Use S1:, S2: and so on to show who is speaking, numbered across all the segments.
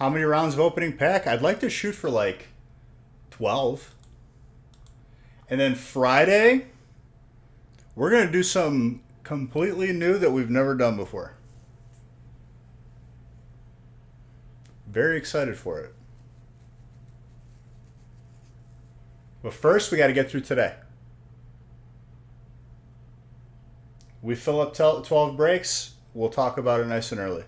S1: How many rounds of opening pack? I'd like to shoot for like 12. And then Friday, we're going to do some completely new that we've never done before. Very excited for it. But first, we got to get through today. We fill up 12 breaks. We'll talk about it nice and early.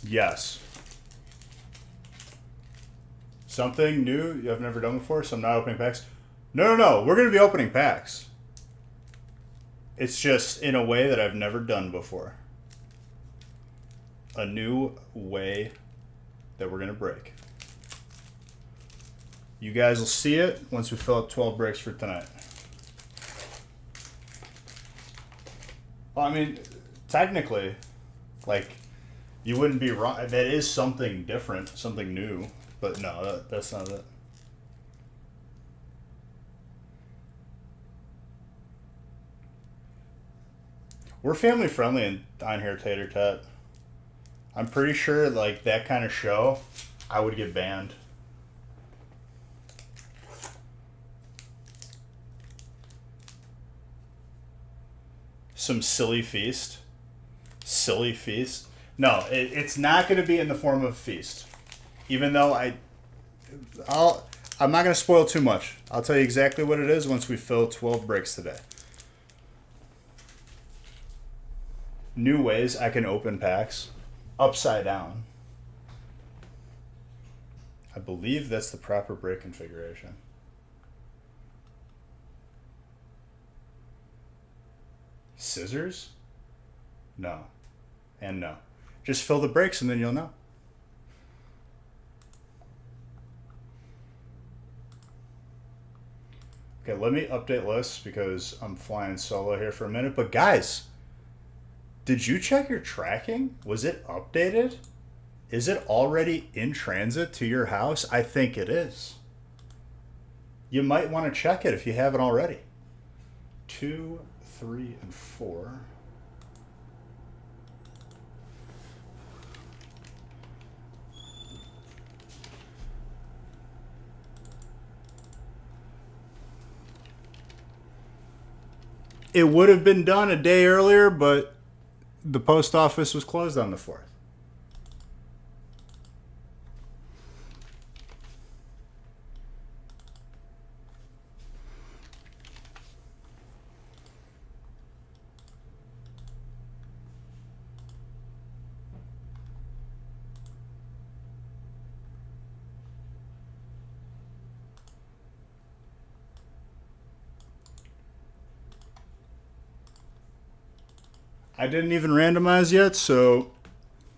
S1: Yes. Something new you have never done before? So I'm not opening packs? No. We're going to be opening packs. It's just in a way that I've never done before. A new way that we're going to break. You guys will see it once we fill up 12 breaks for tonight. Well, I mean, technically, like, you wouldn't be wrong. That is something different, something new. But no, that's not it. We're family friendly on here, Tater Tat. I'm pretty sure, like, that kind of show, I would get banned. Some silly feast. Silly feast. No, it's not going to be in the form of a feast. Even though I'm not going to spoil too much. I'll tell you exactly what it is once we fill 12 breaks today. New ways I can open packs. Upside down. I believe that's the proper break configuration. Scissors? No. And no. Just fill the breaks and then you'll know. Okay, let me update lists because I'm flying solo here for a minute. But guys, did you check your tracking? Was it updated? Is it already in transit to your house? I think it is. You might want to check it if you haven't already. 2, 3, and 4. It would have been done a day earlier, but the post office was closed on the 4th. I didn't even randomize yet, so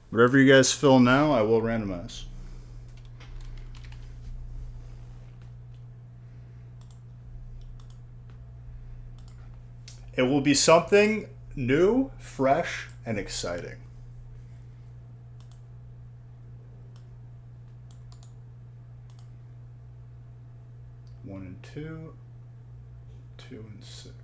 S1: whatever you guys fill now, I will randomize. It will be something new, fresh, and exciting. One and 2, 2 and 6.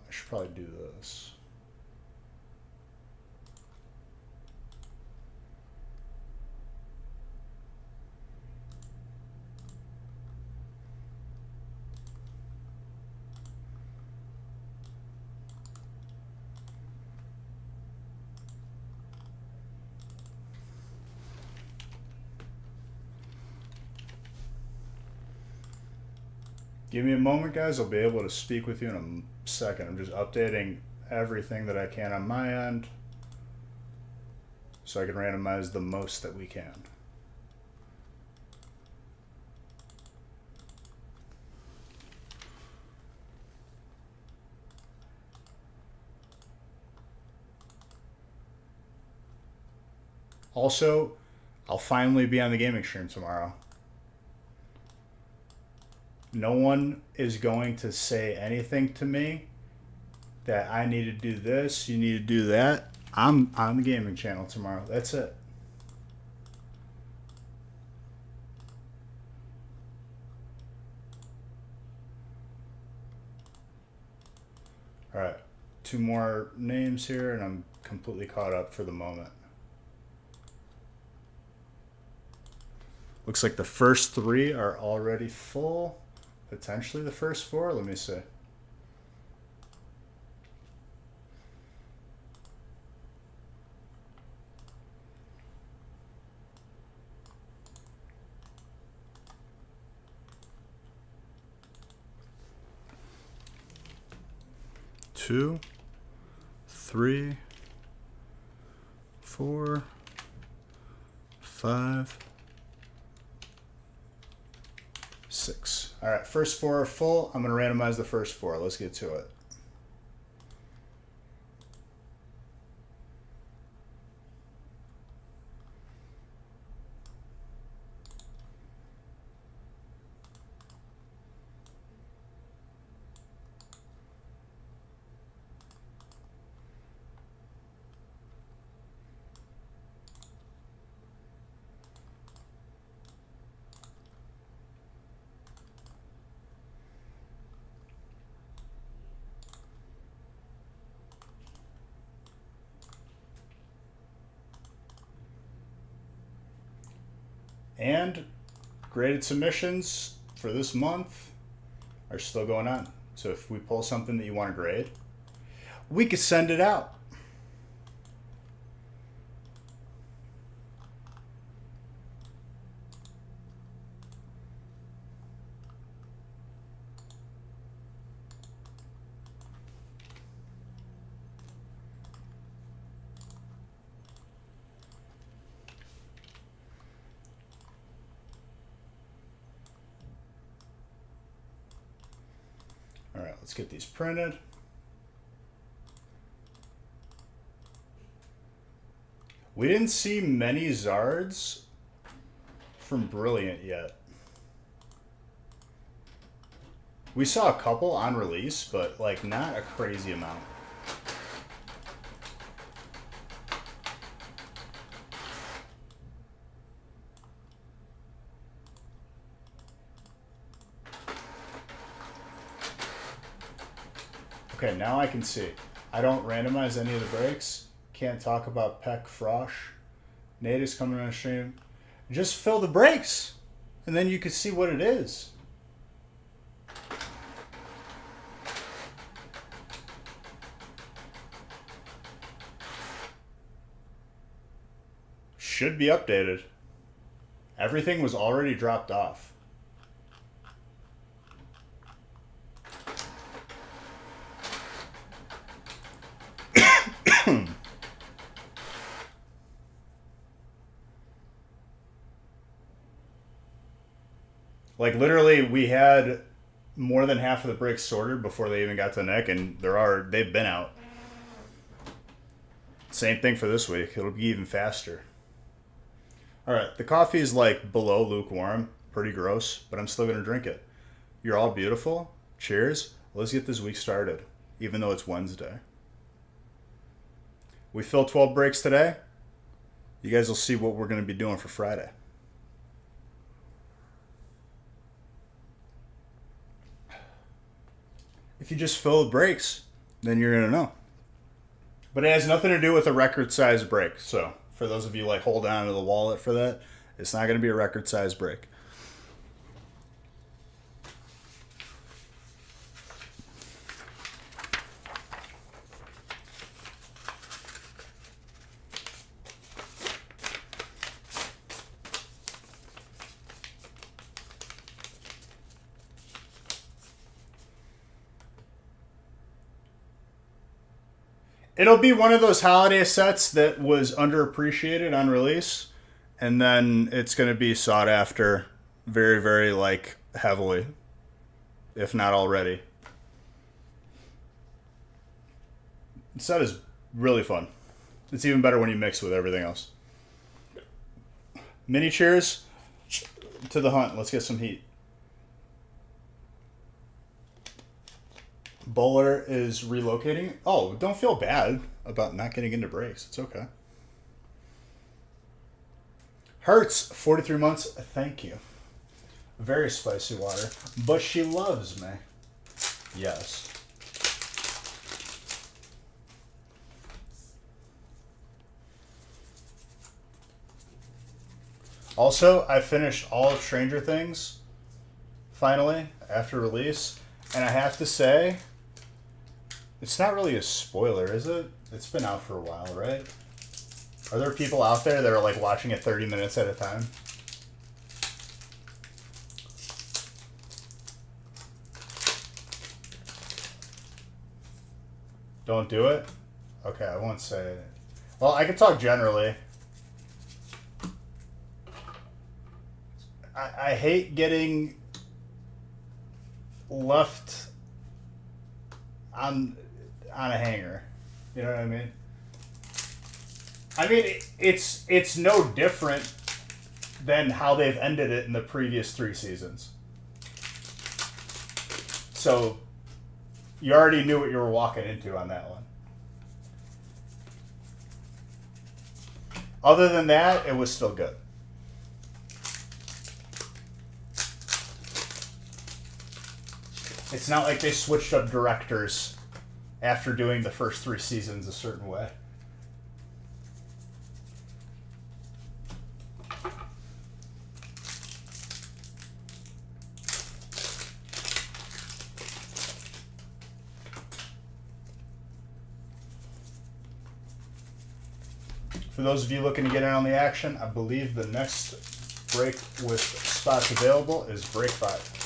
S1: I should probably do this. Give me a moment, guys. I'll be able to speak with you in a second. I'm just updating everything that I can on my end so I can randomize the most that we can. Also, I'll finally be on the gaming stream tomorrow. No one is going to say anything to me that I need to do this, you need to do that. I'm on the gaming channel tomorrow. That's it. All right, 2 more names here, and I'm completely caught up for the moment. Looks like the first 3 are already full. Potentially the first 4. Let me see. Two, 3, 4, 5, 6. All right, first 4 are full. I'm going to randomize the first 4. Let's get to it. And graded submissions for this month are still going on. So if we pull something that you want to grade, we could send it out. All right, let's get these printed. We didn't see many Zards from Brilliant yet. We saw a couple on release, but like not a crazy amount. Okay, now I can see. I don't randomize any of the breaks. Can't talk about Peck Frosh. Nate is coming on stream. Just fill the breaks, and then you can see what it is. Should be updated. Everything was already dropped off. Like literally, we had more than half of the breaks sorted before they even got to the neck, and they've been out. Same thing for this week. It'll be even faster. All right, the coffee is like below lukewarm, pretty gross, but I'm still gonna drink it. You're all beautiful. Cheers. Let's get this week started, even though it's Wednesday. We filled 12 breaks today. You guys will see what we're gonna be doing for Friday. If you just fill the breaks, then you're going to know. But it has nothing to do with a record size break. So for those of you like hold on to the wallet for that, it's not going to be a record size break. It'll be one of those holiday sets that was underappreciated on release, and then it's going to be sought after very, very, like, heavily, if not already. The set is really fun. It's even better when you mix with everything else. Mini cheers to the hunt. Let's get some heat. Bowler is relocating. Oh, don't feel bad about not getting into breaks. It's okay. Hurts, 43 months. Thank you. Very spicy water. But she loves me. Yes. Also, I finished all of Stranger Things, finally, after release. And I have to say, it's not really a spoiler, is it? It's been out for a while, right? Are there people out there that are like watching it 30 minutes at a time? Don't do it? Okay, I won't say it. Well, I can talk generally. I hate getting left on a hanger. You know what I mean? I mean, it's no different than how they've ended it in the previous 3 seasons. So, you already knew what you were walking into on that one. Other than that, it was still good. It's not like they switched up directors after doing the first 3 seasons a certain way. For those of you looking to get in on the action, I believe the next break with spots available is break 5.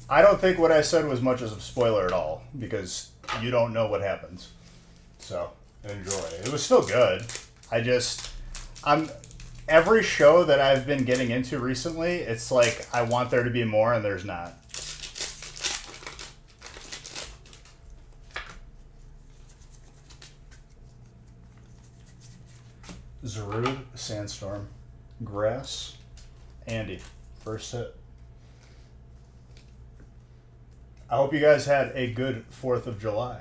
S1: I don't think what I said was much as a spoiler at all, because you don't know what happens. So, enjoy. It was still good. Every show that I've been getting into recently, it's like I want there to be more and there's not. Zarud, Sandstorm, Grass, Andy, first hit. I hope you guys had a good 4th of July.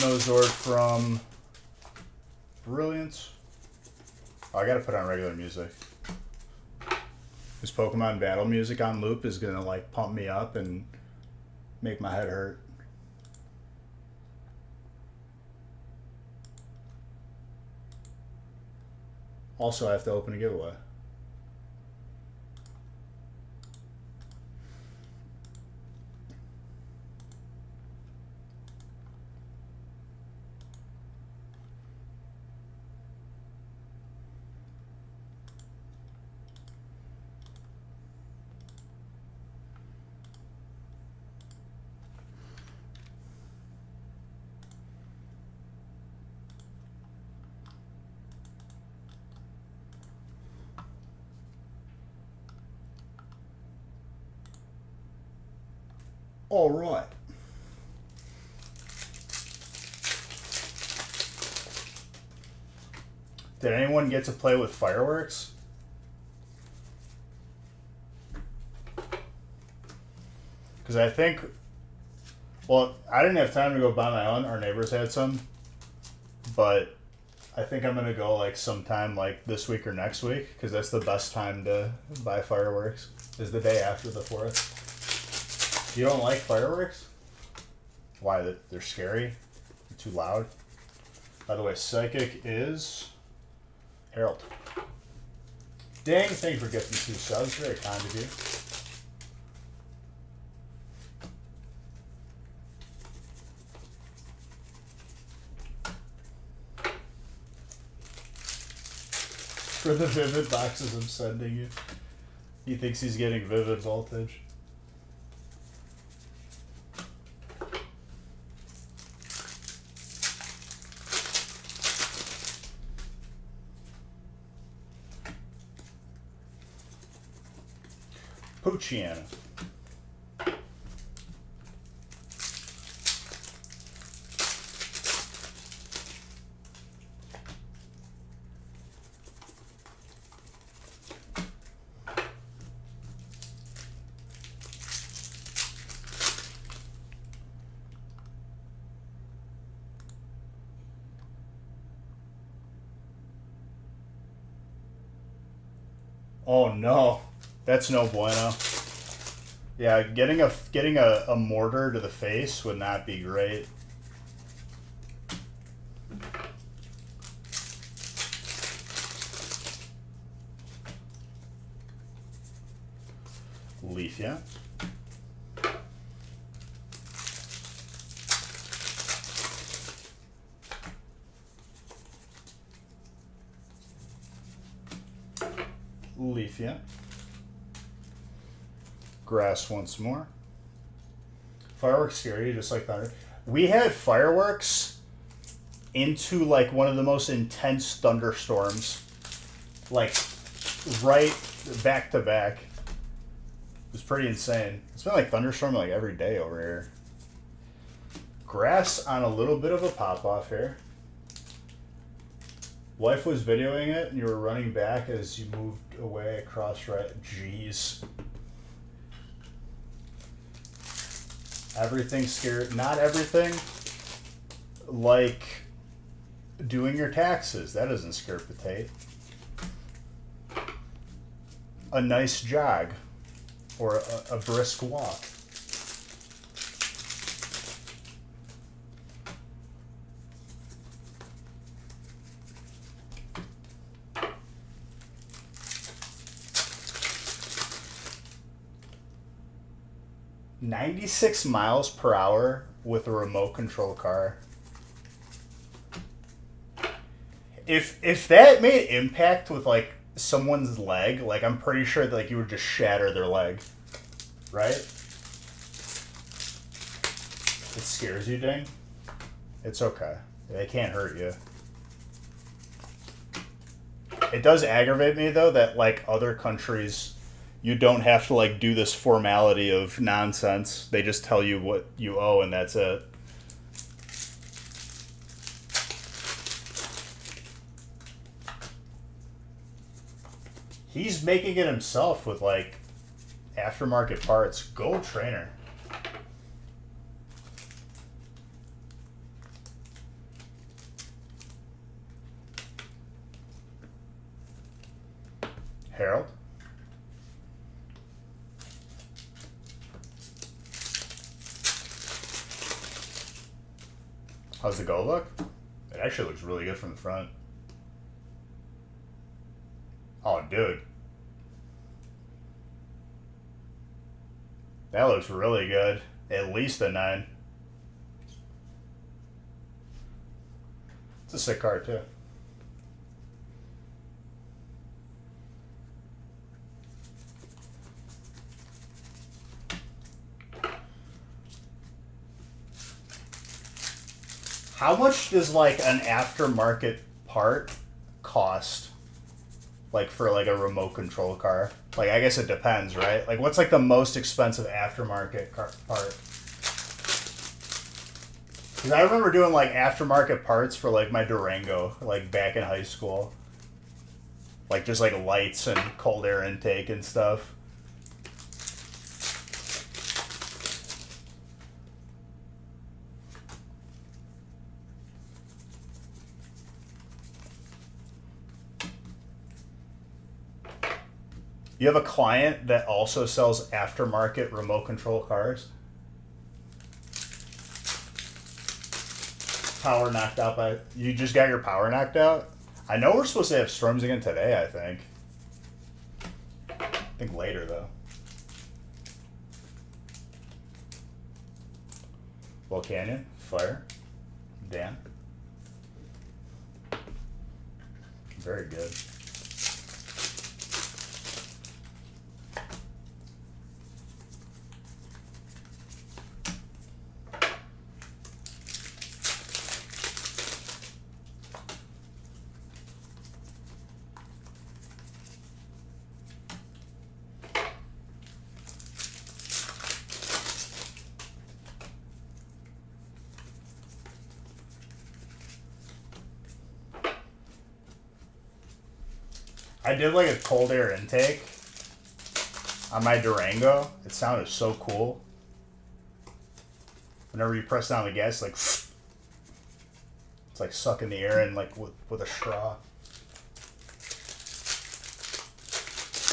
S1: No Zord from Brilliance. Oh, I gotta put on regular music. This Pokemon battle music on loop is gonna like pump me up and make my head hurt. Also, I have to open a giveaway. All right. Did anyone get to play with fireworks? Because I think, well, I didn't have time to go buy my own. Our neighbors had some. But I think I'm going to go like sometime like this week or next week. Because that's the best time to buy fireworks. Is the day after the 4th. You don't like fireworks? Why? They're scary? They're too loud? By the way, Psychic is Harold. Dang, thank you for gifting 2 subs. Very kind of you. for the Vivid boxes I'm sending you. He thinks he's getting Vivid voltage. Pucciana. Oh no, that's no bueno. Yeah, getting a mortar to the face would not be great. Leaf, yeah. Leaf, yeah. Grass once more. Fireworks scary, just like thunder. We had fireworks into like one of the most intense thunderstorms, like right back to back. It was pretty insane. It's been like thunderstorming like every day over here. Grass on a little bit of a pop off here. Wife was videoing it, and you were running back as you moved away across right. Jeez. Everything scared. Not everything. Like doing your taxes. That doesn't scare potato. A nice jog. Or a brisk walk. "96 miles per hour with a remote control car." If that made impact with like someone's leg, like I'm pretty sure that like you would just shatter their leg, right? It scares you, Ding? It's okay. They can't hurt you. It does aggravate me though that like other countries, you don't have to like do this formality of nonsense. They just tell you what you owe and that's it. He's making it himself with like aftermarket parts. Go trainer. Harold. How's the go look? It actually looks really good from the front. Oh, dude. That looks really good. At least a 9. It's a sick card, too. How much does like an aftermarket part cost? Like for like a remote control car? Like I guess it depends, right? Like what's like the most expensive aftermarket part? Because I remember doing like aftermarket parts for like my Durango, like back in high school. Like just like lights and cold air intake and stuff. You have a client that also sells aftermarket remote control cars? Power knocked out by... You just got your power knocked out? I know we're supposed to have storms again today, I think. I think later, though. Volcanion, fire, Dan. Very good. I did like a cold air intake on my Durango. It sounded so cool. Whenever you press down the gas, like it's like sucking the air in like with a straw.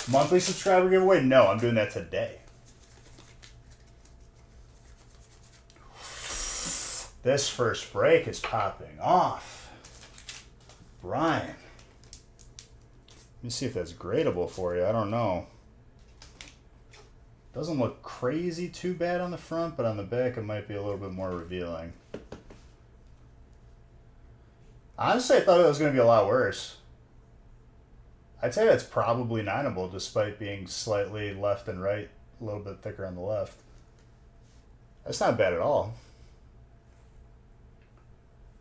S1: Monthly subscriber giveaway? No, I'm doing that today. This first break is popping off. Brian. Let me see if that's gradable for you. I don't know. Doesn't look crazy too bad on the front, but on the back it might be a little bit more revealing. Honestly, I thought it was going to be a lot worse. I'd say that's probably 9able despite being slightly left and right, a little bit thicker on the left. That's not bad at all.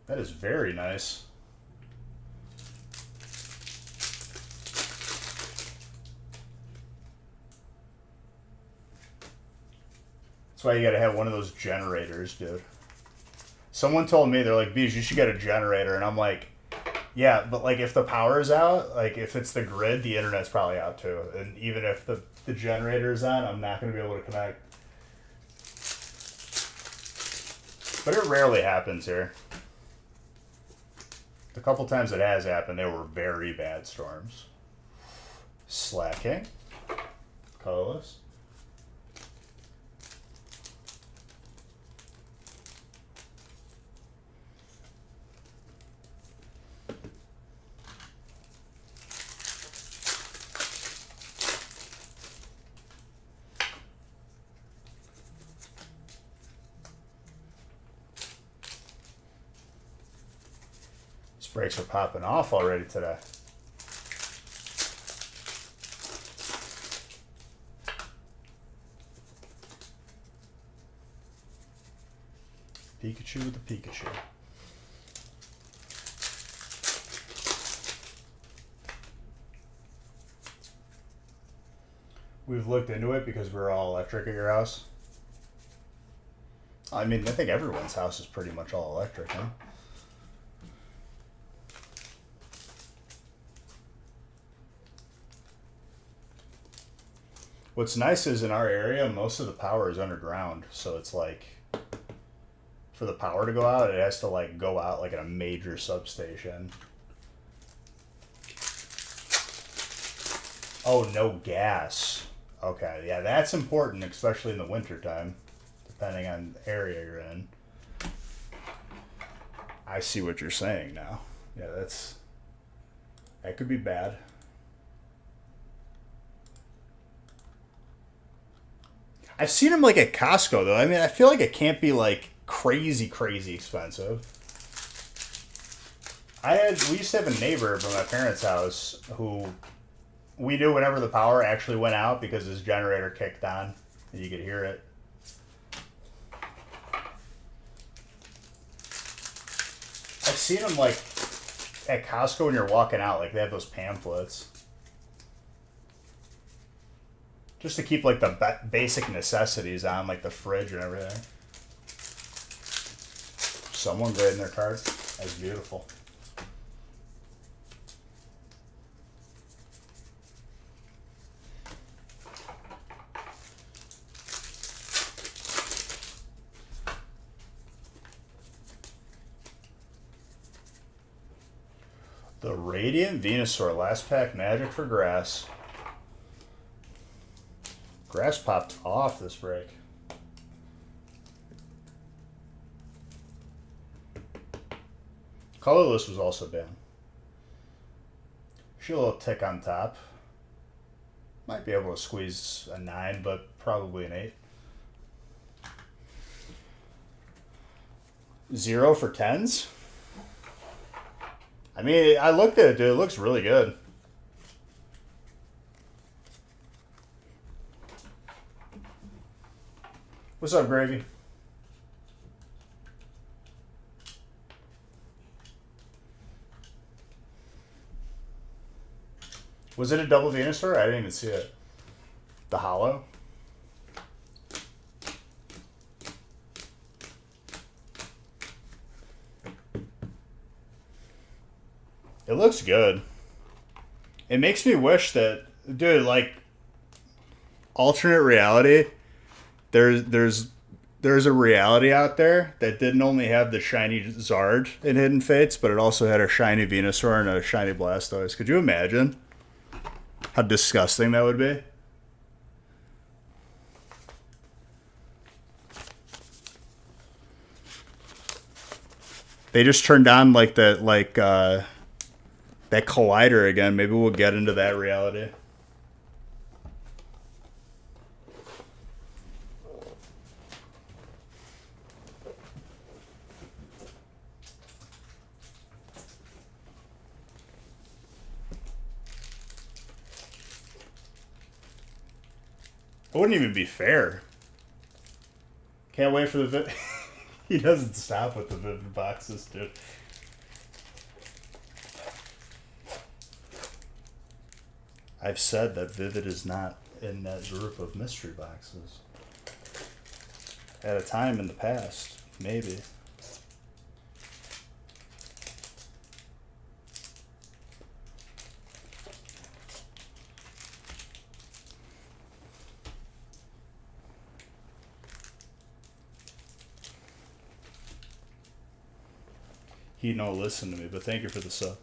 S1: That is very nice. That's why you gotta have one of those generators, dude. Someone told me, they're like, Beej, you should get a generator. And I'm like, yeah, but like if the power's out, like if it's the grid, the internet's probably out too. And even if the generator's on, I'm not gonna be able to connect. But it rarely happens here. The couple times it has happened, they were very bad storms. Slacking. Colorless. Brakes are popping off already today. Pikachu with the Pikachu. We've looked into it because we're all electric at your house. I mean, I think everyone's house is pretty much all electric, huh? What's nice is in our area, most of the power is underground. So it's like, for the power to go out, it has to like go out like in a major substation. Oh, no gas. Okay, yeah, that's important, especially in the wintertime, depending on the area you're in. I see what you're saying now. Yeah, that could be bad. I've seen them like at Costco though. I mean, I feel like it can't be like crazy expensive. We used to have a neighbor from my parents' house who we knew whenever the power actually went out because his generator kicked on and you could hear it. I've seen them like at Costco when you're walking out, like they have those pamphlets. Just to keep like the basic necessities on, like the fridge and everything. Someone grading their card. That's beautiful. The Radiant Venusaur, last pack magic for grass. Grass popped off this break. Colorless was also banned. She a little tick on top. Might be able to squeeze a 9, but probably an 8. 0 for 10s? I mean, I looked at it, dude. It looks really good. What's up, Gravy? Was it a double Venusaur? I didn't even see it. The hollow? It looks good. It makes me wish that, dude, like alternate reality. There's a reality out there that didn't only have the shiny Zard in Hidden Fates, but it also had a shiny Venusaur and a shiny Blastoise. Could you imagine how disgusting that would be? They just turned on like that collider again. Maybe we'll get into that reality. It wouldn't even be fair. Can't wait for the he doesn't stop with the Vivid boxes, dude. I've said that Vivid is not in that group of mystery boxes. At a time in the past, maybe. He don't listen to me, but thank you for the sub.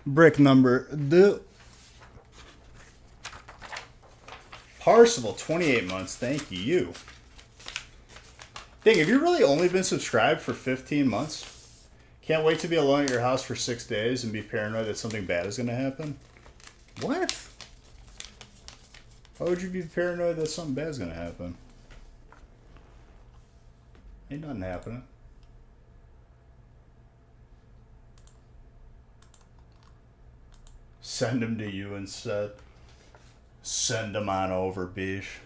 S1: Brick number the Parsival, 28 months. Thank you. Dang, have you really only been subscribed for 15 months? Can't wait to be alone at your house for 6 days and be paranoid that something bad is going to happen? What? Why would you be paranoid that something bad is going to happen? Ain't nothing happening. Send him to you instead. Send him on over, Bish.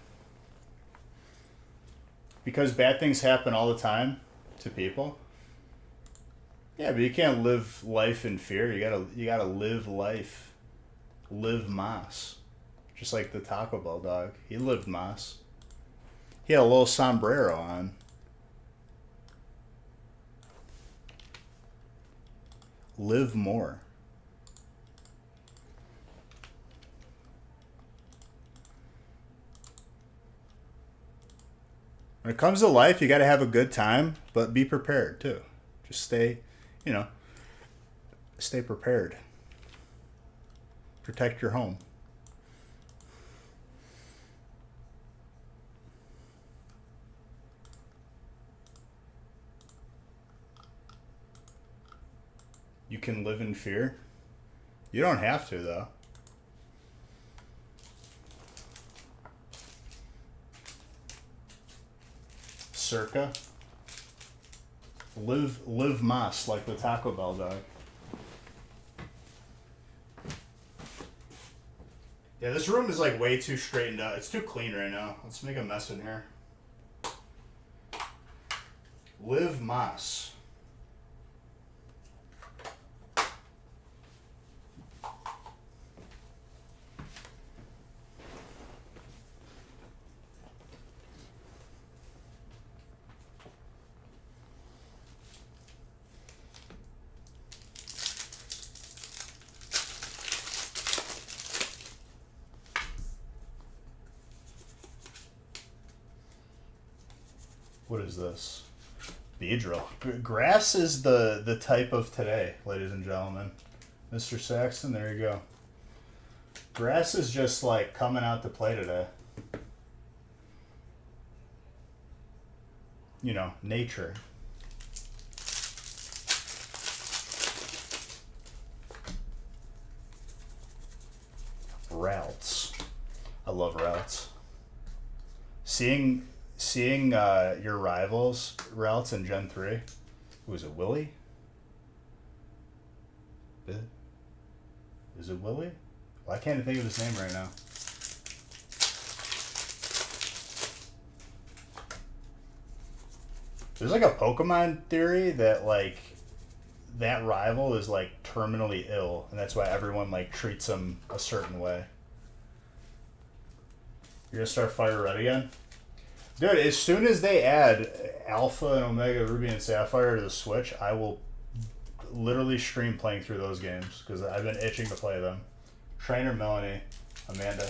S1: Because bad things happen all the time to people. Yeah, but you can't live life in fear. You gotta live life. Live Mas. Just like the Taco Bell dog. He lived Mas. He had a little sombrero on. Live more. When it comes to life, you got to have a good time, but be prepared too. Just stay, stay prepared. Protect your home. You can live in fear. You don't have to, though. Circa. Live Mas, like the Taco Bell dog. Yeah, this room is like way too straightened out. It's too clean right now. Let's make a mess in here. Live Mas. What is this? Beedrill. Grass is the type of today, ladies and gentlemen. Mr. Saxton, there you go. Grass is just like coming out to play today. You know, nature. Routes. I love routes. Seeing your rivals routes in Gen 3. Who is it, Willie? Is it Willie? Well, I can't think of his name right now. There's like a Pokemon theory that like that rival is like terminally ill, and that's why everyone like treats him a certain way. You're gonna start Fire Red again? Dude, as soon as they add Alpha and Omega Ruby and Sapphire to the Switch, I will literally stream playing through those games because I've been itching to play them. Trainer Melanie, Amanda.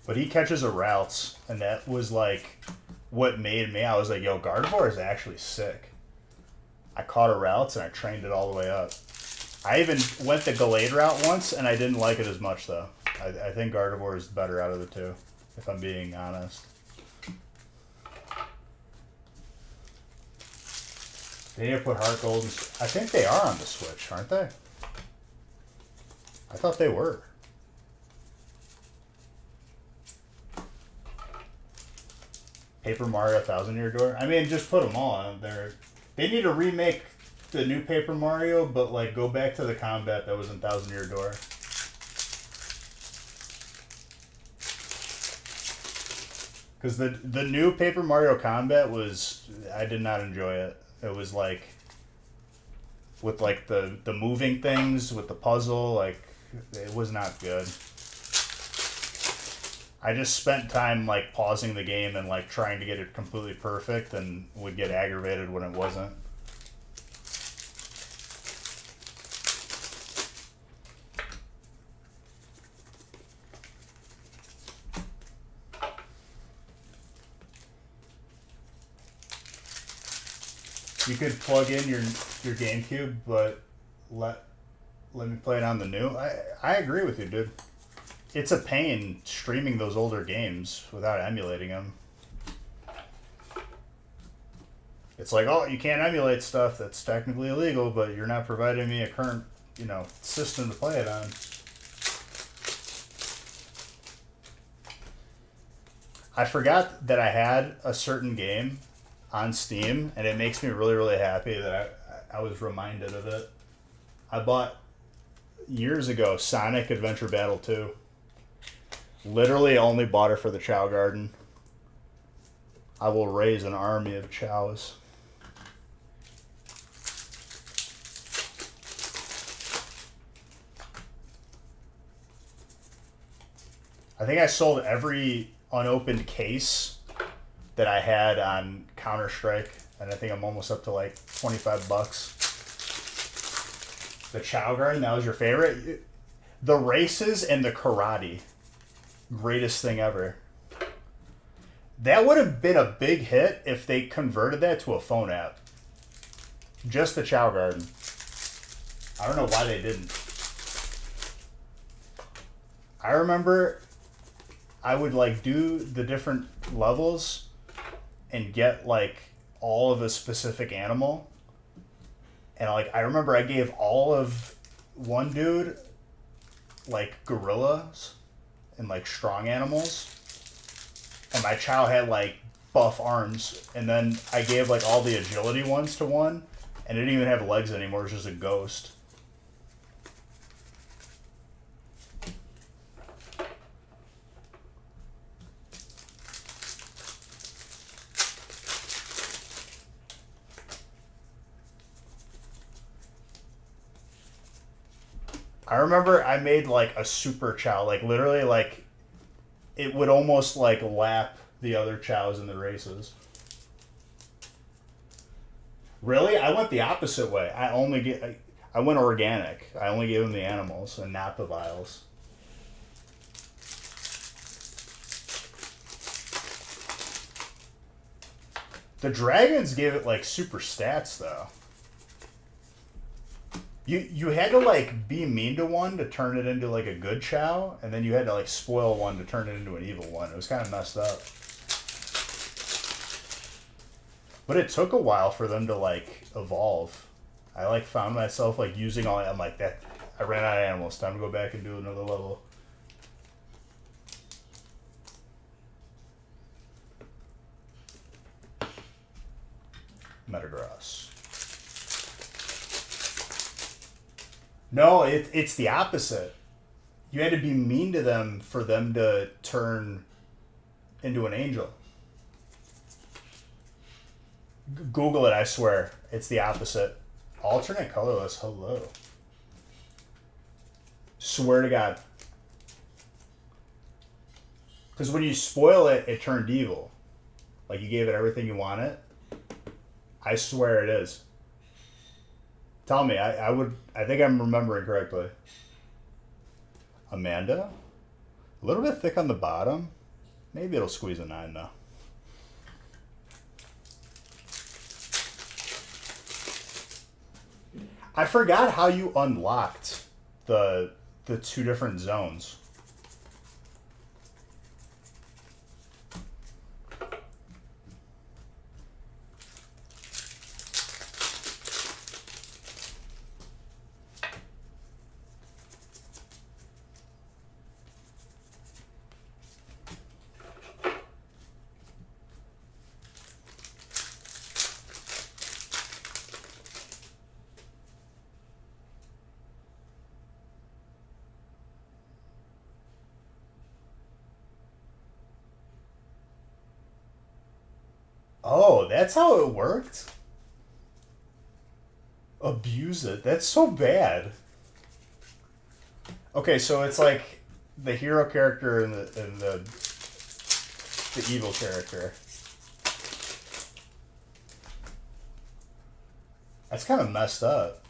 S1: But he catches a routes, and that was like what made me. I was like, yo, Gardevoir is actually sick. I caught a routes and I trained it all the way up. I even went the Gallade route once, and I didn't like it as much, though. I think Gardevoir is better out of the two, if I'm being honest. They need to put Heart Gold. I think they are on the Switch, aren't they? I thought they were. Paper Mario 1000 Year Door. I mean, just put them all on there. They need to remake the new Paper Mario, but like go back to the combat that was in 1000 Year Door. Because the new Paper Mario combat was, I did not enjoy it. It was like with like the moving things with the puzzle, like it was not good. I just spent time like pausing the game and like trying to get it completely perfect and would get aggravated when it wasn't. You could plug in your GameCube, but let me play it on the new. I agree with you, dude. It's a pain streaming those older games without emulating them. It's like, oh, you can't emulate stuff that's technically illegal, but you're not providing me a current, system to play it on. I forgot that I had a certain game on Steam, and it makes me really, really happy that I was reminded of it. I bought, years ago, Sonic Adventure Battle 2. Literally only bought it for the Chow Garden. I will raise an army of Chows. I think I sold every unopened case that I had on Counter-Strike, and I think I'm almost up to like $25. The Chow Garden, that was your favorite? The races and the karate. Greatest thing ever. That would have been a big hit if they converted that to a phone app. Just the Chow Garden. I don't know why they didn't. I remember I would like do the different levels and get like all of a specific animal. And like I remember I gave all of one dude like gorillas and like strong animals, and my Chow had like buff arms, and then I gave like all the agility ones to one, and it didn't even have legs anymore. It was just a ghost. I remember I made like a super Chow, like literally like it would almost like lap the other Chows in the races. Really? I went the opposite way. I went organic. I only gave them the animals and not the vials. The dragons gave it like super stats though. You had to like be mean to one to turn it into like a good Chow, and then you had to like spoil one to turn it into an evil one. It was kind of messed up. But it took a while for them to like evolve. I like found myself like using all. I'm like that. I ran out of animals. Time to go back and do another level. Metagross. No, it's the opposite. You had to be mean to them for them to turn into an angel. Google it, I swear. It's the opposite. Alternate colorless, hello. Swear to God. Because when you spoil it, it turned evil. Like you gave it everything you wanted. I swear it is. Tell me, I think I'm remembering correctly. Amanda? A little bit thick on the bottom. Maybe it'll squeeze a 9 though. I forgot how you unlocked the 2 different zones. Oh, that's how it worked? Abuse it. That's so bad. Okay, so it's like the hero character and the evil character. That's kind of messed up.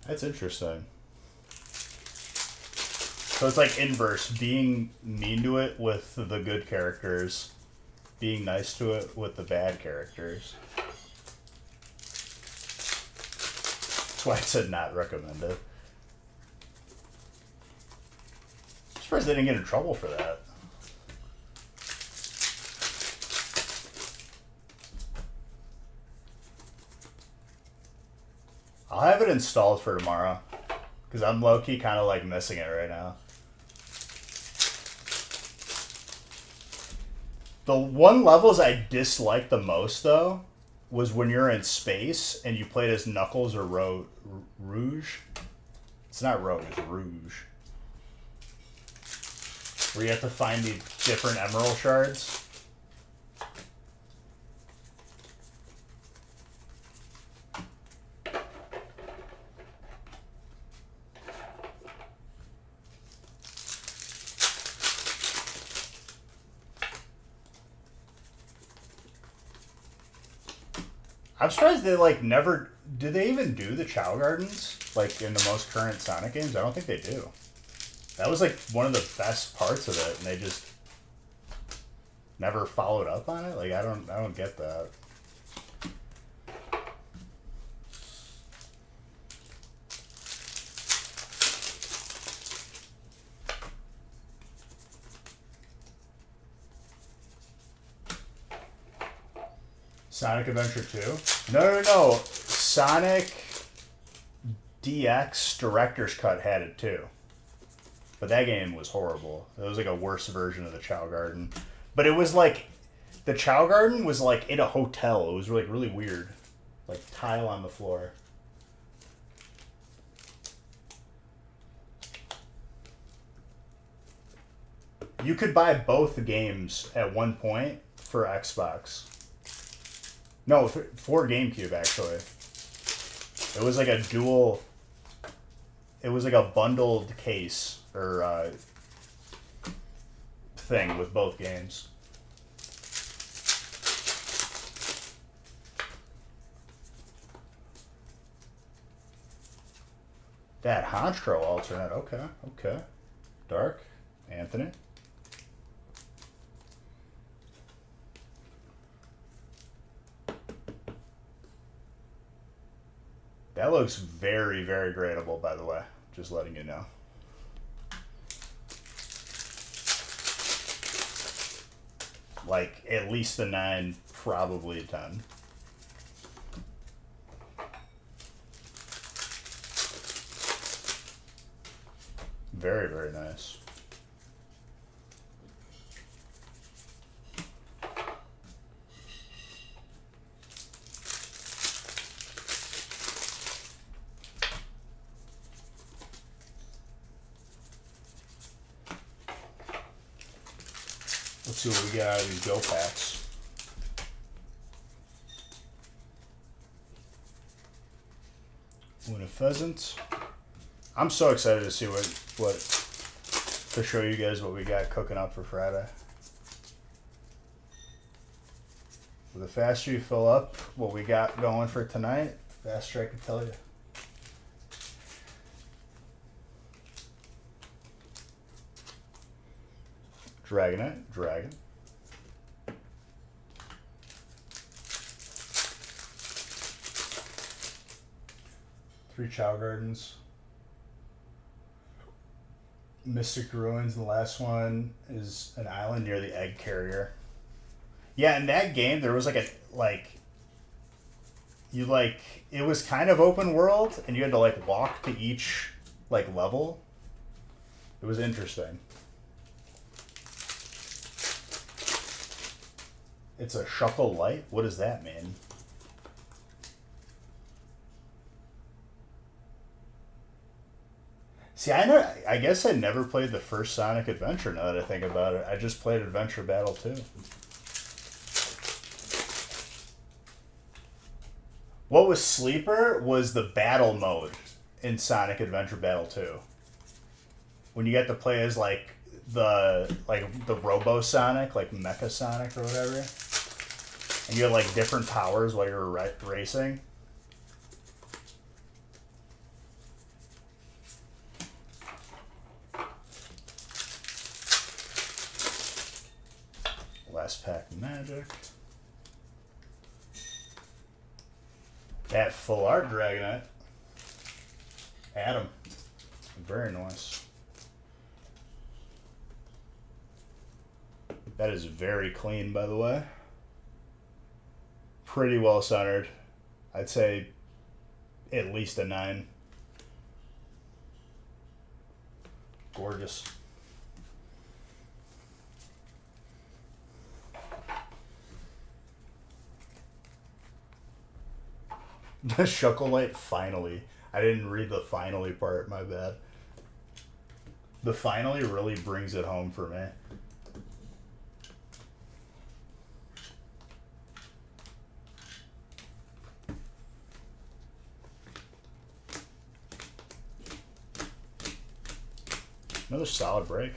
S1: That's interesting. So it's like inverse, being mean to it with the good characters, being nice to it with the bad characters. That's why I said not recommended. I'm surprised they didn't get in trouble for that. I'll have it installed for tomorrow, because I'm low-key kind of like missing it right now. The one levels I disliked the most, though, was when you're in space and you played as Knuckles or Rouge. It's not Rogue, it's Rouge. Where you have to find the different emerald shards. I'm surprised they like never. Do they even do the Chow Gardens like in the most current Sonic games? I don't think they do. That was like one of the best parts of it, and they just never followed up on it. Like I don't get that. Sonic Adventure 2? No. Sonic DX Director's Cut had it too. But that game was horrible. It was like a worse version of the Chow Garden. But it was like, the Chow Garden was like in a hotel. It was like really weird. Like tile on the floor. You could buy both games at one point for Xbox. No, for GameCube, actually. It was like a dual... It was like a bundled case, or thing with both games. That Honchkrow alternate, okay. Dark, Anthony. That looks very, very gradable, by the way. Just letting you know. Like, at least a 9, probably a 10. Very, very nice. Let's see what we got out of these go packs. Win a pheasant. I'm so excited to see what to show you guys what we got cooking up for Friday. The faster you fill up what we got going for tonight, the faster I can tell you. Dragonite, dragon. Three Chow Gardens. Mystic Ruins, the last one is an island near the egg carrier. Yeah, in that game there was it was kind of open world and you had to walk to each level. It was interesting. It's a shuffle light? What does that mean? See, I guess I never played the first Sonic Adventure now that I think about it. I just played Adventure Battle 2. What was Sleeper was the battle mode in Sonic Adventure Battle 2. When you get to play as the Robo Sonic, Mecha Sonic or whatever. And you had different powers while you were racing. Last pack of magic. That full art Dragonite. Adam. Very nice. That is very clean, by the way. Pretty well centered. I'd say at least a 9. Gorgeous. The Shuckle-Light finally. I didn't read the finally part, my bad. The finally really brings it home for me. Another solid break.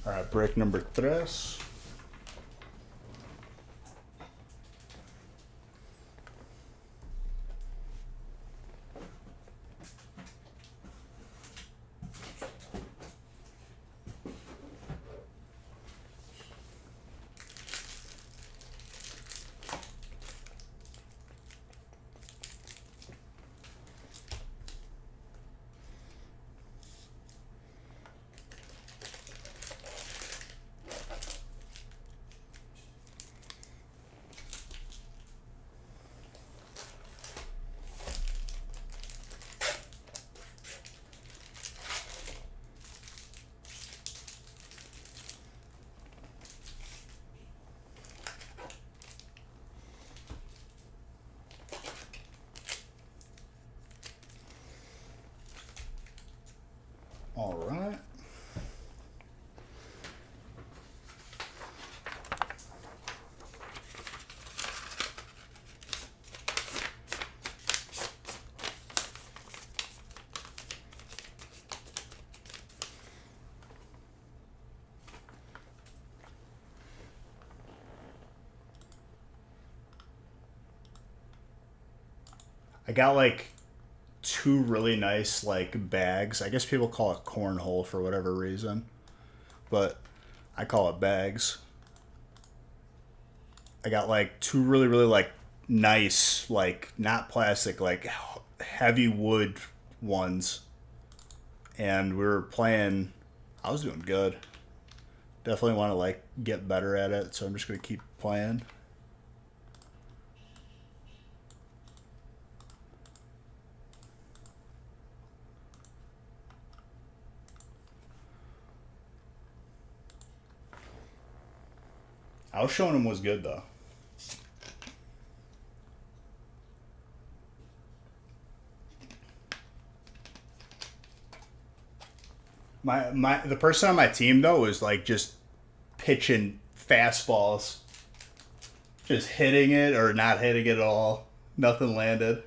S1: All right, break number 3. All right. I got 2 really nice bags. I guess people call it cornhole for whatever reason, but I call it bags. I got 2 really nice not plastic heavy wood ones, and we were playing. I was doing good. Definitely want to get better at it, so I'm just gonna keep playing. I was showing him was good though. The person on my team though was like just pitching fastballs, just hitting it or not hitting it at all. Nothing landed.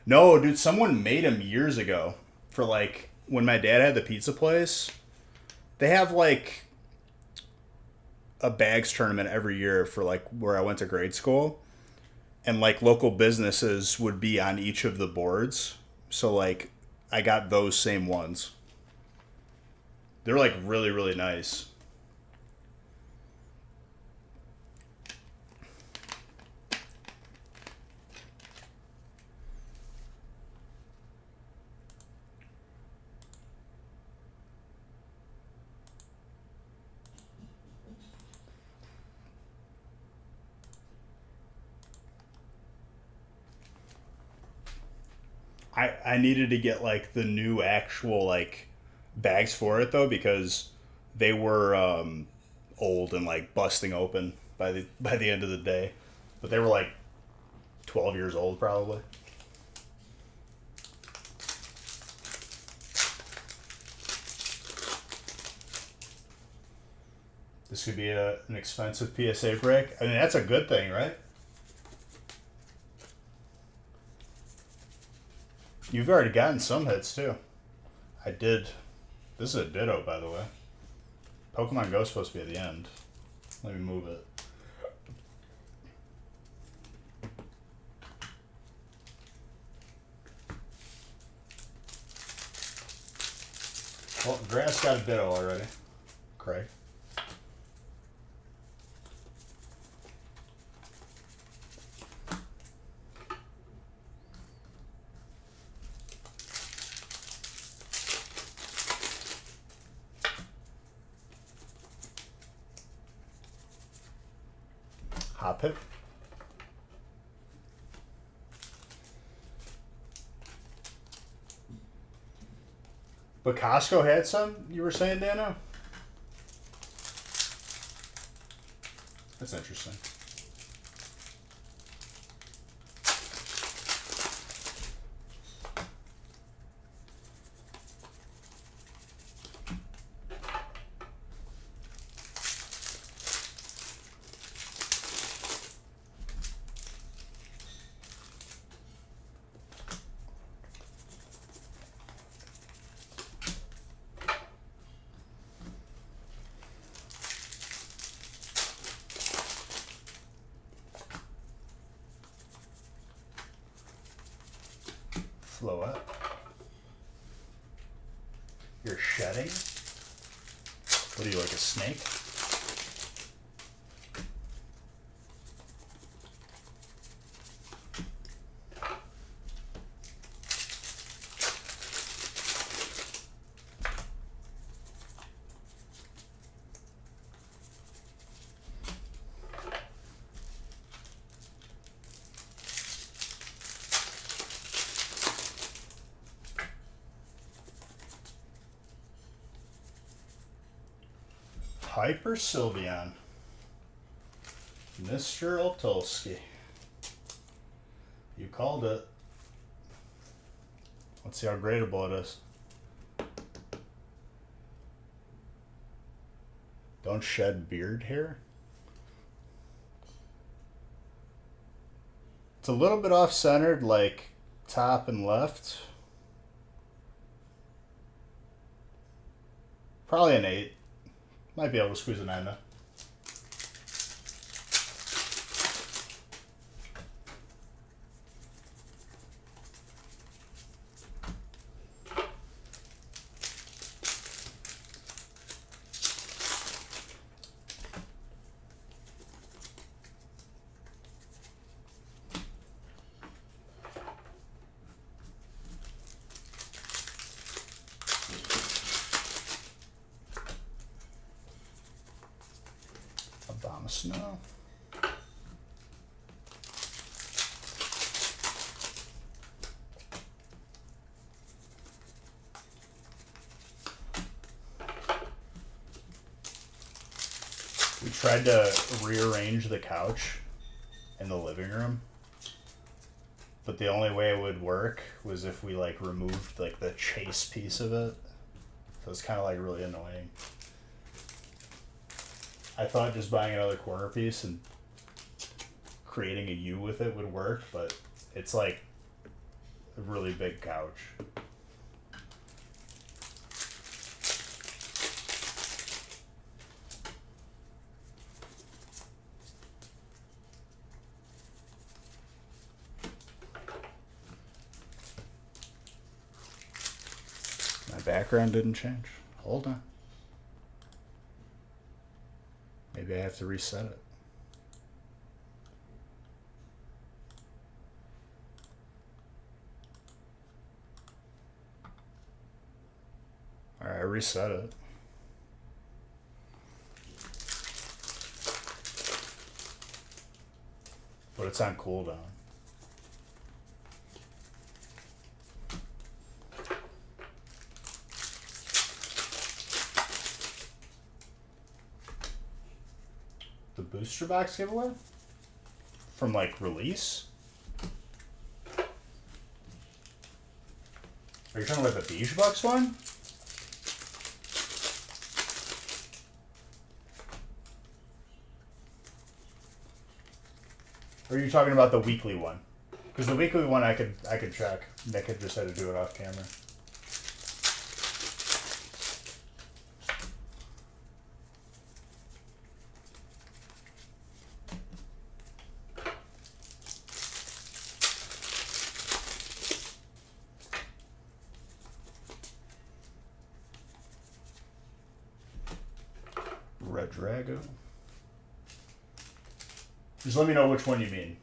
S1: No, dude, someone made him years ago for like when my dad had the pizza place. They have like a bags tournament every year for like where I went to grade school, and like local businesses would be on each of the boards. So like I got those same ones. They're like really, really nice. I needed to get like the new actual like bags for it though because they were old and like busting open by the end of the day, but they were like 12 years old probably. This could be an expensive PSA break. I mean, that's a good thing, right? You've already gotten some hits too. I did. This is a ditto, by the way. Pokemon Go's supposed to be at the end. Let me move it. Well, Grass got a ditto already. Craig. Hop hip. But Costco had some, you were saying, Dano? That's interesting. Flow up. You're shedding? What are you, like a snake? Hyper Sylveon. Mr. Oltulski. You called it. Let's see how gradable it is. Don't shed beard hair. It's a little bit off-centered, like top and left. Probably an 8. Might be able to squeeze a 9 though. Snow. We tried to rearrange the couch in the living room, but the only way it would work was if we like removed like the chase piece of it. So it's kind of like really annoying. I thought just buying another corner piece and creating a U with it would work, but it's like a really big couch. My background didn't change. Hold on. Maybe I have to reset it. Alright, I reset it. But it's on cooldown. The booster box giveaway? From like release? Are you talking about the Beige Bucks one? Or are you talking about the weekly one? Because the weekly one I could check. Nick had just had to do it off camera. Red Drago. Just let me know which one you mean.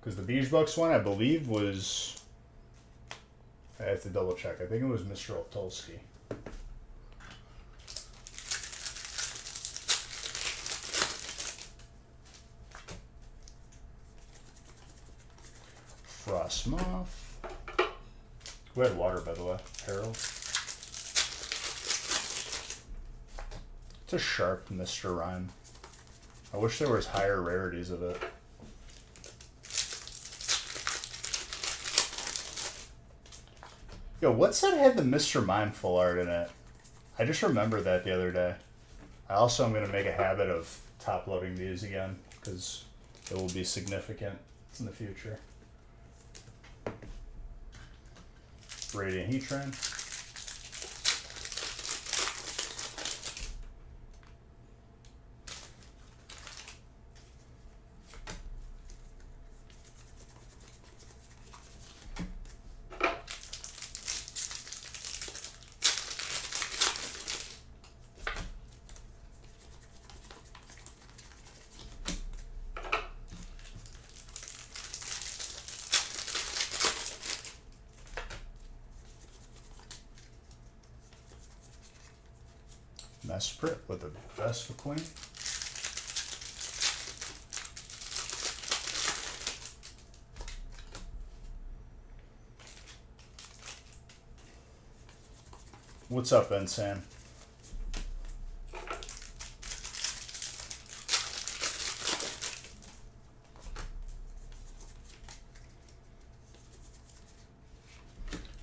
S1: Because the Beige Bucks one, I believe, was... I have to double check. I think it was Mr. Oltulski. Frostmoth. Who had water, by the way? Harold. It's a sharp Mr. Rhyme. I wish there was higher rarities of it. Yo, what set had the Mr. Mime full art in it? I just remembered that the other day. I also am going to make a habit of top-loading these again, because it will be significant in the future. Radiant Heat Train. Mesprit with a Vespa Queen. What's up, Ben Sam?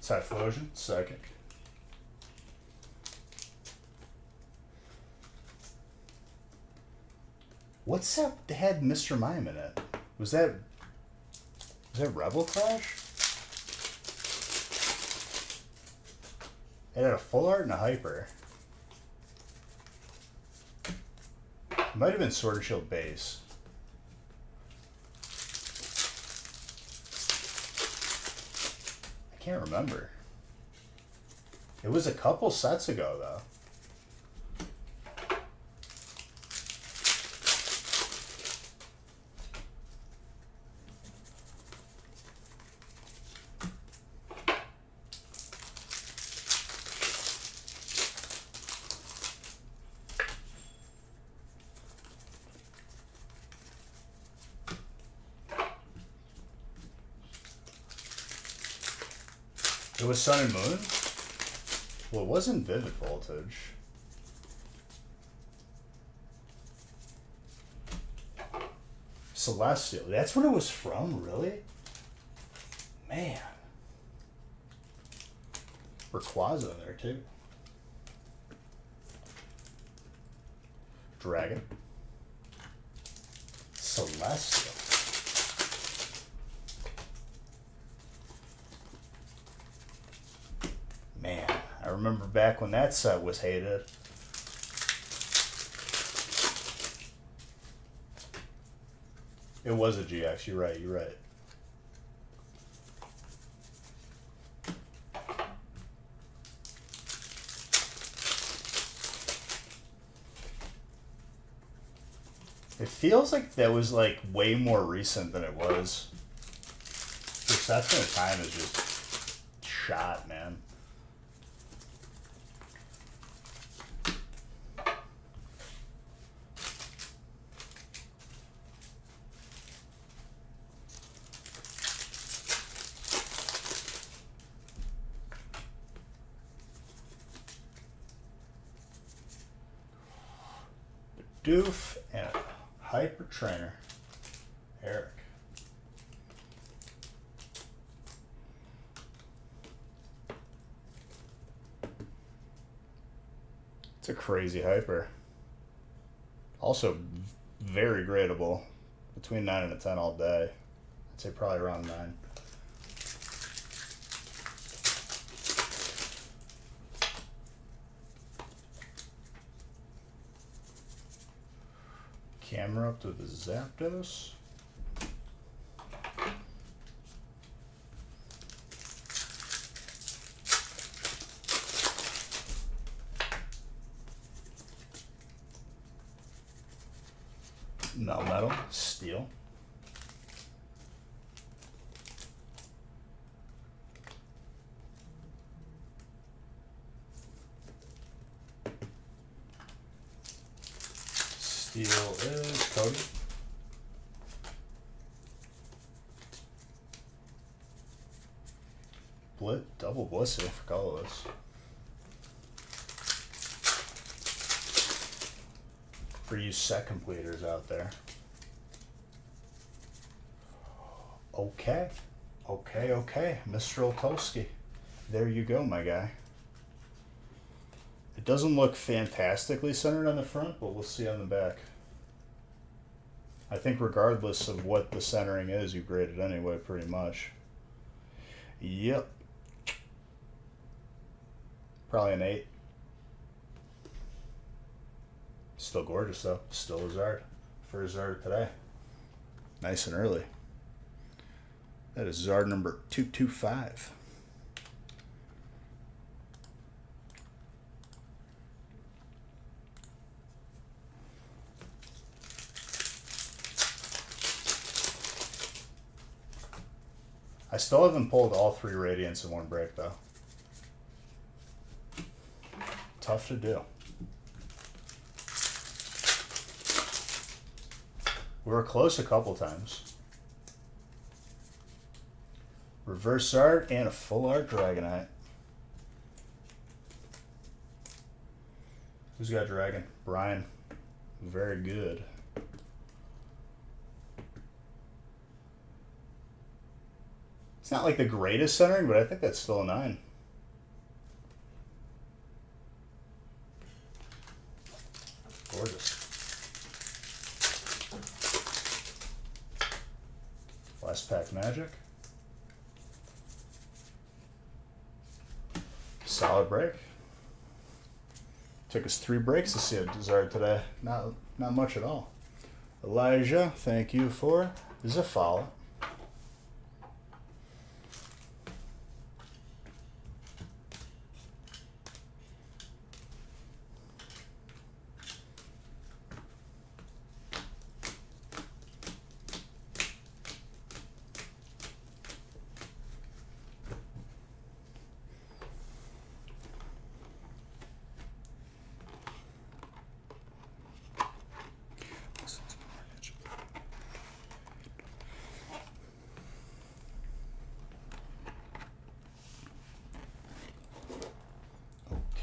S1: Typhlosion, Psychic. What's that had Mr. Mime in it? Was that Rebel Clash? It had a full art and a hyper. It might have been Sword and Shield base. I can't remember. It was a couple sets ago though. It was Sun and Moon? Well, it wasn't Vivid Voltage. Celestial. That's what it was from, really? Man. Rayquaza in there, too. Dragon. Celestial. Man, I remember back when that set was hated. It was a GX, you're right, you're right. It feels like that was like way more recent than it was. Perception of time is just shot, man. Doof and a hyper trainer, Eric. It's a crazy hyper. Also very gradable. Between 9 and a 10 all day. I'd say probably around 9. Camera up to the Zapdos. Melmetal, Steel. Steel is Cody. Blit, double blister for colorless. For you set completers out there. Okay. Okay. Mr. Oltowski. There you go, my guy. It doesn't look fantastically centered on the front, but we'll see on the back. I think regardless of what the centering is, you grade it anyway, pretty much. Yep. Probably an 8. Still gorgeous, though. Still a Zard. For a Zard today. Nice and early. That is Zard number 225. I still haven't pulled all 3 Radiants in one break, though. Tough to do. We were close a couple times. Reverse Zard and a full art Dragonite. Who's got Dragon? Brian. Very good. It's not like the greatest centering, but I think that's still a 9. Gorgeous. Last pack Magic. Solid break. Took us 3 breaks to see a Zard today. Not much at all. Elijah, thank you for Zafala.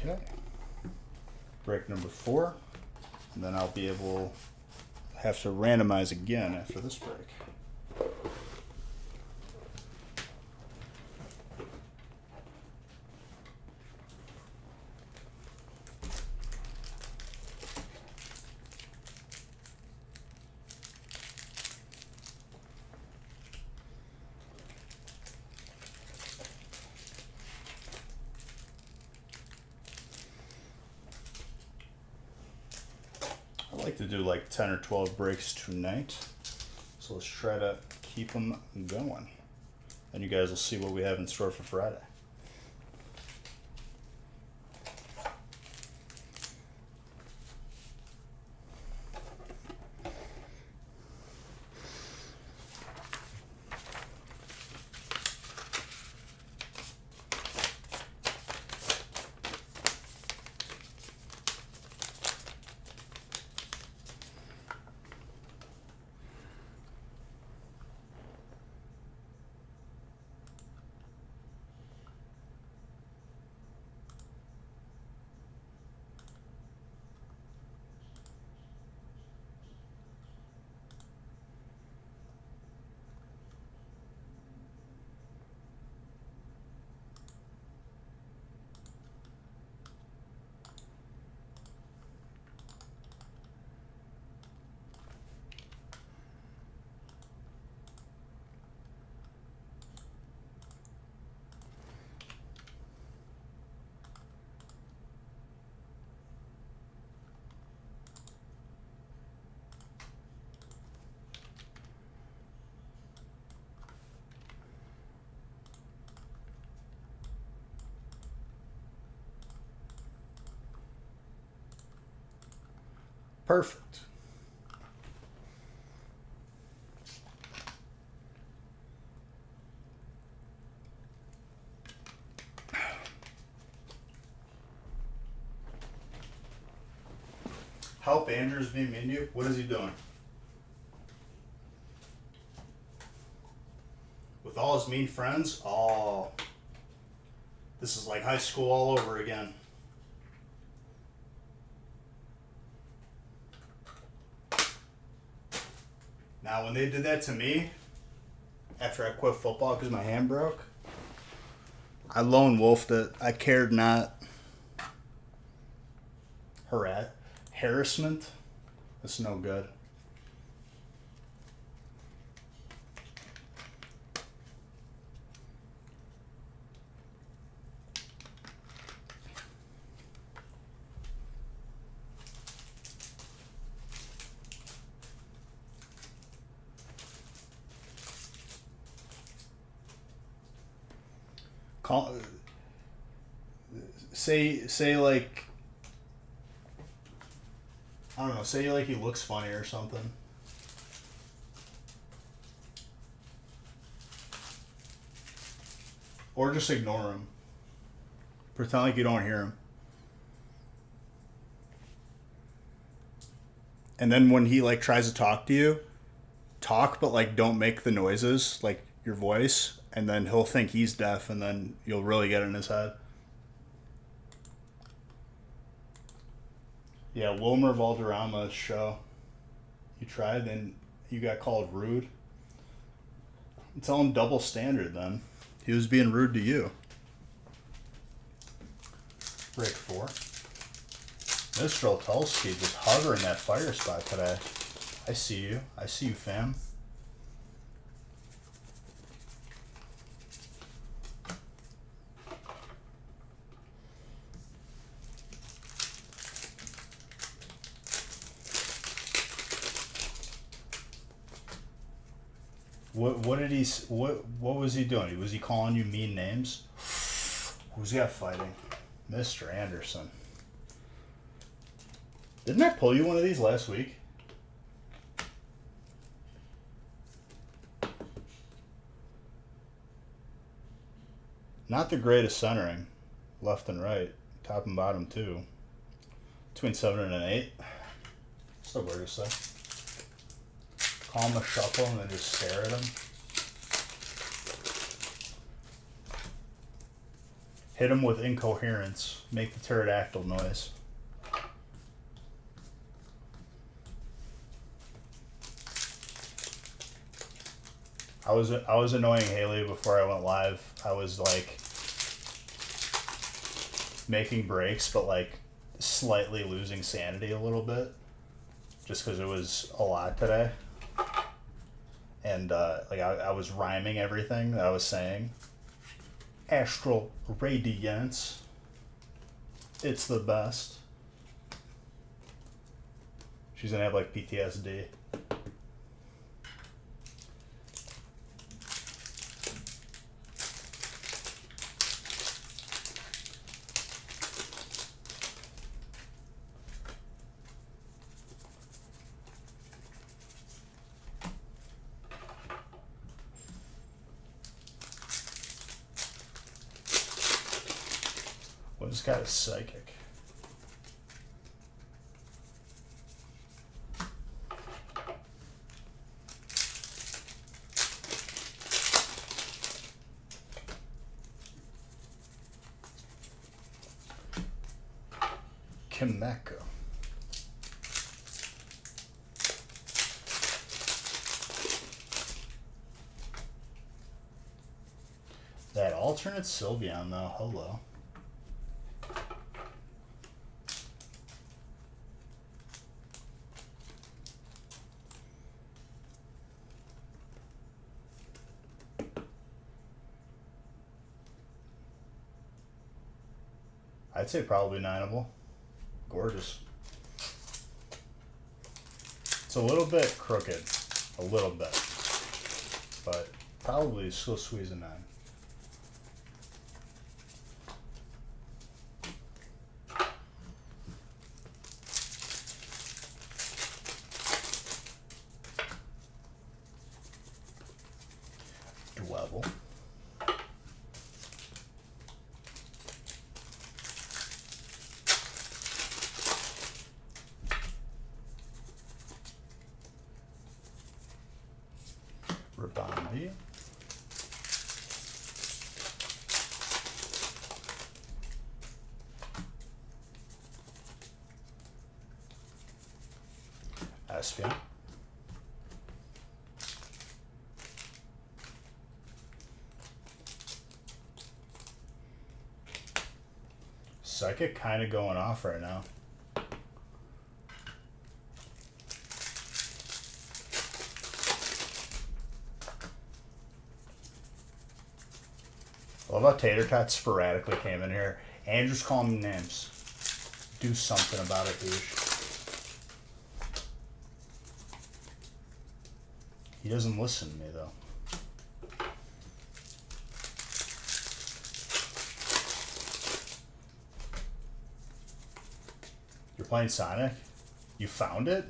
S1: Okay. Break number 4. And then I'll be able to have to randomize again after this break. I like to do like 10 or 12 breaks tonight. So let's try to keep them going. And you guys will see what we have in store for Friday. Perfect. Help Andrew's being mean to you? What is he doing? With all his mean friends? Oh, this is like high school all over again. Now, when they did that to me, after I quit football because my hand broke, I lone wolfed it. I cared not. Harassment? That's no good. Say like, I don't know, say like he looks funny or something. Or just ignore him. Pretend like you don't hear him. And then when he like tries to talk to you, talk but like don't make the noises, like your voice, and then he'll think he's deaf and then you'll really get in his head. Yeah, Wilmer Valderrama's show. You tried, then you got called rude. Tell him double standard then. He was being rude to you. Break 4. Mr. Otulski just hovering that fire spot today. I see you. I see you, fam. What was he doing? Was he calling you mean names? Who's got fighting? Mr. Anderson. Didn't I pull you one of these last week? Not the greatest centering. Left and right. Top and bottom too. Between 7 and an 8. Still weird to say. Call him a shuffle and then just stare at him. Hit him with incoherence. Make the pterodactyl noise. I was annoying Haley before I went live. I was like making breaks, but like slightly losing sanity a little bit, just because it was a lot today. And like I was rhyming everything that I was saying. Astral radiance. It's the best. She's gonna have like PTSD. Well, this guy is psychic. Kimeko. That alternate Sylveon though, hello. I'd say probably nineable. Gorgeous. It's a little bit crooked. A little bit. But probably still squeeze a 9. Dwebble. Rabambi. Espion. Psychic kind of going off right now. I love how Tater Tot sporadically came in here. Andrew's calling me names. Do something about it, douche. He doesn't listen to me, though. You're playing Sonic? You found it?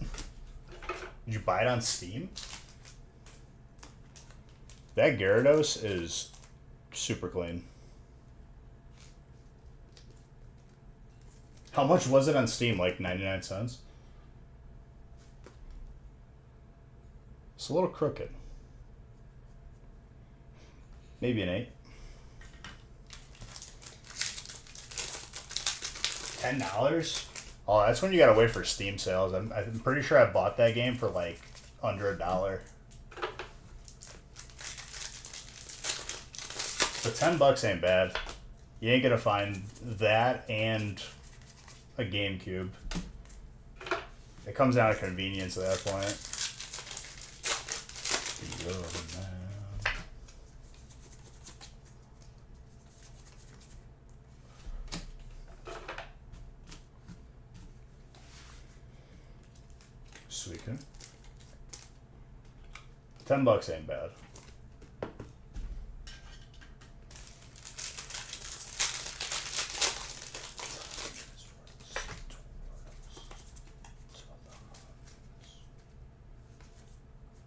S1: Did you buy it on Steam? That Gyarados is super clean. How much was it on Steam? Like 99 cents? It's a little crooked. Maybe an 8. $10? Oh, that's when you gotta wait for Steam sales. I'm pretty sure I bought that game for like under $1. But $10 ain't bad. You ain't gonna find that and a GameCube. It comes down to convenience at that point. Suicune. $10 ain't bad.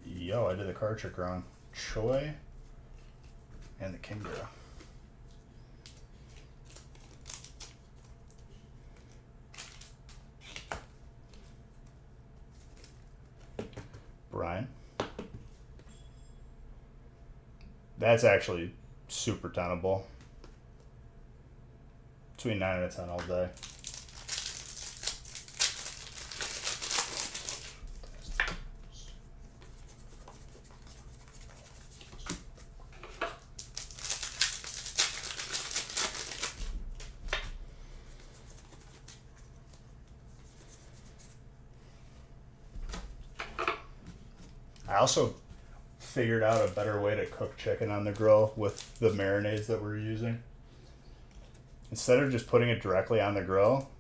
S1: Yo, I did the card trick wrong. Choi and the Kingdra. Brian. That's actually super tenable. Between 9 and a 10 all day. I also figured out a better way to cook chicken on the grill with the marinades that we're using. Instead of just putting it directly on the grill,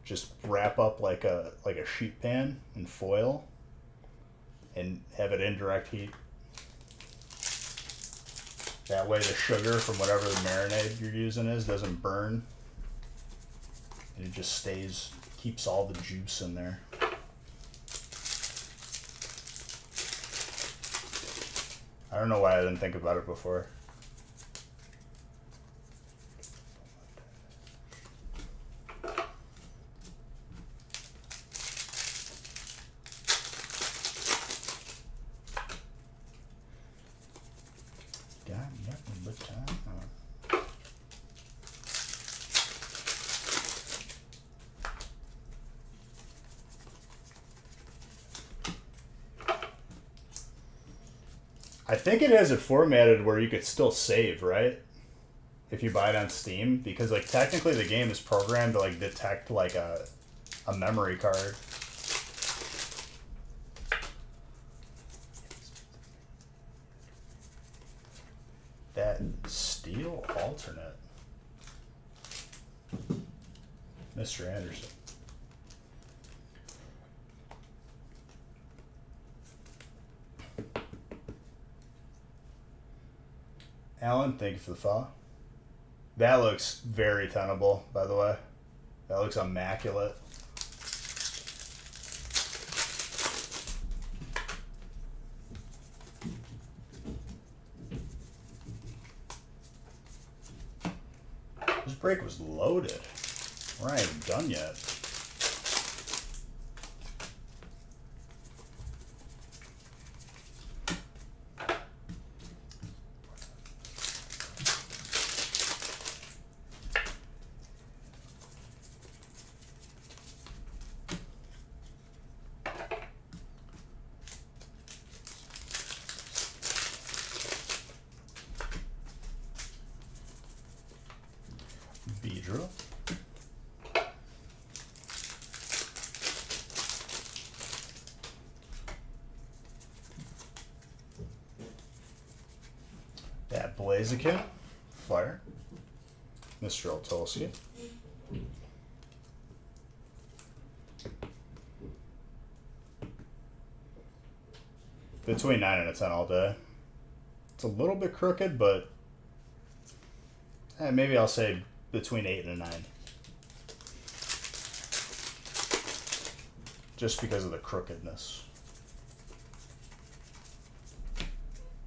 S1: just wrap up like a sheet pan in foil and have it indirect heat. That way the sugar from whatever the marinade you're using doesn't burn. And it just keeps all the juice in there. I don't know why I didn't think about it before. I think it has it formatted where you could still save, right? If you buy it on Steam, because like technically the game is programmed to like detect like a memory card. That steel alternate. Mr. Anderson. Alan, thank you for the follow. That looks very tenable, by the way. That looks immaculate. This break was loaded. We're not even done yet. Beedrill. That Blaziken. Fire. Mr. Oltolsky. Between 9 and a 10 all day. It's a little bit crooked, but maybe I'll say between 8 and a 9. Just because of the crookedness.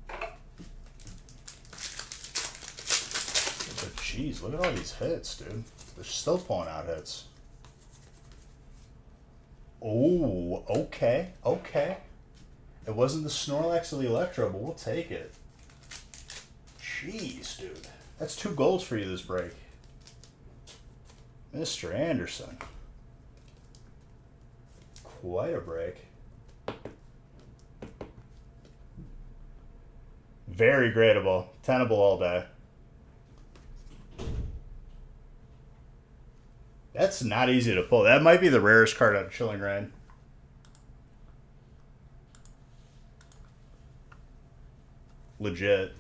S1: But jeez, look at all these hits, dude. They're still pulling out hits. Oh, okay, okay. It wasn't the Snorlax or the Electro, but we'll take it. Jeez, dude. That's 2 golds for you this break. Mr. Anderson. Quite a break. Very gradable. Tenable all day. That's not easy to pull. That might be the rarest card out of Chilling Reign. Legit.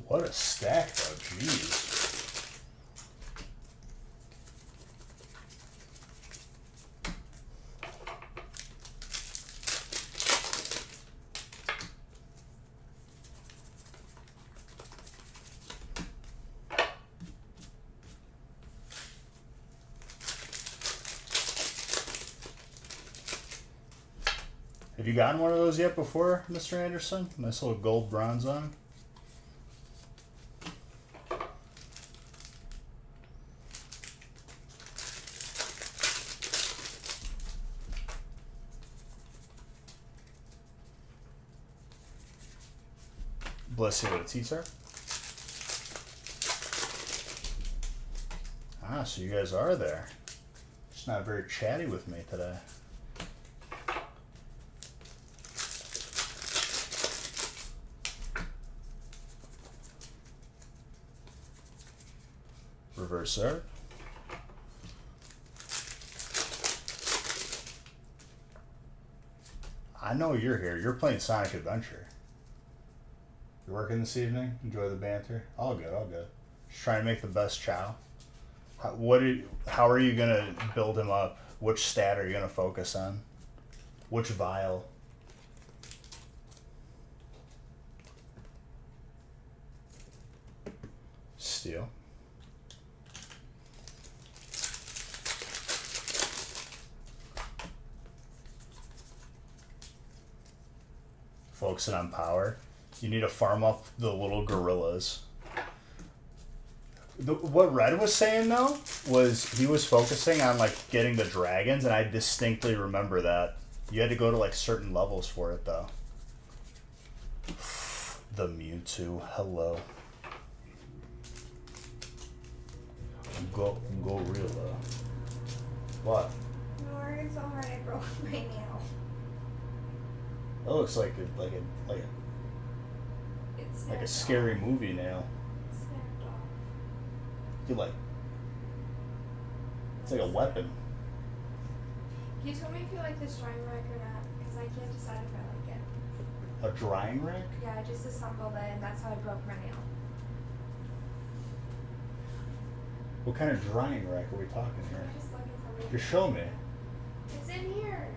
S1: What a stack, though. Jeez. Have you gotten one of those yet before, Mr. Anderson? Nice little gold bronze on. Bless you with a T-Star. Ah, so you guys are there. Just not very chatty with me today. sir. I know you're here. You're playing Sonic Adventure. You working this evening? Enjoy the banter? All good, all good. Just trying to make the best chow. How are you going to build him up? Which stat are you going to focus on? Which vial? Steel. Focusing on power. You need to farm up the little gorillas. What Red was saying though was he was focusing on like getting the dragons, and I distinctly remember that. You had to go to like certain levels for it though. The Mewtwo, hello. Gorilla. What?
S2: No, it's alright. I broke my nail.
S1: That looks like a scary movie nail.
S2: It snapped off.
S1: You like? It's like a weapon.
S2: Can you tell me if you like this drying rack or not? Because I can't decide if I like it.
S1: A drying rack?
S2: Yeah, I just assembled it, and that's how I broke my nail.
S1: What kind of drying rack are we talking here?
S2: I'm just looking for it.
S1: Just show me.
S2: It's in here.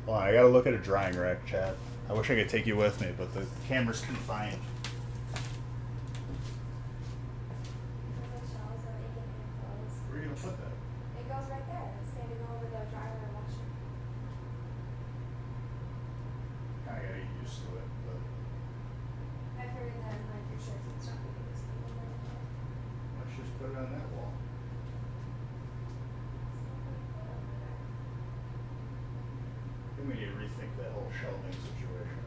S1: Hold on, I gotta look at a drying rack, chat. I wish I could take you with me, but the camera's confined. Where are you gonna put that?
S2: It goes right there. It's standing over the dryer and washer.
S1: Kinda gotta get used to it, but
S2: I figured that in like your shirts and stuff, you could just leave them right there.
S1: let's just put it on that wall. I think we need to rethink that whole shelving situation.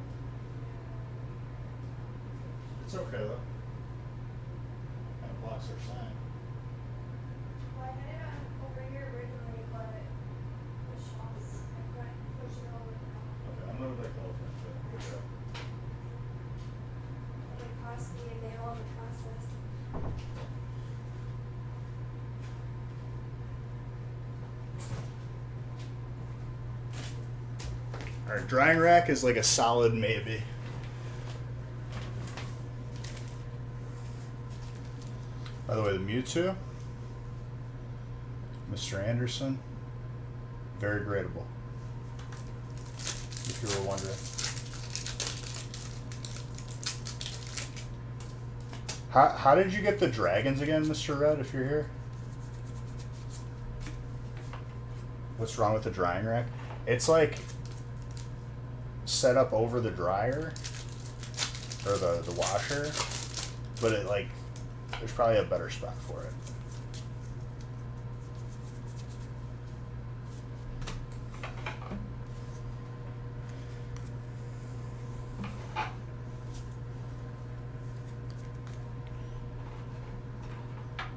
S1: It's okay though. Kind of blocks our sign.
S2: Well, I had it on over here originally, but the shelves, I couldn't push it over now.
S1: Okay, I'm gonna like the whole thing. Good job.
S2: It cost me a nail in the process.
S1: Alright, drying rack is like a solid maybe. By the way, the Mewtwo, Mr. Anderson, very gradable. If you were wondering. How did you get the dragons again, Mr. Red, if you're here? What's wrong with the drying rack? It's like set up over the dryer or the washer, but it like there's probably a better spot for it.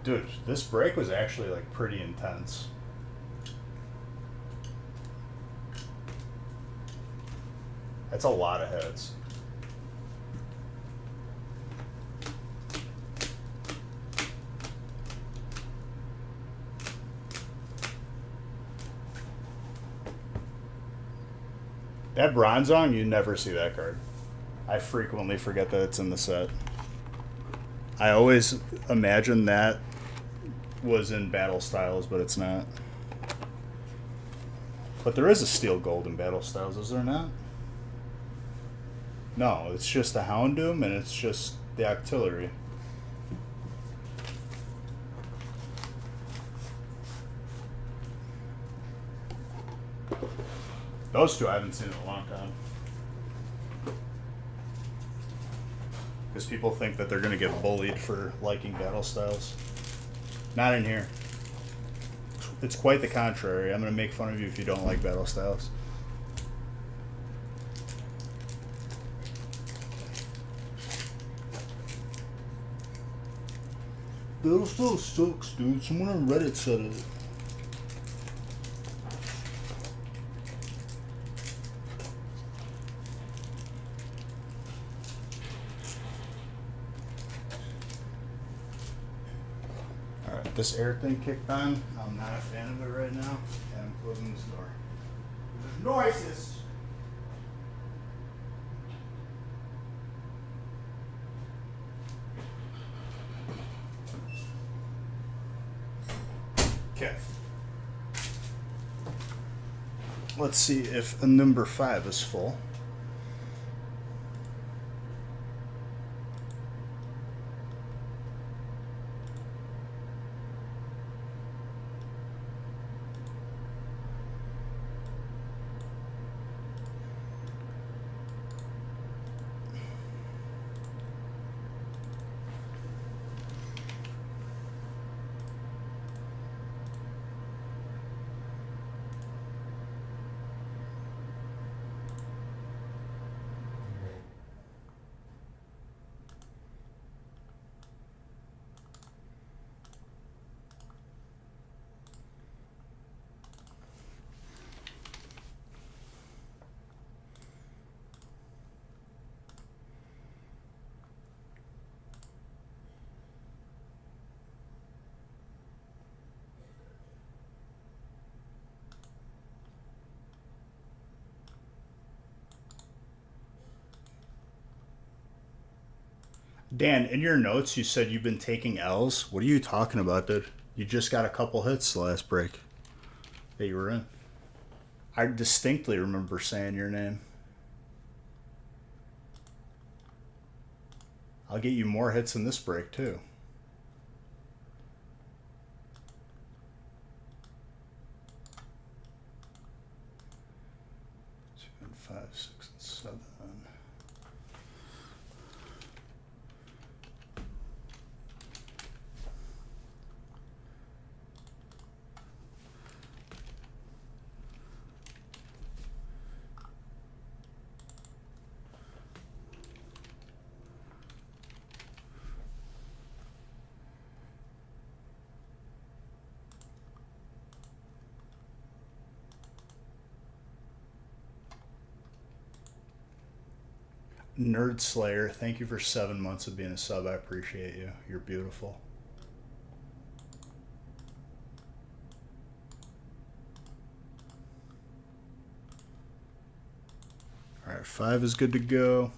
S1: Dude, this break was actually like pretty intense. That's a lot of hits. That Bronzong, you never see that card. I frequently forget that it's in the set. I always imagine that was in Battle Styles, but it's not. But there is a Steel Gold in Battle Styles, is there not? No, it's just the Houndoom and it's just the Octillery. Those two I haven't seen in a long time. Because people think that they're going to get bullied for liking Battle Styles. Not in here. It's quite the contrary. I'm going to make fun of you if you don't like Battle Styles. Battle Styles sucks, dude. Someone on Reddit said it. get this air thing kicked on. I'm not a fan of it right now. And I'm closing this door. There's noises! Okay. Let's see if a number 5 is full. Dan, in your notes, you said you've been taking L's. What are you talking about, dude? You just got a couple hits the last break that you were in. I distinctly remember saying your name. I'll get you more hits in this break, too. 2 and 5, 6 and 7. Nerd Slayer, thank you for 7 months of being a sub. I appreciate you. You're beautiful. All right, 5 is good to go.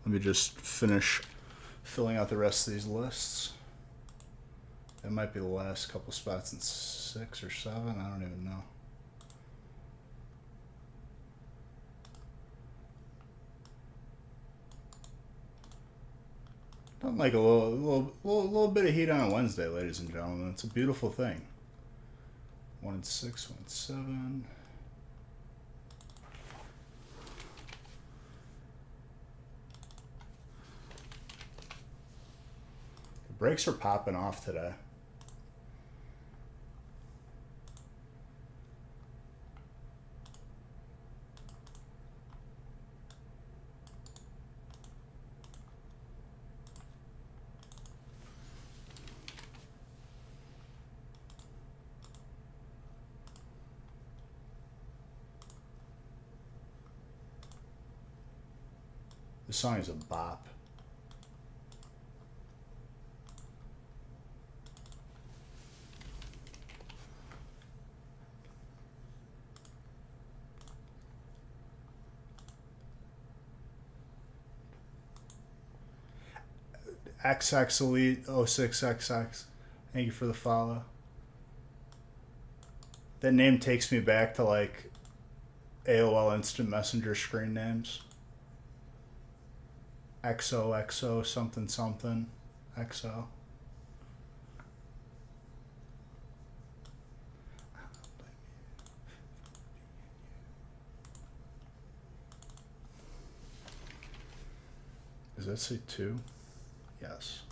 S1: Let me just finish filling out the rest of these lists. That might be the last couple spots in 6 or 7. I don't even know. Don't like a little bit of heat on a Wednesday, ladies and gentlemen. It's a beautiful thing. 1 and 6, 1 and 7. The brakes are popping off today. This song is a bop. XX Elite 06XX. Thank you for the follow. That name takes me back to like AOL Instant Messenger screen names. XOXO something something XO. Does that say 2? Yes.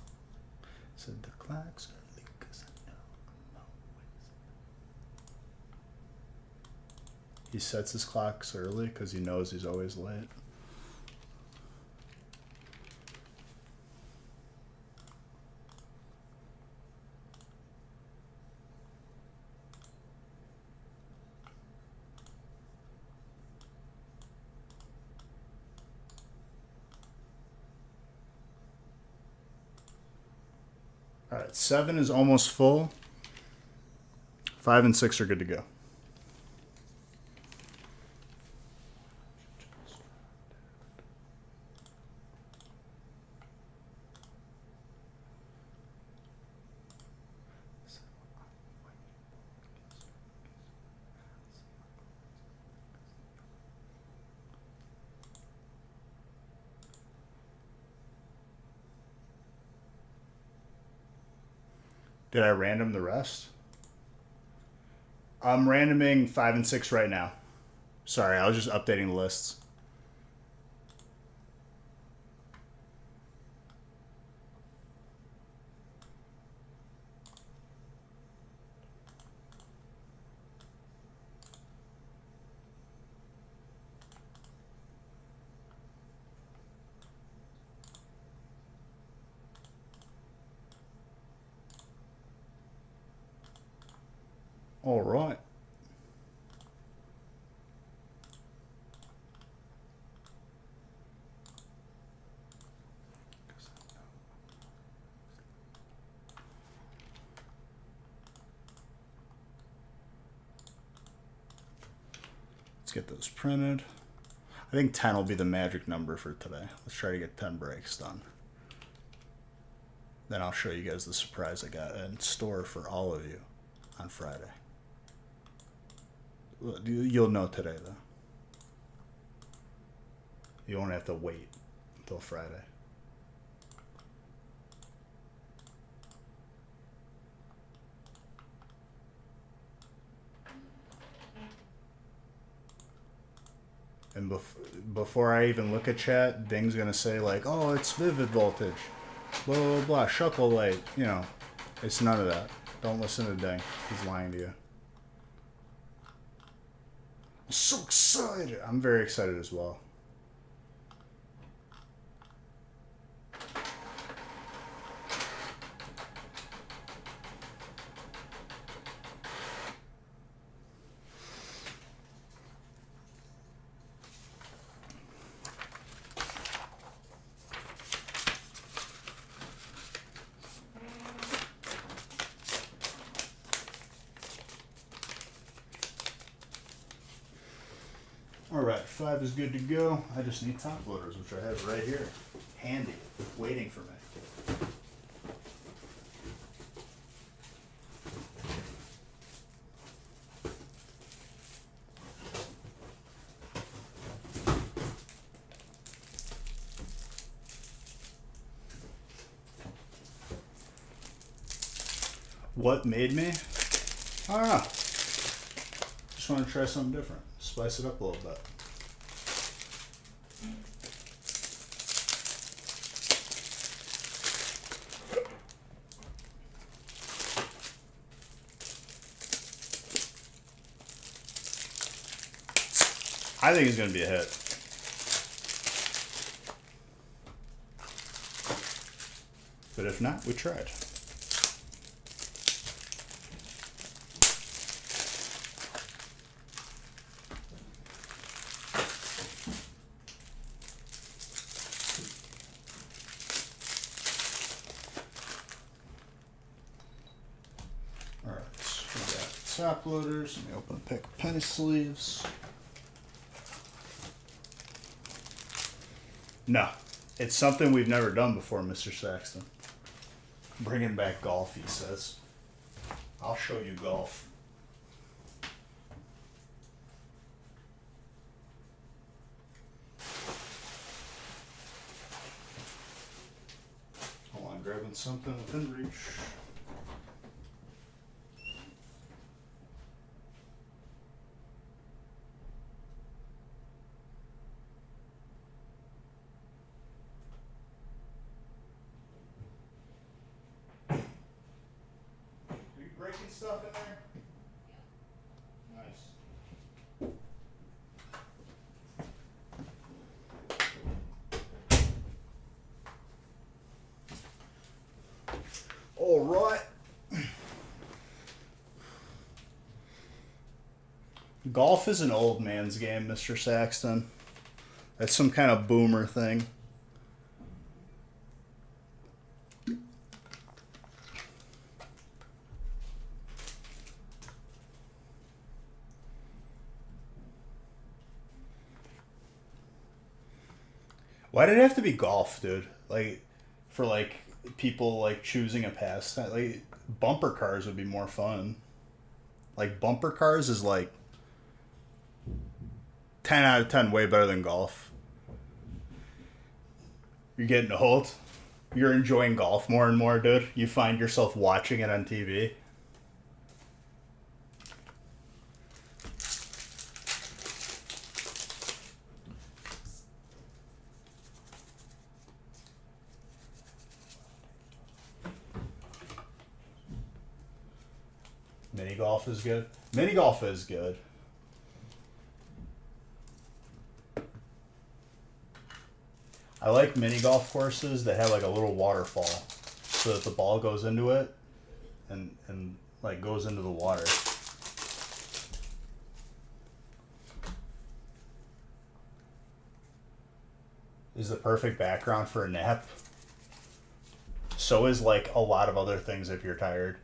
S1: Said the clocks early because I know I'm always. He sets his clocks early because he knows he's always late. All right, 7 is almost full. 5 and 6 are good to go. Did I random the rest? I'm randoming 5 and 6 right now. Sorry, I was just updating the lists. All right. Let's get those printed. I think 10 will be the magic number for today. Let's try to get 10 breaks done. Then I'll show you guys the surprise I got in store for all of you on Friday. You'll know today, though. You won't have to wait until Friday. And before I even look at chat, Ding's going to say, like, oh, it's vivid voltage. Blah, blah, blah. Shuckle light. You know, it's none of that. Don't listen to Ding. He's lying to you. I'm so excited. I'm very excited as well. Alright, 5 is good to go. I just need top loaders, which I have right here. Handy. Waiting for me. What made me? I don't know. Just want to try something different. Spice it up a little bit. I think it's going to be a hit. But if not, we tried. Top loaders. Let me open a pack of penny sleeves. No, it's something we've never done before, Mr. Saxton. Bringing back golf, he says. I'll show you golf. Hold on, grabbing something within reach. Breaking stuff in there? Nice. All right. Golf is an old man's game, Mr. Saxton. That's some kind of boomer thing. Why did it have to be golf, dude? Like, for like people like choosing a pastime, like bumper cars would be more fun. Like bumper cars is like 10 out of 10 way better than golf. You're getting old. You're enjoying golf more and more, dude. You find yourself watching it on TV. Mini golf is good. Mini golf is good. I like mini golf courses that have like a little waterfall so that the ball goes into it and like goes into the water. Is the perfect background for a nap. So is like a lot of other things if you're tired.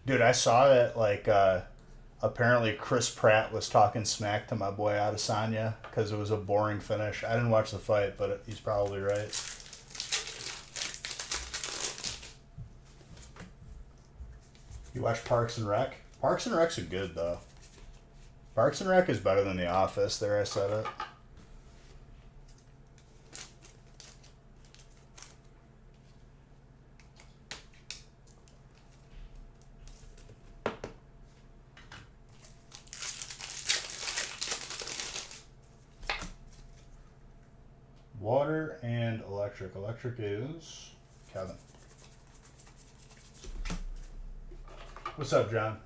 S1: Dude, I saw that like apparently Chris Pratt was talking smack to my boy Adesanya because it was a boring finish. I didn't watch the fight, but he's probably right. You watch Parks and Rec? Parks and Rec's good though. Parks and Rec is better than The Office. There, I said it. Water and electric. Electric is Kevin. What's up, John?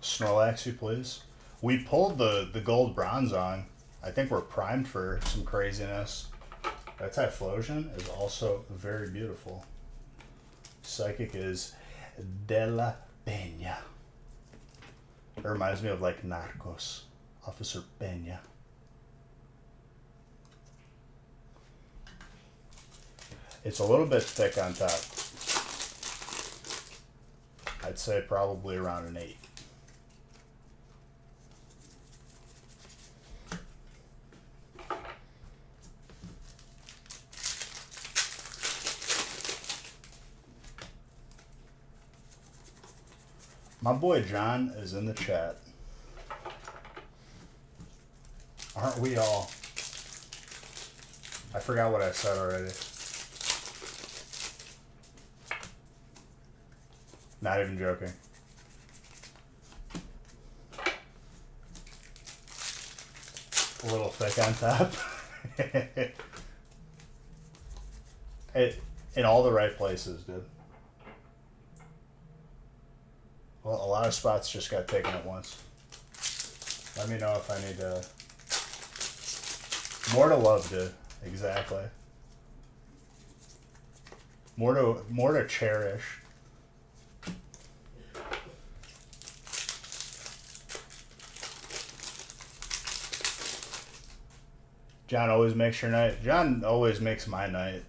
S1: Snorlax, you please. We pulled the gold bronze on. I think we're primed for some craziness. That Typhlosion is also very beautiful. Psychic is De La Peña. It reminds me of like Narcos. Officer Peña. It's a little bit thick on top. I'd say probably around an 8. My boy John is in the chat. Aren't we all? I forgot what I said already. Not even joking. A little thick on top. In all the right places, dude. Well, a lot of spots just got taken at once. Let me know if I need to... More to love, dude. Exactly. More to cherish. John always makes your night. John always makes my night.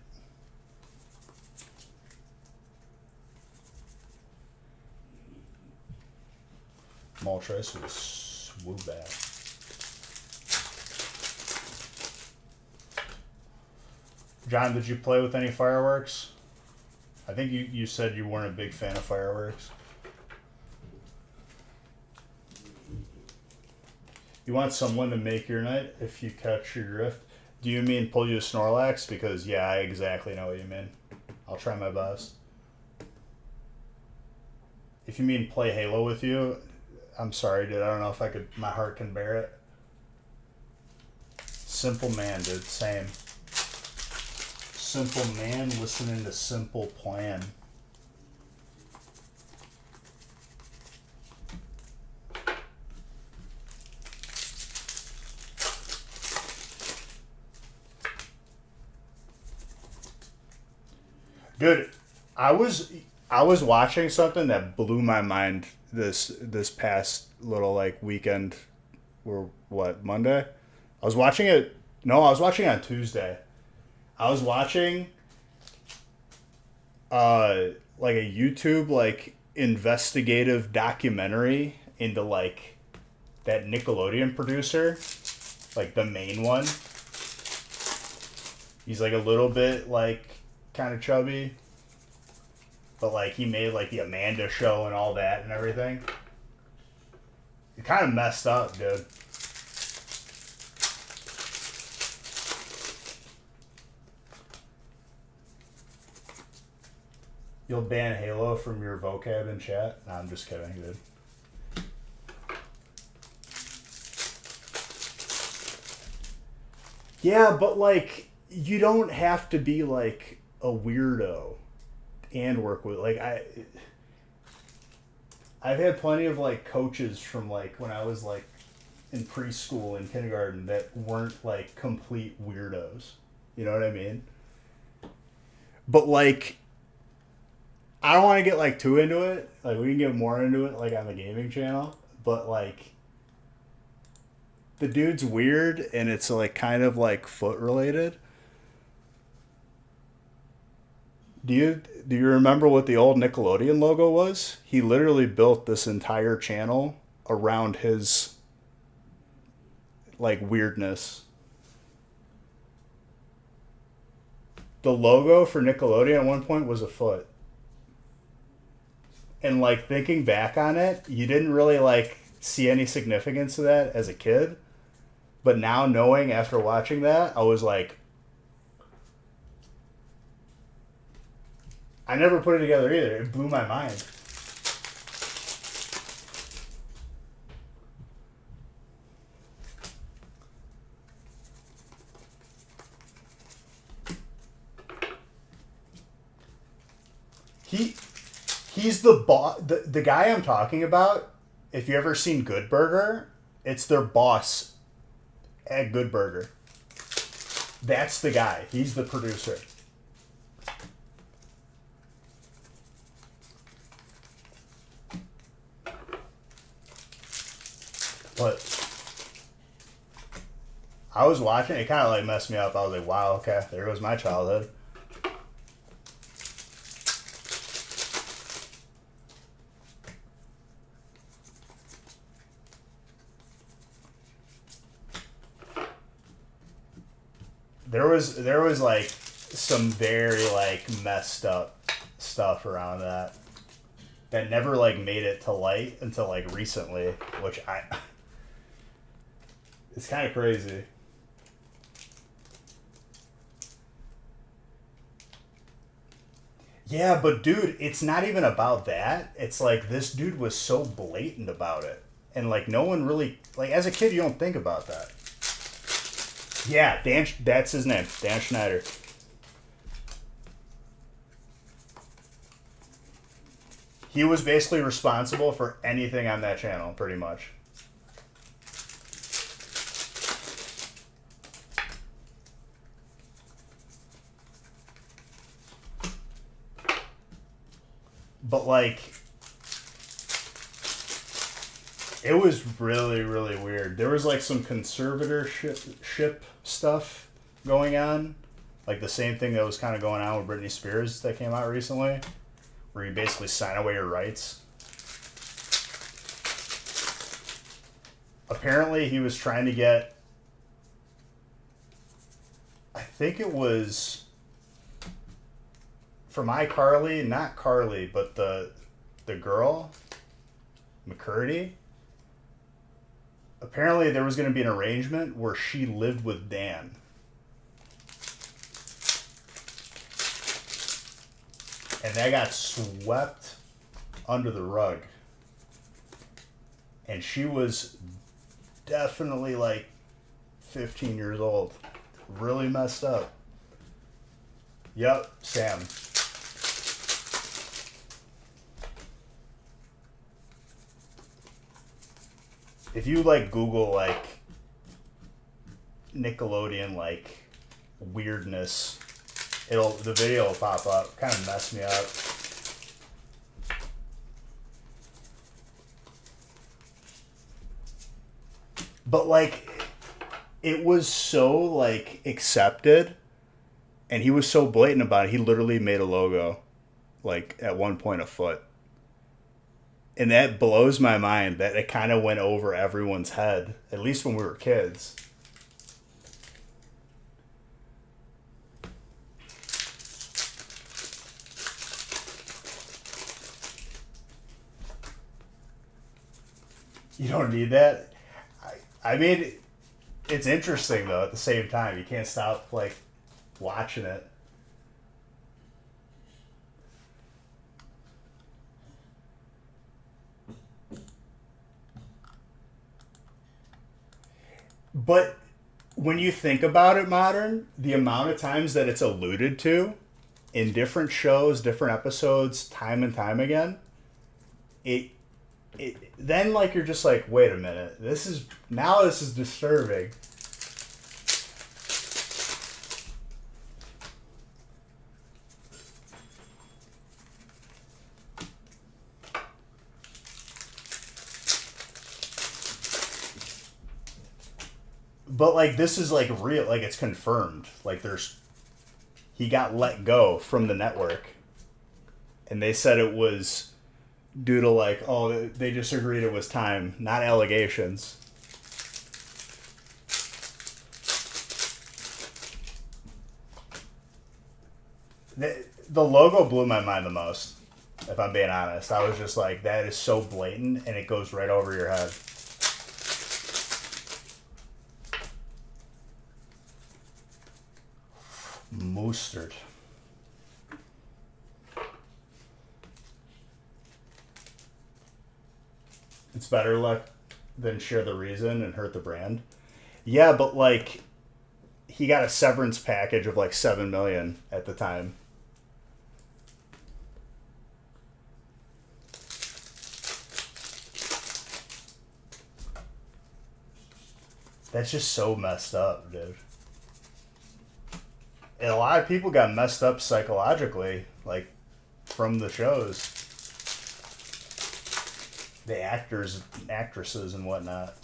S1: Moltres was Woobat. John, did you play with any fireworks? I think you said you weren't a big fan of fireworks. You want someone to make your night if you catch your drift? Do you mean pull you a Snorlax? Because, yeah, I exactly know what you mean. I'll try my best. If you mean play Halo with you, I'm sorry, dude. I don't know if my heart can bear it. Simple man, dude. Same. Simple man listening to Simple Plan. Dude, I was I was watching something that blew my mind this past little like weekend or what, Monday? I was watching it. No, I was watching it on Tuesday. I was watching like a YouTube like investigative documentary into like that Nickelodeon producer, like the main one. He's like a little bit like kind of chubby, but like he made like the Amanda Show and all that and everything. It kind of messed up, dude. You'll ban Halo from your vocab in chat? Nah, I'm just kidding, dude. Yeah, but like you don't have to be like a weirdo and work with like I've had plenty of like coaches from like when I was like in preschool and kindergarten that weren't like complete weirdos. You know what I mean? But like I don't want to get like too into it. Like we can get more into it like on the gaming channel, but like the dude's weird and it's like kind of like foot related. Do you remember what the old Nickelodeon logo was? He literally built this entire channel around his like weirdness. The logo for Nickelodeon at one point was a foot. And like thinking back on it, you didn't really like see any significance to that as a kid. But now knowing after watching that, I was like, I never put it together either. It blew my mind. He's the boss. The guy I'm talking about, if you ever seen Good Burger, it's their boss at Good Burger. That's the guy. He's the producer. But I was watching, it kind of like messed me up. I was like, wow, okay, there goes my childhood. There was like some very like messed up stuff around that never like made it to light until like recently, which it's kind of crazy. Yeah, but dude, it's not even about that. It's like this dude was so blatant about it. And like no one really like as a kid you don't think about that. Yeah, Dan, that's his name, Dan Schneider. He was basically responsible for anything on that channel, pretty much. But like, it was really, really weird. There was like some conservatorship stuff going on. Like the same thing that was kind of going on with Britney Spears that came out recently. Where you basically sign away your rights. Apparently he was trying to get... I think it was... from iCarly, not Carly, but the girl, McCurdy. Apparently there was going to be an arrangement where she lived with Dan. And that got swept under the rug. And she was definitely like 15 years old. Really messed up. Yep, Sam. If you like Google like Nickelodeon like weirdness, The video will pop up. Kind of mess me up. But like, it was so like accepted, and he was so blatant about it. He literally made a logo, like at one point a foot. And that blows my mind that it kind of went over everyone's head, at least when we were kids. You don't need that. I mean, it's interesting though. At the same time, you can't stop like watching it. But when you think about it, modern, the amount of times that it's alluded to in different shows, different episodes, time and time again, it then like you're just like, wait a minute, this is disturbing. But like this is like real, like it's confirmed. Like he got let go from the network, and they said it was due to like, oh, they just agreed it was time, not allegations. The logo blew my mind the most, if I'm being honest. I was just like, that is so blatant, and it goes right over your head. Mustard. It's better luck than share the reason and hurt the brand. Yeah, but like he got a severance package of like 7 million at the time. That's just so messed up, dude. And a lot of people got messed up psychologically, like from the shows. The actors, actresses, and whatnot.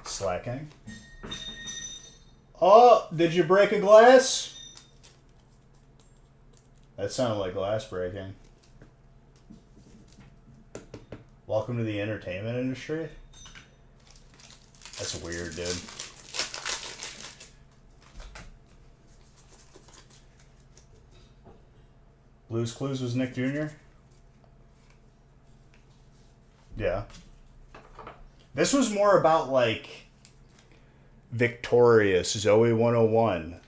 S1: Slacking. Oh, did you break a glass? That sounded like glass breaking. Welcome to the entertainment industry? That's weird, dude. Blue's Clues was Nick Jr.? Yeah. This was more about, like, Victorious, Zoe 101.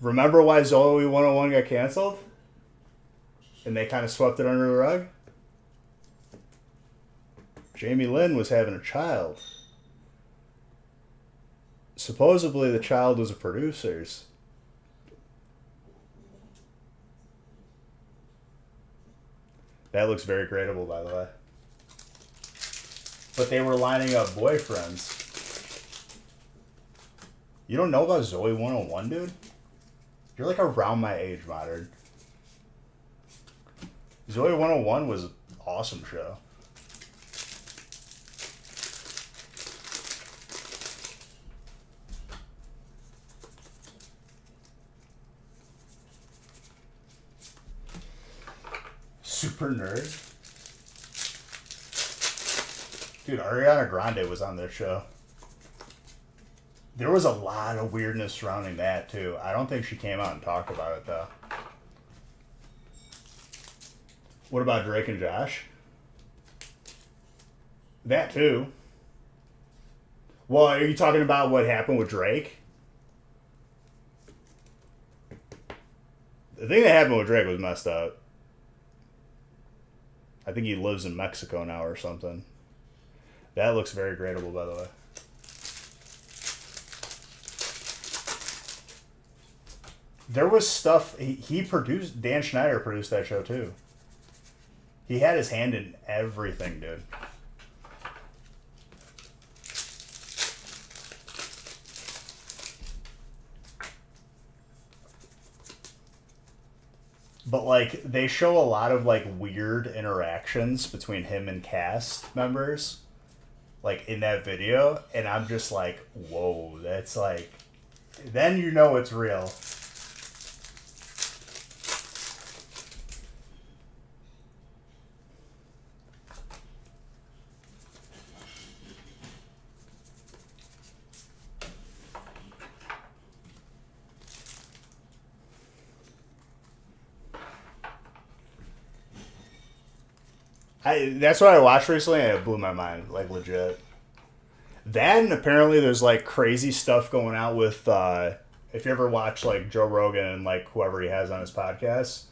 S1: Remember why Zoe 101 got canceled? And they kind of swept it under the rug? Jamie Lynn was having a child. Supposedly the child was a producer's. That looks very gradable, by the way. But they were lining up boyfriends. You don't know about Zoe 101, dude? You're like around my age, modern. Zoe 101 was an awesome show. Super nerd. Dude, Ariana Grande was on this show. There was a lot of weirdness surrounding that, too. I don't think she came out and talked about it, though. What about Drake and Josh? That, too. Well, are you talking about what happened with Drake? The thing that happened with Drake was messed up. I think he lives in Mexico now or something. That looks very gradable, by the way. There was stuff he produced. Dan Schneider produced that show too. He had his hand in everything, dude. But like they show a lot of like weird interactions between him and cast members, like in that video, and I'm just like, whoa, that's like, then you know it's real. That's what I watched recently, and it blew my mind, like legit. That and apparently there's like crazy stuff going out with if you ever watch like Joe Rogan and like whoever he has on his podcast,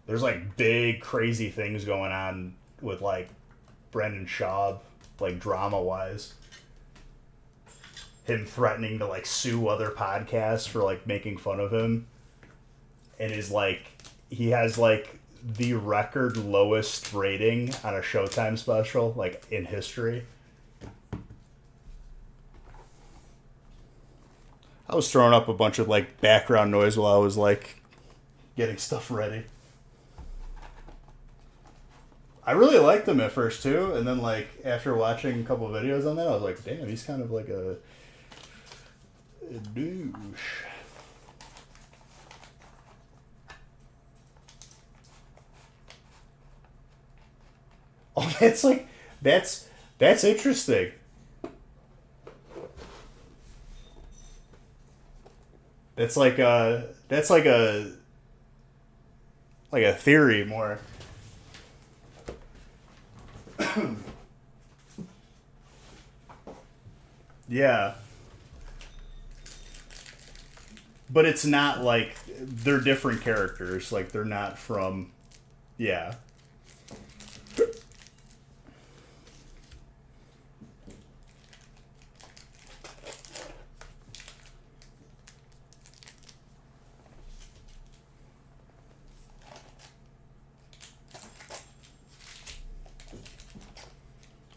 S1: there's like big crazy things going on with like Brendan Schaub, like drama wise. Him threatening to like sue other podcasts for like making fun of him. And is like he has like the record lowest rating on a Showtime special, like in history. I was throwing up a bunch of like background noise while I was like getting stuff ready. I really liked him at first too, and then like after watching a couple of videos on that, I was like, damn, he's kind of like a douche. Oh, that's like that's interesting. That's like a theory more. Yeah, but it's not like they're different characters. Like they're not from. Yeah.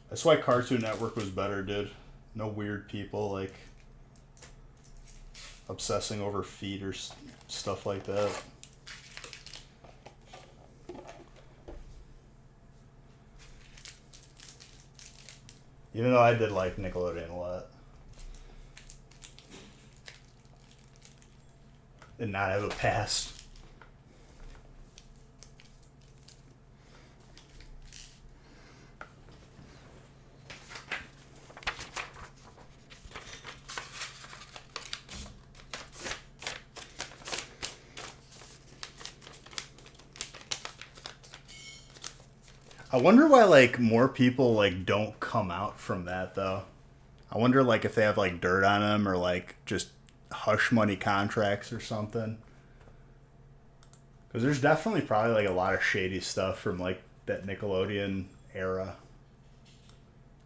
S1: That's why Cartoon Network was better, dude. No weird people like obsessing over feet or stuff like that. Even though I did like Nickelodeon a lot. And not have a past. I wonder why like more people like don't come out from that though. I wonder like if they have like dirt on them or like just hush money contracts or something. Because there's definitely probably like a lot of shady stuff from like that Nickelodeon era,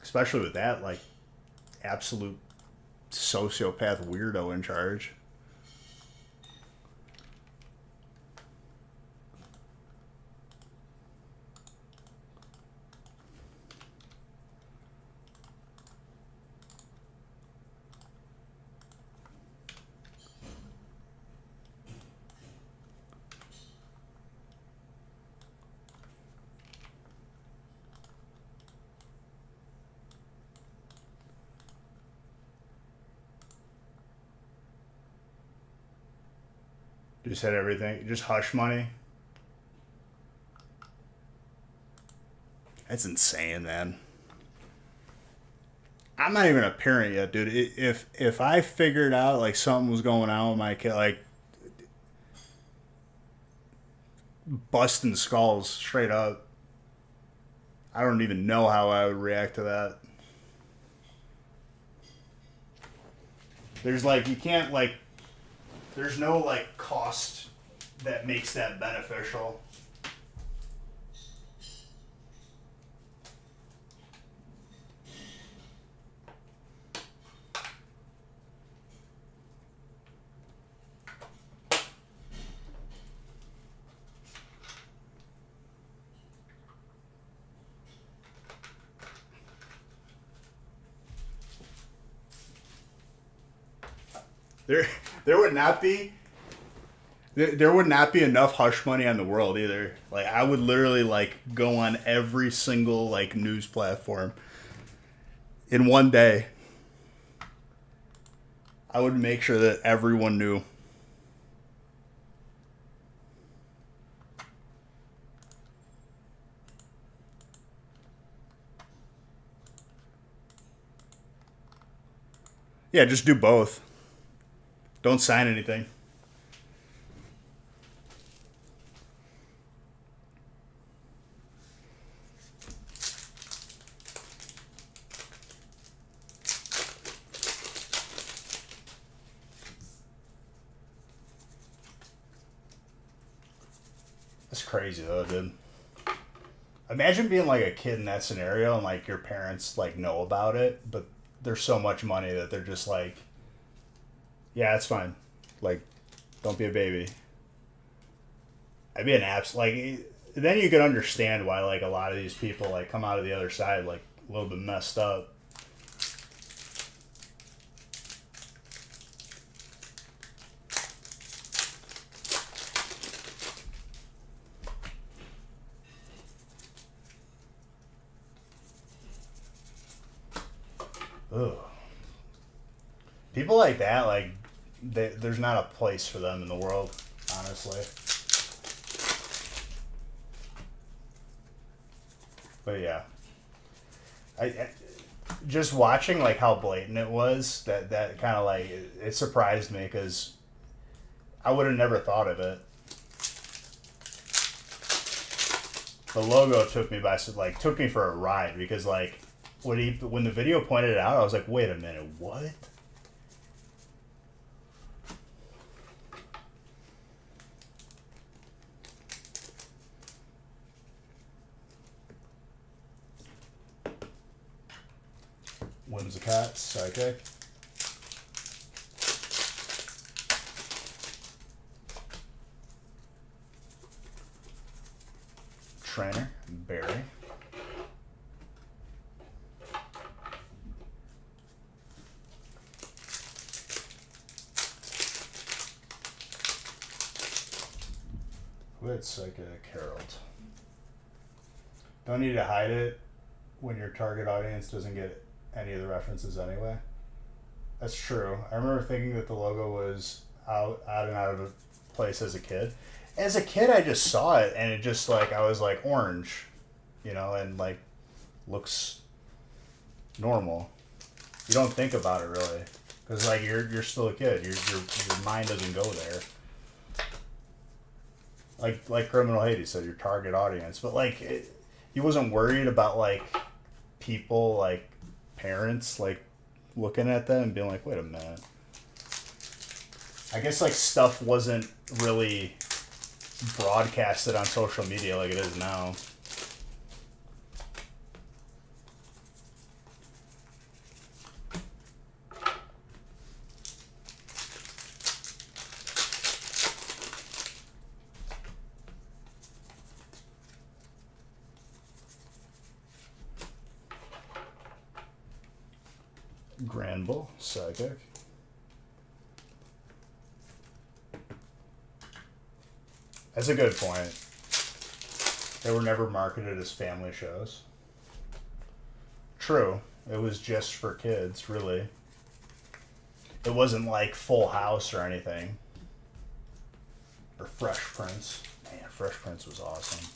S1: especially with that like absolute sociopath weirdo in charge. Just had everything, just hush money. That's insane, man. I'm not even a parent yet, dude. If I figured out like something was going on with my kid, like busting skulls straight up, I don't even know how I would react to that. There's like you can't like there's no like cost that makes that beneficial. There there would not be There would not be enough hush money on the world either. Like I would literally like go on every single like news platform in one day. I would make sure that everyone knew. Yeah, just do both. Don't sign anything. That's crazy though, dude. Imagine being like a kid in that scenario and like your parents like know about it, but there's so much money that they're just like, yeah, it's fine. Like, don't be a baby. I'd be an abs like. Then you could understand why like a lot of these people like come out of the other side like a little bit messed up. Ugh. People like that, like, there's not a place for them in the world, honestly. But yeah, I just watching like how blatant it was. That kind of like it surprised me because I would have never thought of it. The logo took me by like took me for a ride because like when the video pointed it out, I was like, wait a minute, what? Whimsicott, Psychic. Trainer, Barry. Who had Psychic? Harold. Don't need to hide it when your target audience doesn't get any of the references anyway. That's true. I remember thinking that the logo was out and out of place as a kid. As a kid, I just saw it and it just like I was like orange, and like looks normal. You don't think about it really because like you're still a kid. Your mind doesn't go there. Like Criminal Hades said, your target audience, but like he wasn't worried about like people like parents like looking at that and being like, wait a minute. I guess like stuff wasn't really broadcasted on social media like it is now. Granville, Psychic. That's a good point. They were never marketed as family shows. True. It was just for kids, really. It wasn't like Full House or anything. Or Fresh Prince. Man, Fresh Prince was awesome.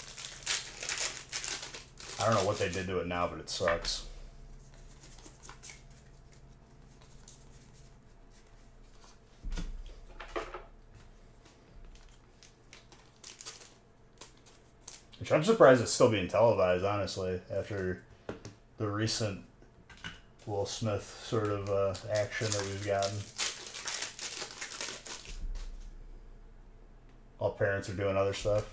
S1: I don't know what they did to it now, but it sucks. Which I'm surprised it's still being televised, honestly, after the recent Will Smith sort of action that we've gotten. All parents are doing other stuff.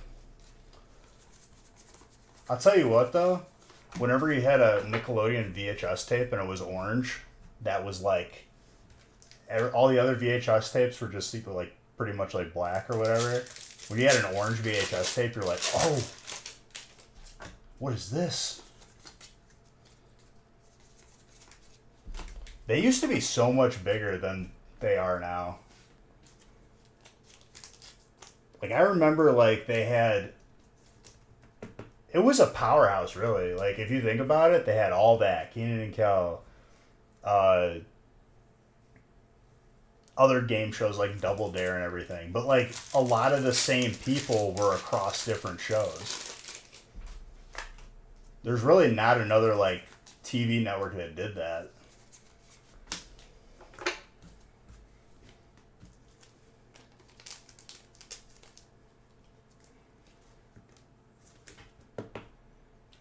S1: I'll tell you what, though. Whenever you had a Nickelodeon VHS tape and it was orange, that was like... all the other VHS tapes were just like pretty much like black or whatever. When you had an orange VHS tape, you're like, oh... what is this? They used to be so much bigger than they are now. Like, I remember, like, they had... It was a powerhouse, really. Like, if you think about it, they had all that. Keenan and Kel. Other game shows like Double Dare and everything. But, like, a lot of the same people were across different shows. There's really not another, like, TV network that did that.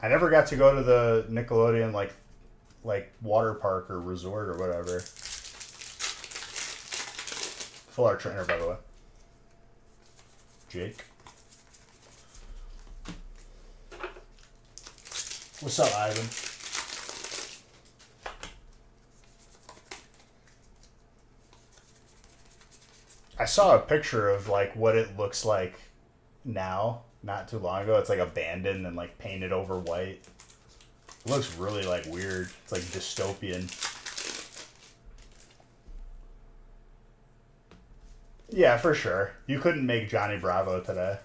S1: I never got to go to the Nickelodeon like water park or resort or whatever. Full art trainer, by the way. Jake. What's up, Ivan? I saw a picture of like what it looks like now, not too long ago. It's like abandoned and like painted over white. It looks really like weird. It's like dystopian. Yeah, for sure. You couldn't make Johnny Bravo today.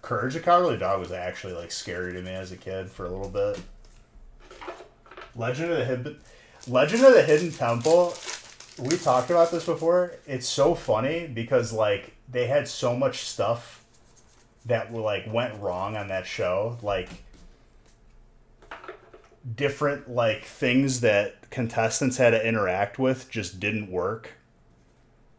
S1: Courage the Cowardly Dog was actually like scary to me as a kid for a little bit. Legend of the Hidden Temple. We talked about this before. It's so funny because like they had so much stuff that were like went wrong on that show, like different like things that contestants had to interact with just didn't work.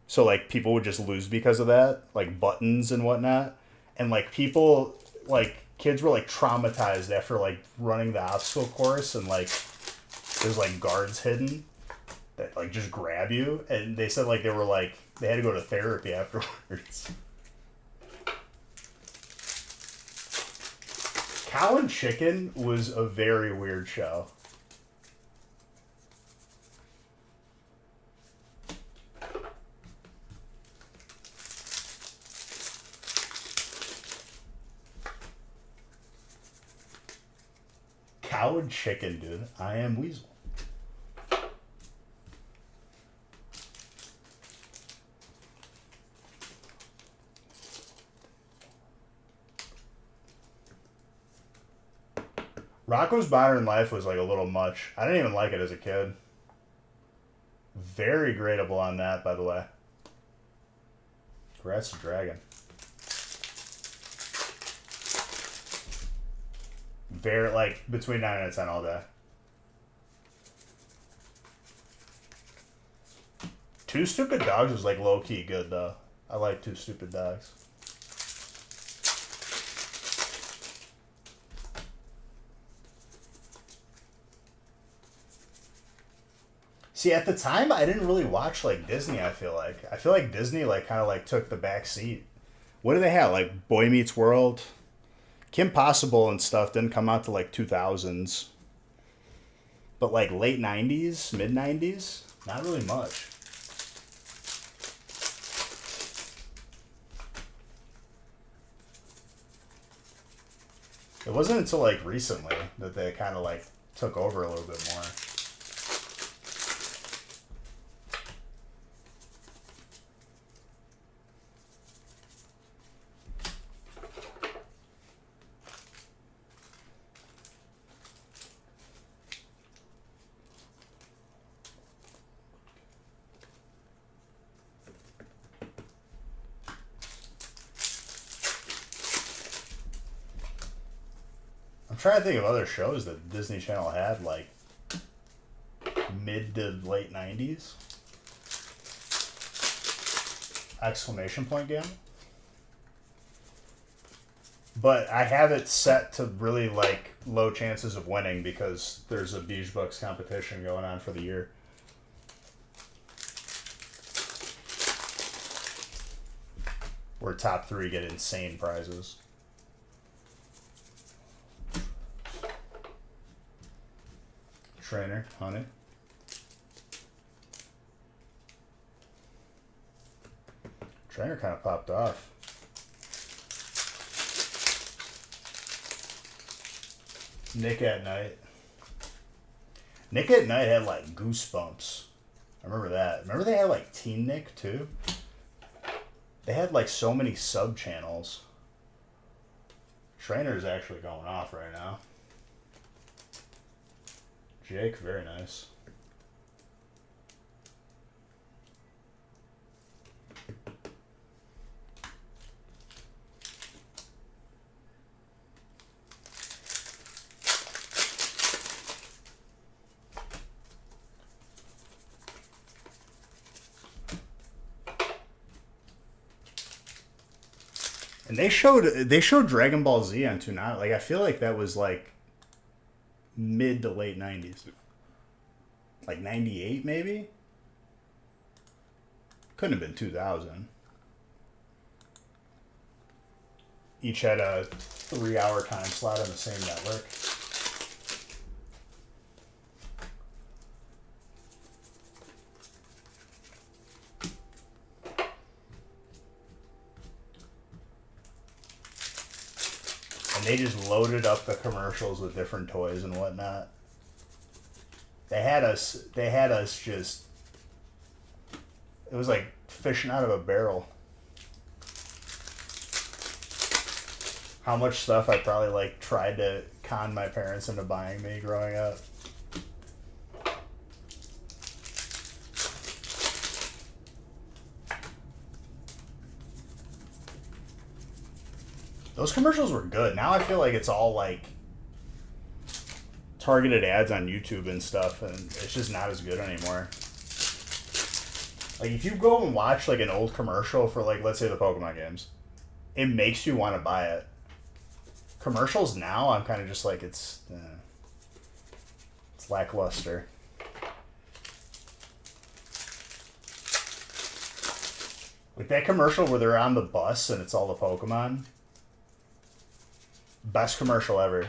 S1: So like people would just lose because of that, like buttons and whatnot. And like people, like kids were like traumatized after like running the obstacle course, and like there's like guards hidden that like just grab you, and they said like they had to go to therapy afterwards. Cow and Chicken was a very weird show. Cow and Chicken, dude. I am Weasel. Rocco's Modern Life was like a little much. I didn't even like it as a kid. Very gradable on that, by the way. Congrats to Dragon. Very, like, between 9 and 10 all day. Two Stupid Dogs was, like, low-key good, though. I like Two Stupid Dogs. See, at the time, I didn't really watch, like, Disney, I feel like. I feel like Disney, like, kind of, like, took the back seat. What do they have? Like, Boy Meets World? Kim Possible and stuff didn't come out to like 2000s. But like late 90s, mid 90s, not really much. It wasn't until like recently that they kind of like took over a little bit more. I'm trying to think of other shows that Disney Channel had, like mid to late 90s. Exclamation point game. But I have it set to really like low chances of winning because there's a Beach Bucks competition going on for the year. Where top 3 get insane prizes. Trainer, honey. Trainer kind of popped off. Nick at Night. Nick at Night had like Goosebumps. I remember that. Remember they had like Teen Nick too? They had like so many sub channels. Trainer's actually going off right now. Jake, very nice. And they showed Dragon Ball Z on Toonami. Like I feel like that was like mid to late 90s. Like 98 maybe? Couldn't have been 2000. Each had a 3-hour time slot on the same network. And they just loaded up the commercials with different toys and whatnot. They had us just, it was like fishing out of a barrel. How much stuff I probably like tried to con my parents into buying me growing up. Those commercials were good. Now I feel like it's all like targeted ads on YouTube and stuff, and it's just not as good anymore. Like if you go and watch like an old commercial for like, let's say the Pokemon games, it makes you want to buy it. Commercials now, I'm kind of just like, it's lackluster. Like that commercial where they're on the bus and it's all the Pokemon. Best commercial ever.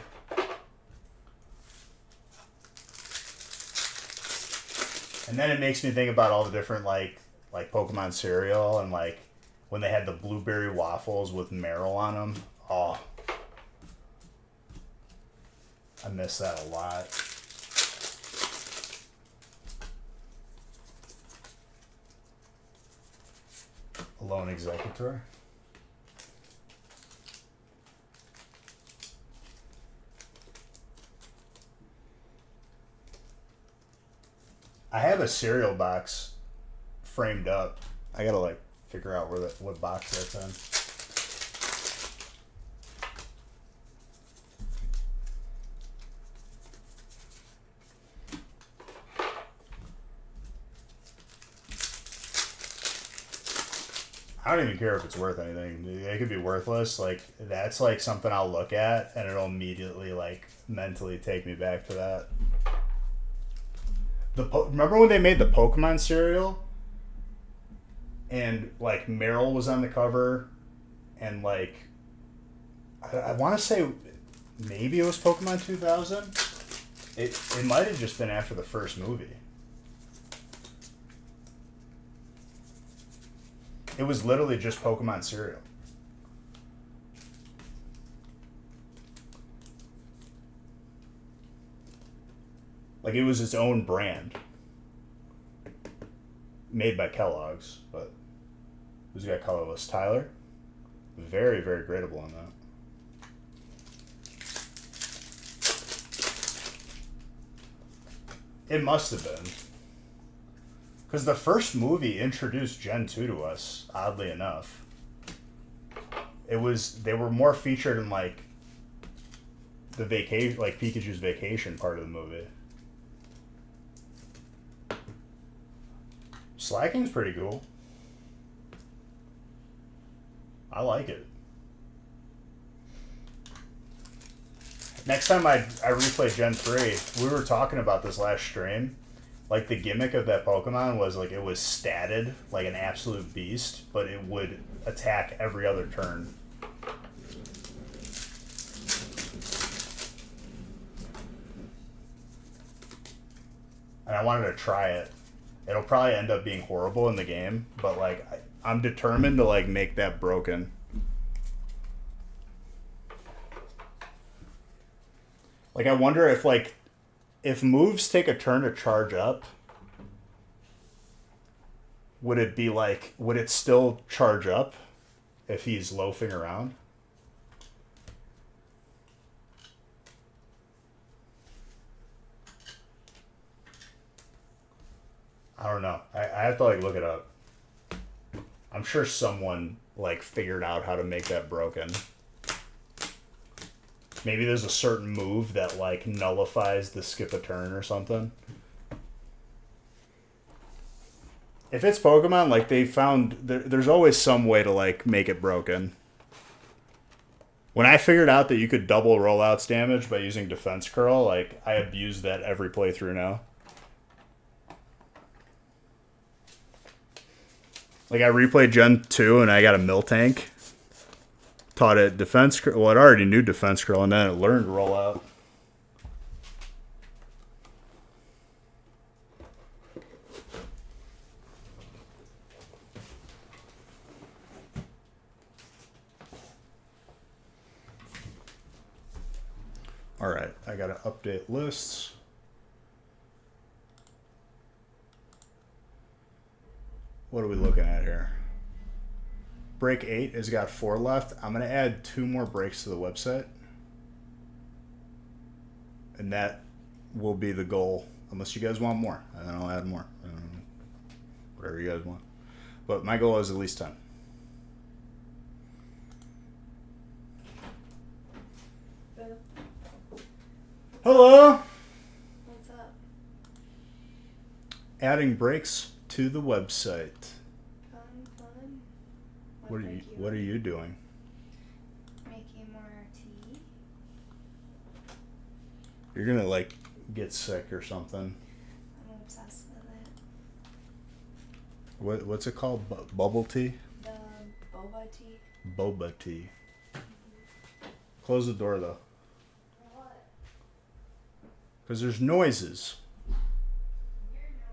S1: And then it makes me think about all the different like Pokemon cereal and like when they had the blueberry waffles with Meryl on them. Oh, I miss that a lot. Alone Executor. I have a cereal box framed up. I gotta like figure out where what box that's in. I don't even care if it's worth anything. It could be worthless. Like that's like something I'll look at and it'll immediately like mentally take me back to that. Remember when they made the Pokemon cereal? And like Meryl was on the cover, and like I want to say maybe it was Pokemon 2000. It might have just been after the first movie. It was literally just Pokemon cereal. Like it was its own brand. Made by Kellogg's, but who's got colorless? Tyler? Very, very gradable on that. It must have been. Because the first movie introduced Gen 2 to us, oddly enough. They were more featured in like the vacation, like Pikachu's vacation part of the movie. Slacking's pretty cool. I like it. Next time I replay Gen 3, we were talking about this last stream. Like the gimmick of that Pokemon was like it was statted like an absolute beast, but it would attack every other turn. And I wanted to try it. It'll probably end up being horrible in the game, but like I'm determined to like make that broken. Like I wonder if like if moves take a turn to charge up, would it be like, would it still charge up if he's loafing around? I don't know. I have to like look it up. I'm sure someone like figured out how to make that broken. Maybe there's a certain move that like nullifies the skip a turn or something. If it's Pokemon, like they found, there's always some way to like make it broken. When I figured out that you could double rollouts damage by using Defense Curl, like I abuse that every playthrough now. Like I replayed Gen 2 and I got a Miltank. Taught it Defense Curl. Well, it already knew Defense Curl and then it learned rollout. All right, I gotta update lists. What are we looking at here? Break 8 has got 4 left. I'm gonna add 2 more breaks to the website. And that will be the goal, unless you guys want more. And then I'll add more. Whatever you guys want. But my goal is at least 10. Hello!
S2: What's up?
S1: Adding breaks to the website.
S2: Fun.
S1: What are you doing?
S2: Making more tea.
S1: You're gonna like get sick or something.
S2: I'm obsessed with it.
S1: What's it called? Bubble tea?
S2: The boba tea.
S1: Boba tea. Close the door though.
S2: What?
S1: Because there's noises.
S2: You're noisy.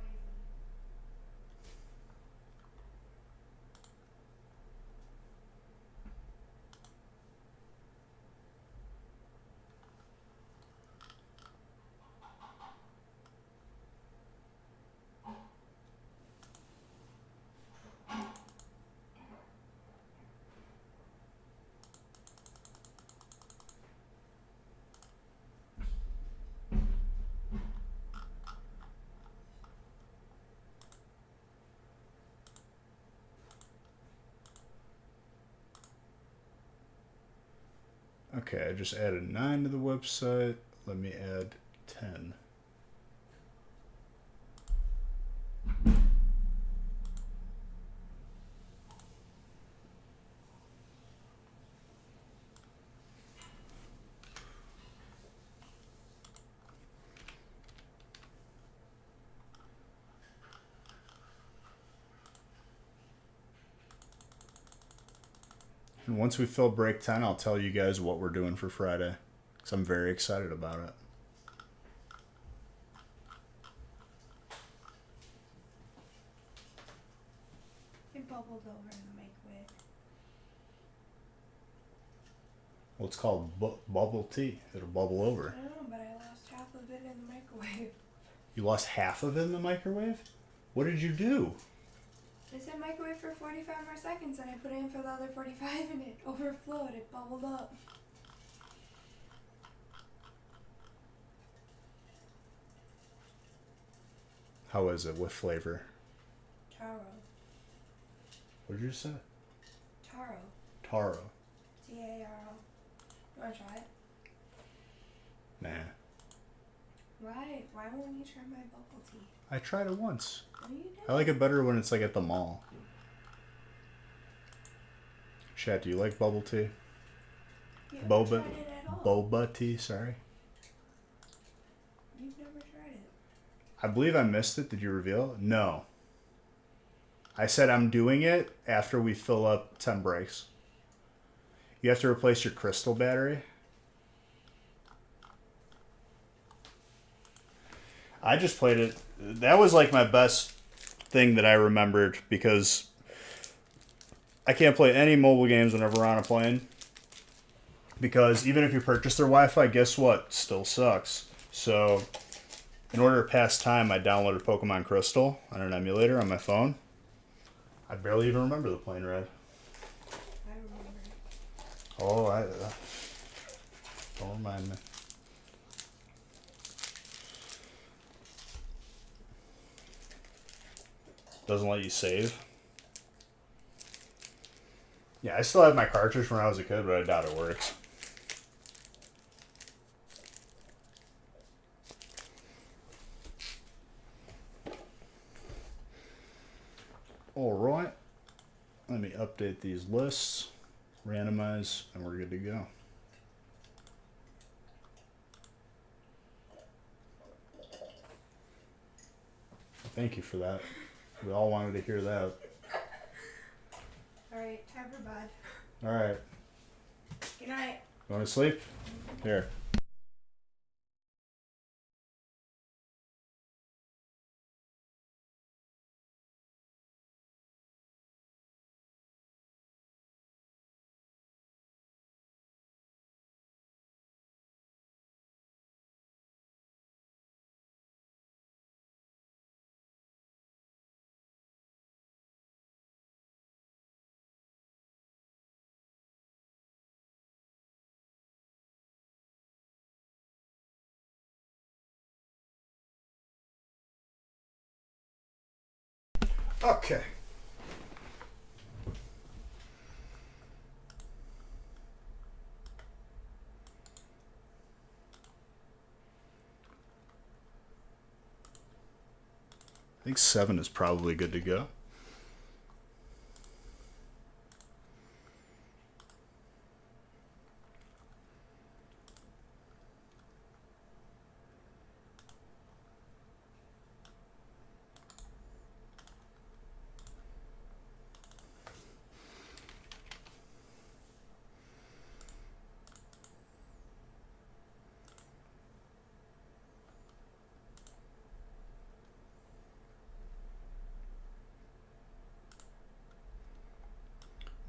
S1: Okay, I just added 9 to the website. Let me add 10. And once we fill break 10, I'll tell you guys what we're doing for Friday. Because I'm very excited about it.
S2: It bubbled over in the microwave.
S1: Well, it's called bubble tea. It'll bubble over.
S2: I don't know, but I lost half of it in the microwave.
S1: You lost half of it in the microwave? What did you do?
S2: It said microwave for 45 more seconds and I put it in for the other 45 and it overflowed. It bubbled up.
S1: How is it? What flavor?
S2: Taro.
S1: What did you say?
S2: Taro.
S1: Taro.
S2: T-A-R-O. You want to try it?
S1: Nah.
S2: Why? Why won't you try my bubble tea?
S1: I tried it once.
S2: No, you didn't.
S1: I like it better when it's like at the mall. Chat, do you like bubble tea?
S2: You haven't
S1: Boba,
S2: tried it at all.
S1: boba tea, sorry.
S2: You've never tried it.
S1: I believe I missed it. Did you reveal it? No. I said I'm doing it after we fill up 10 breaks. You have to replace your crystal battery. I just played it. That was like my best thing that I remembered because I can't play any mobile games whenever we're on a plane. Because even if you purchase their Wi-Fi, guess what? Still sucks. So In order to pass time, I downloaded Pokemon Crystal on an emulator on my phone. I barely even remember the plane ride.
S2: I remember.
S1: Oh, don't remind me. Doesn't let you save. Yeah, I still have my cartridge from when I was a kid, but I doubt it works. Alright. Let me update these lists, randomize, and we're good to go. Thank you for that. We all wanted to hear that.
S2: Alright, time for bed.
S1: Alright.
S2: Good night.
S1: You want to sleep? Here. Okay. I think 7 is probably good to go.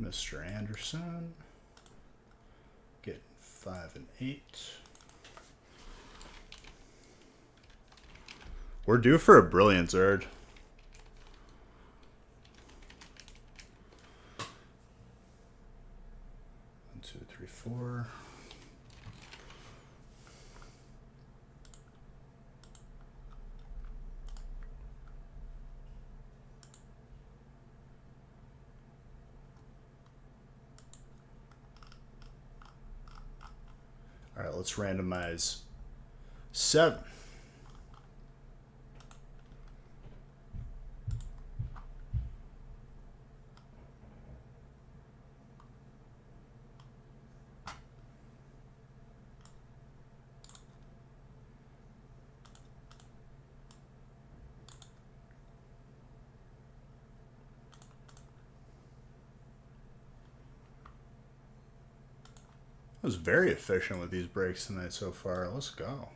S1: Mr. Anderson. Getting 5 and 8. We're due for a brilliant Zerd. 1, 2, 3, 4. All right, let's randomize 7. I was very efficient with these breaks tonight so far. Let's go.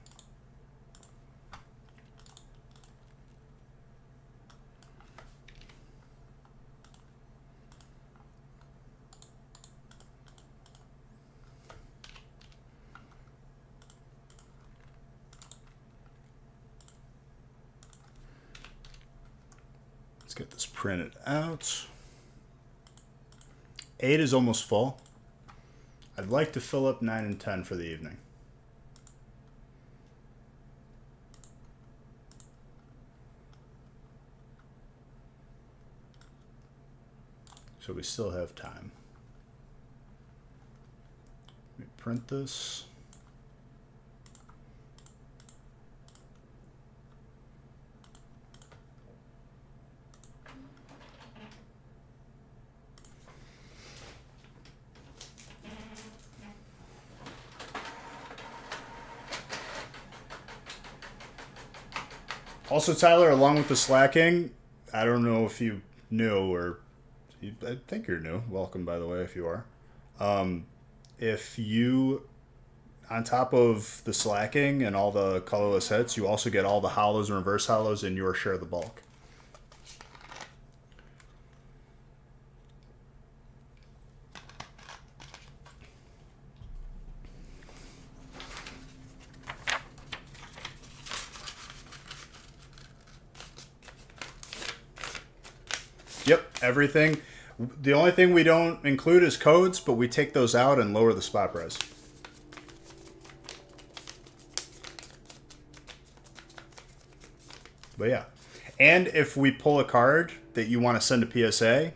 S1: Let's get this printed out. 8 is almost full. I'd like to fill up 9 and 10 for the evening. So we still have time. Let me print this. Also, Tyler, along with the slacking, I don't know if you knew or I think you're new. Welcome, by the way, if you are. If you, on top of the slacking and all the colorless hits, you also get all the hollows and reverse hollows in your share of the bulk. Yep, everything. The only thing we don't include is codes, but we take those out and lower the spot price. But yeah. And if we pull a card that you want to send to PSA,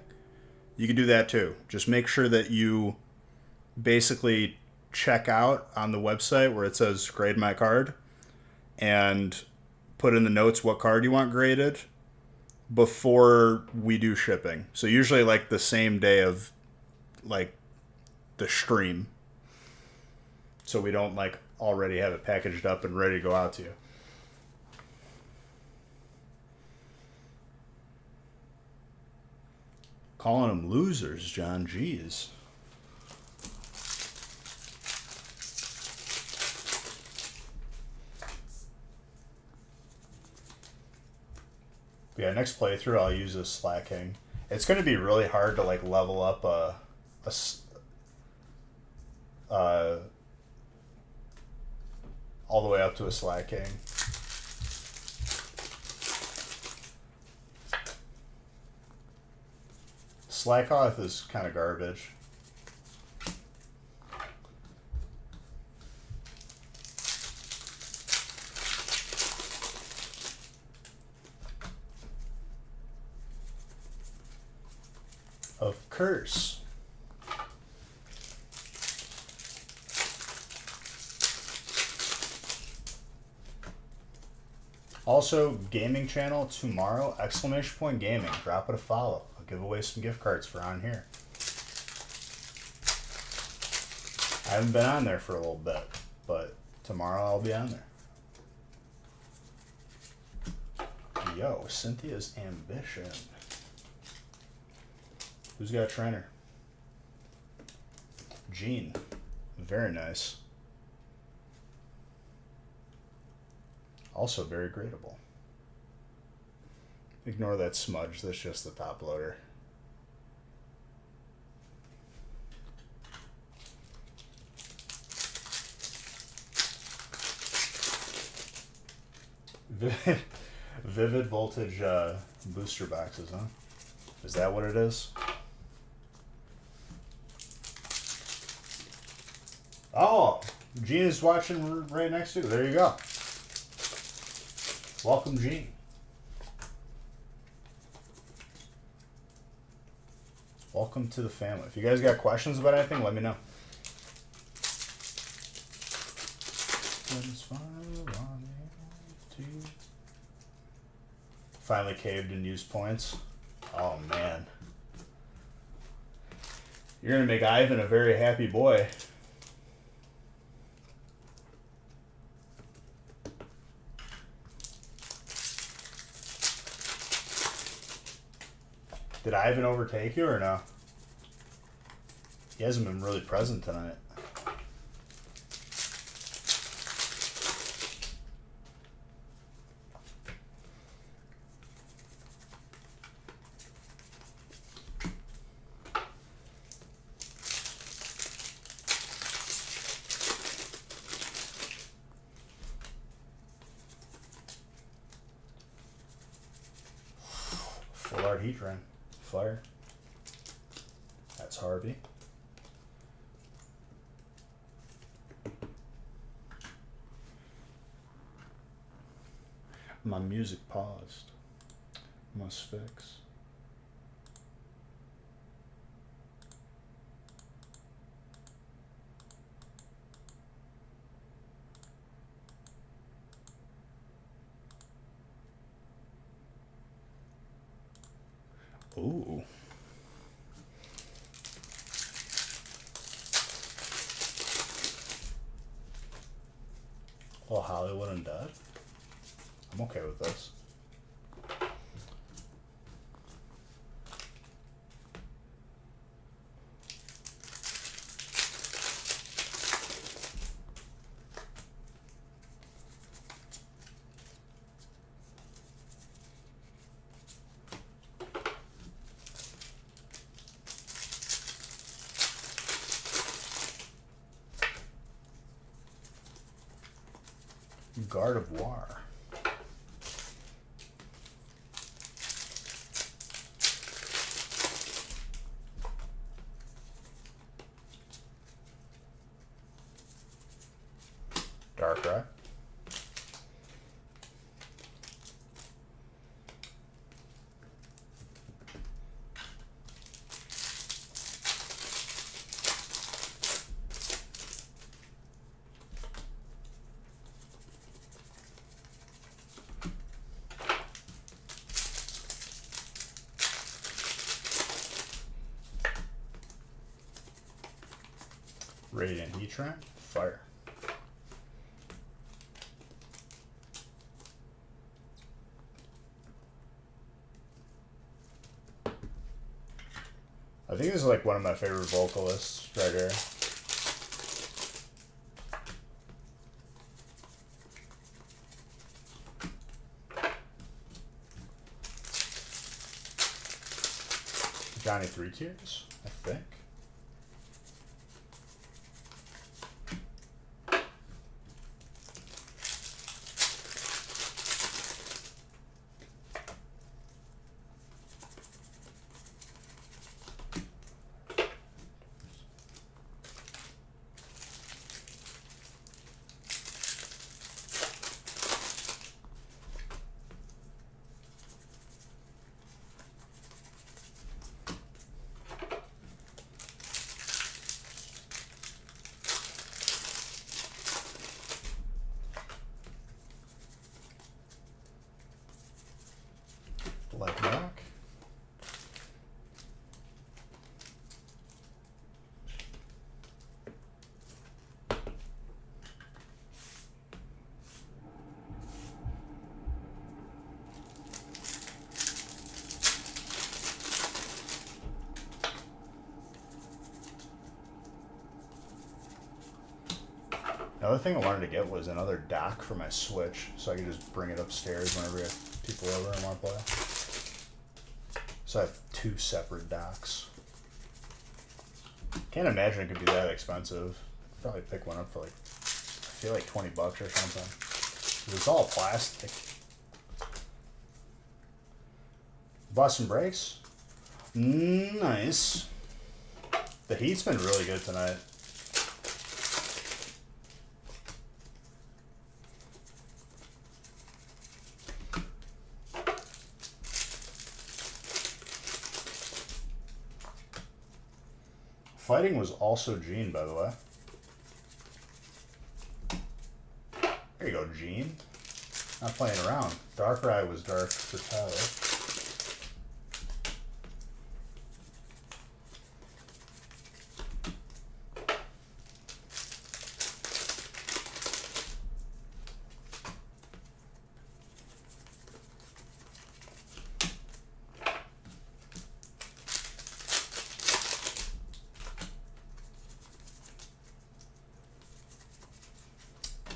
S1: you can do that too. Just make sure that you basically check out on the website where it says grade my card and put in the notes what card you want graded before we do shipping. So usually like the same day of like the stream. So we don't like already have it packaged up and ready to go out to you. Calling them losers, John. Jeez. Yeah, next playthrough I'll use a slacking. It's going to be really hard to like level up all the way up to a slacking. Slackoff is kind of garbage. Of course. Also, gaming channel tomorrow, ! Gaming. Drop it a follow. I'll give away some gift cards for on here. I haven't been on there for a little bit, but tomorrow I'll be on there. Yo, Cynthia's ambition. Who's got a trainer? Gene. Very nice. Also very gradable. Ignore that smudge. That's just the top loader. Vivid voltage booster boxes, huh? Is that what it is? Oh, Gene is watching right next to you. There you go. Welcome, Gene. Welcome to the family. If you guys got questions about anything, let me know. Finally caved and used points. Oh, man. You're going to make Ivan a very happy boy. Did Ivan overtake you or no? He hasn't been really present tonight. Full art heat train. Fire. That's Harvey. My music paused. Must fix. Ooh. Oh, Hollywood Undead? I'm okay with this. Guard of War. Darkrai. Radiant Heatran, fire. I think this is like one of my favorite vocalists right here. Johnny Three Tears, I think. Black Rock. Another thing I wanted to get was another dock for my Switch, so I could just bring it upstairs whenever we have people over and want to play. So I have 2 separate docks. Can't imagine it could be that expensive. Probably pick one up for like, I feel like $20 or something. 'Cause it's all plastic. Boston Breaks. Nice. The heat's been really good tonight. Fighting was also Gene, by the way. There you go, Gene. Not playing around. Darkrai was dark for Tyler.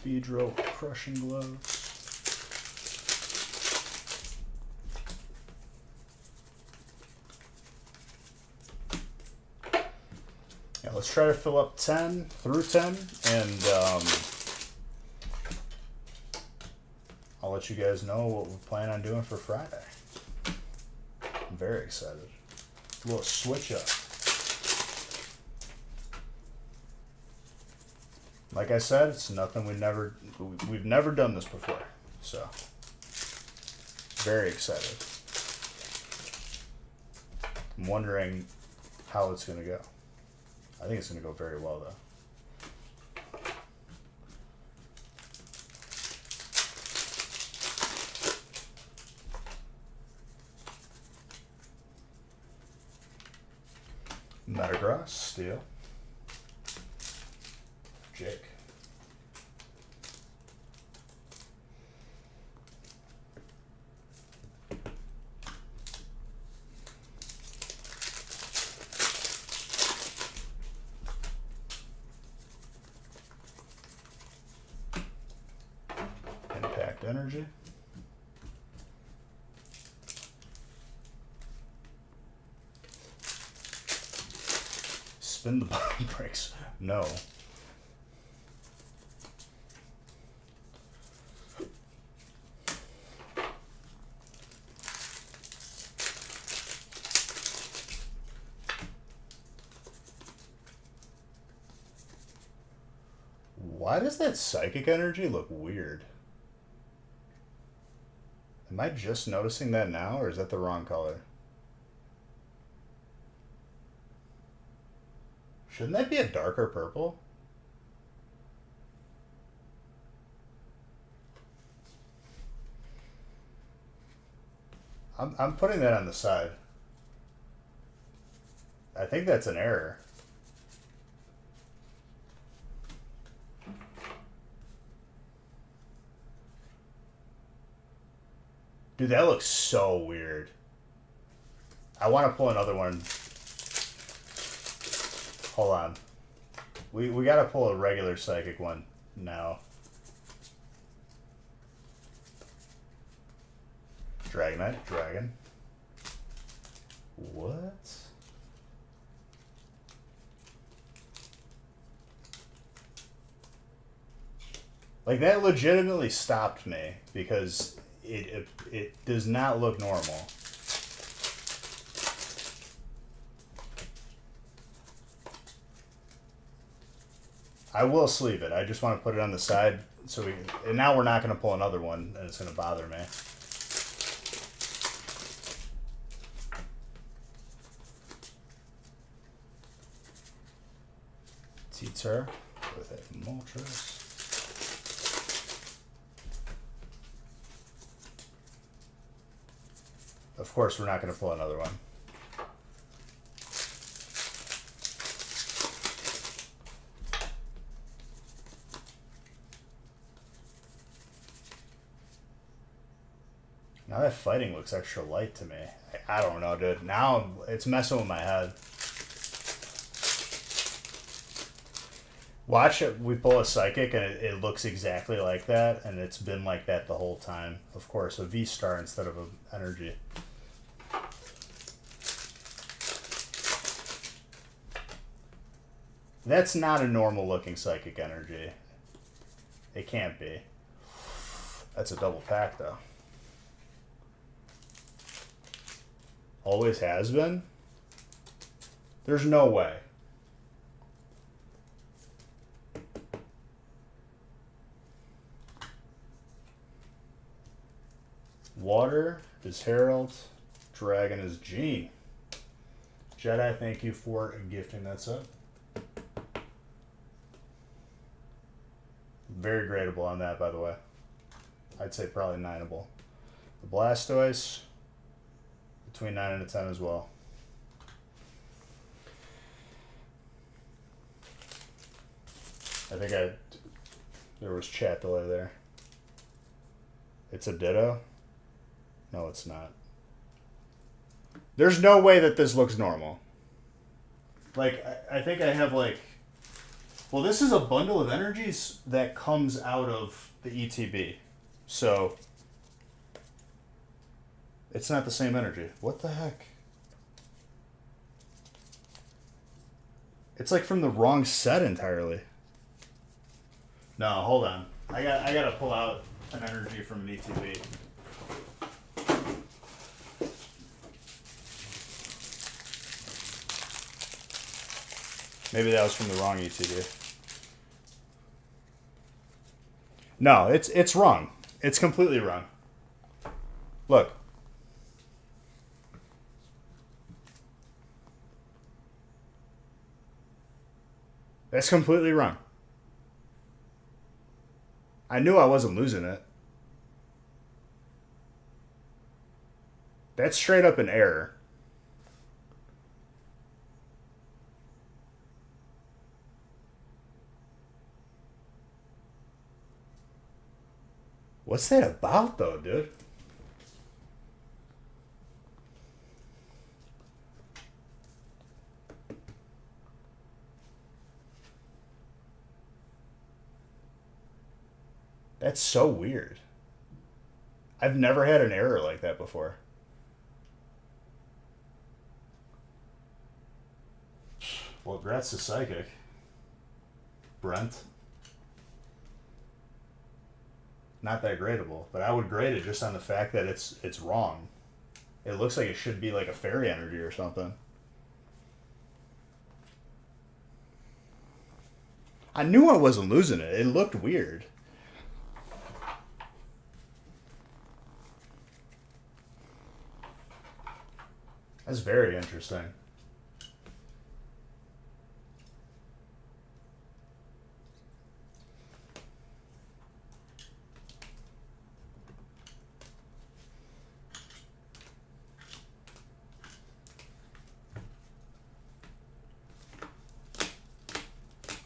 S1: Beedrill Crushing Gloves. Yeah, let's try to fill up 10 through 10, and I'll let you guys know what we plan on doing for Friday. I'm very excited. A little switch up. Like I said, it's nothing we've never done this before, so very excited. I'm wondering how it's gonna go. I think it's gonna go very well though. Metagross, Steel. Jake. Impact Energy. Spin the button breaks. No. Why does that psychic energy look weird? Am I just noticing that now, or is that the wrong color? Shouldn't that be a darker purple? I'm putting that on the side. I think that's an error. Dude, that looks so weird. I want to pull another one. Hold on. We got to pull a regular psychic one now. Dragonite, dragon. What? Like, that legitimately stopped me because it does not look normal. I will sleeve it. I just want to put it on the side so we. And now we're not going to pull another one, and it's going to bother me. Teacher with a Moltres. Of course, we're not going to pull another one. Now that fighting looks extra light to me. I don't know, dude. Now it's messing with my head. Watch it. We pull a psychic and it looks exactly like that, and it's been like that the whole time. Of course, a V-star instead of an energy. That's not a normal looking psychic energy. It can't be. That's a double pack though. Always has been? There's no way. Water is Herald. Dragon is Gene. Jedi, thank you for gifting that sub. Very gradable on that, by the way. I'd say probably 9able. The Blastoise, between 9 and a 10 as well. I think there was chat delay there. It's a Ditto? No, it's not. There's no way that this looks normal. Like, I think I have like... Well, this is a bundle of energies that comes out of the ETB. So, it's not the same energy. What the heck? It's like from the wrong set entirely. No, hold on. I gotta pull out an energy from an ETB. Maybe that was from the wrong ETB. No, it's wrong. It's completely wrong. Look. That's completely wrong. I knew I wasn't losing it. That's straight up an error. What's that about, though, dude? That's so weird. I've never had an error like that before. Well, congrats to Psychic. Brent. Not that gradable, but I would grade it just on the fact that it's wrong. It looks like it should be like a fairy energy or something. I knew I wasn't losing it. It looked weird. That's very interesting.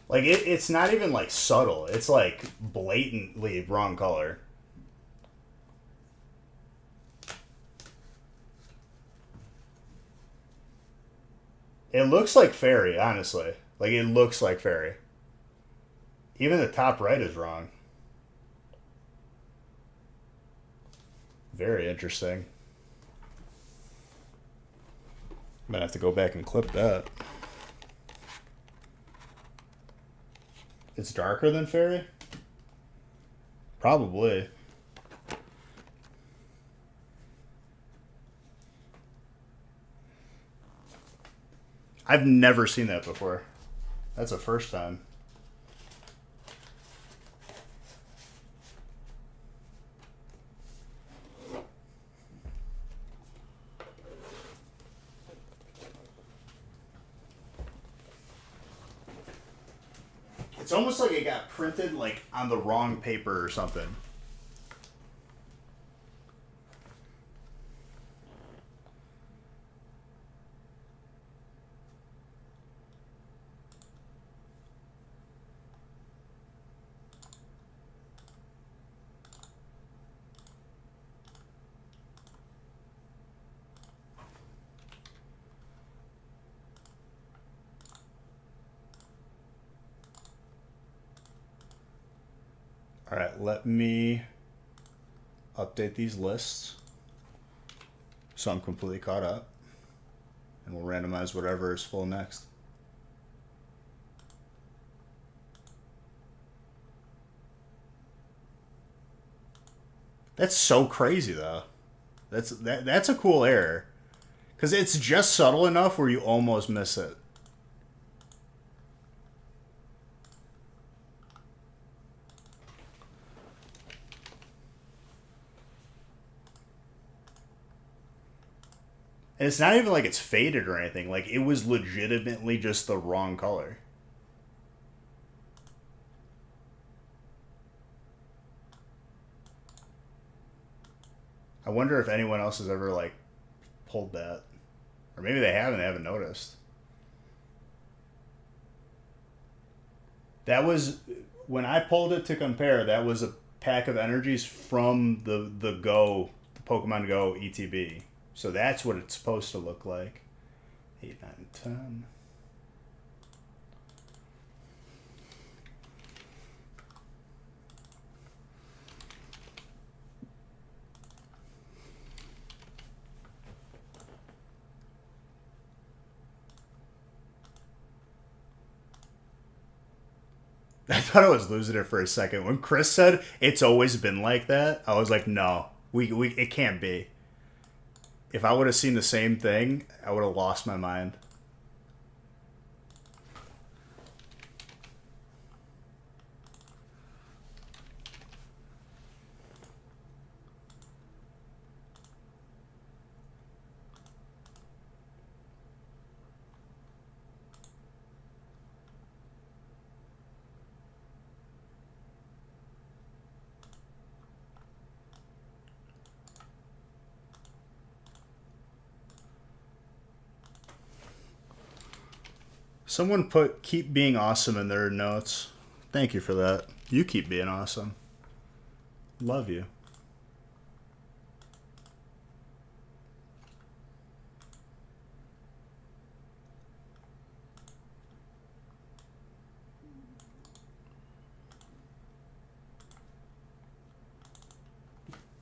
S1: Like it's not even like subtle. It's like blatantly wrong color. It looks like fairy, honestly. Like it looks like fairy. Even the top right is wrong. Very interesting. I'm gonna have to go back and clip that. It's darker than fairy? Probably. I've never seen that before. That's the first time. It's almost like it got printed like on the wrong paper or something. All right, let me update these lists so I'm completely caught up. And we'll randomize whatever is full next. That's so crazy though. That's a cool error. Cuz it's just subtle enough where you almost miss it. And it's not even like it's faded or anything. Like it was legitimately just the wrong color. I wonder if anyone else has ever like pulled that. Or maybe they haven't noticed. That was when I pulled it to compare, that was a pack of energies from the Pokemon Go ETB. So that's what it's supposed to look like. 8, 9, 10. I thought I was losing it for a second. When Chris said it's always been like that, I was like, no, we it can't be. If I would have seen the same thing, I would have lost my mind. Someone put keep being awesome in their notes. Thank you for that. You keep being awesome. Love you.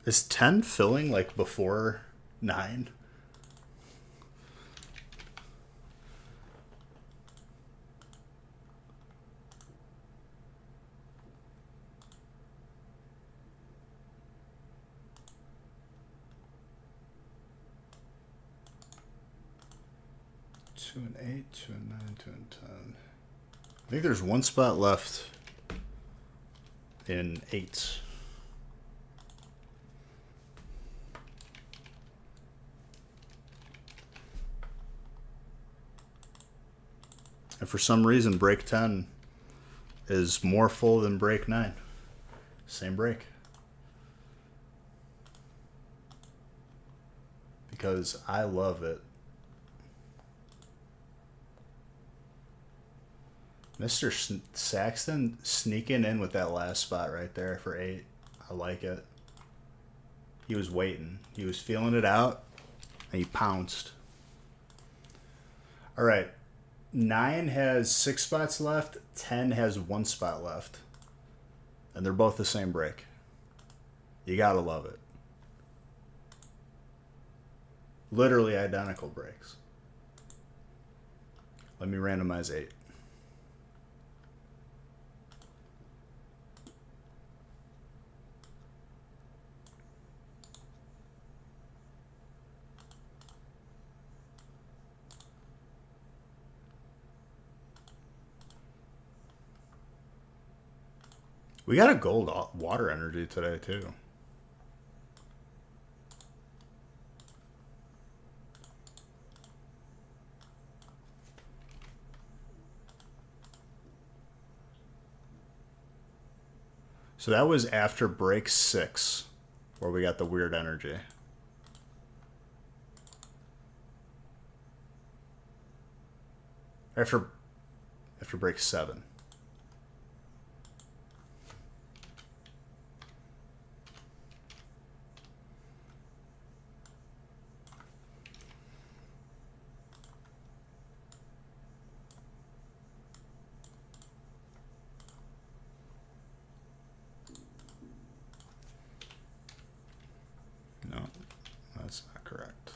S1: Is 10 filling like before 9? Two and 8, 2 and 9, 2 and 10. I think there's one spot left in 8. And for some reason, break 10 is more full than break 9. Same break. Because I love it. Mr. Saxton sneaking in with that last spot right there for 8. I like it. He was waiting. He was feeling it out, and he pounced. All right. 9 has 6 spots left. 10 has 1 spot left. And they're both the same break. You gotta love it. Literally identical breaks. Let me randomize 8. We got a gold water energy today, too. So that was after break 6, where we got the weird energy. After break 7. No, that's not correct.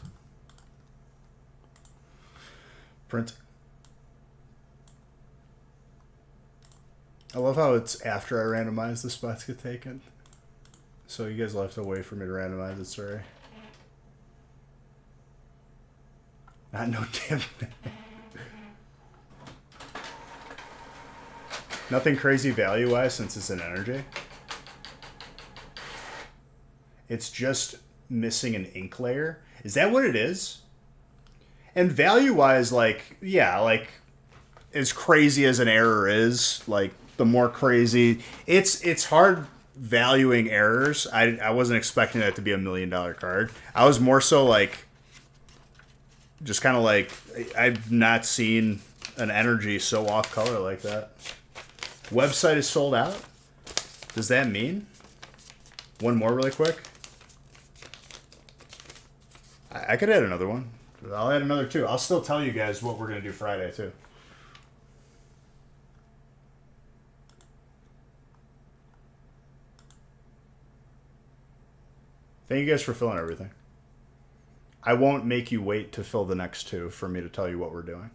S1: Print. I love how it's after I randomize the spots get taken. So you guys will have to wait for me to randomize it, sorry. Not no damn. Nothing crazy value-wise since it's an energy. It's just missing an ink layer. Is that what it is? And value-wise, like, yeah, like, as crazy as an error is, like, the more crazy... It's hard valuing errors. I wasn't expecting that to be $1 million card. I was more so, like, just kind of like, I've not seen an energy so off-color like that. Website is sold out? Does that mean? One more really quick. I could add another one. I'll add another 2. I'll still tell you guys what we're going to do Friday, too. Thank you guys for filling everything. I won't make you wait to fill the next 2 for me to tell you what we're doing.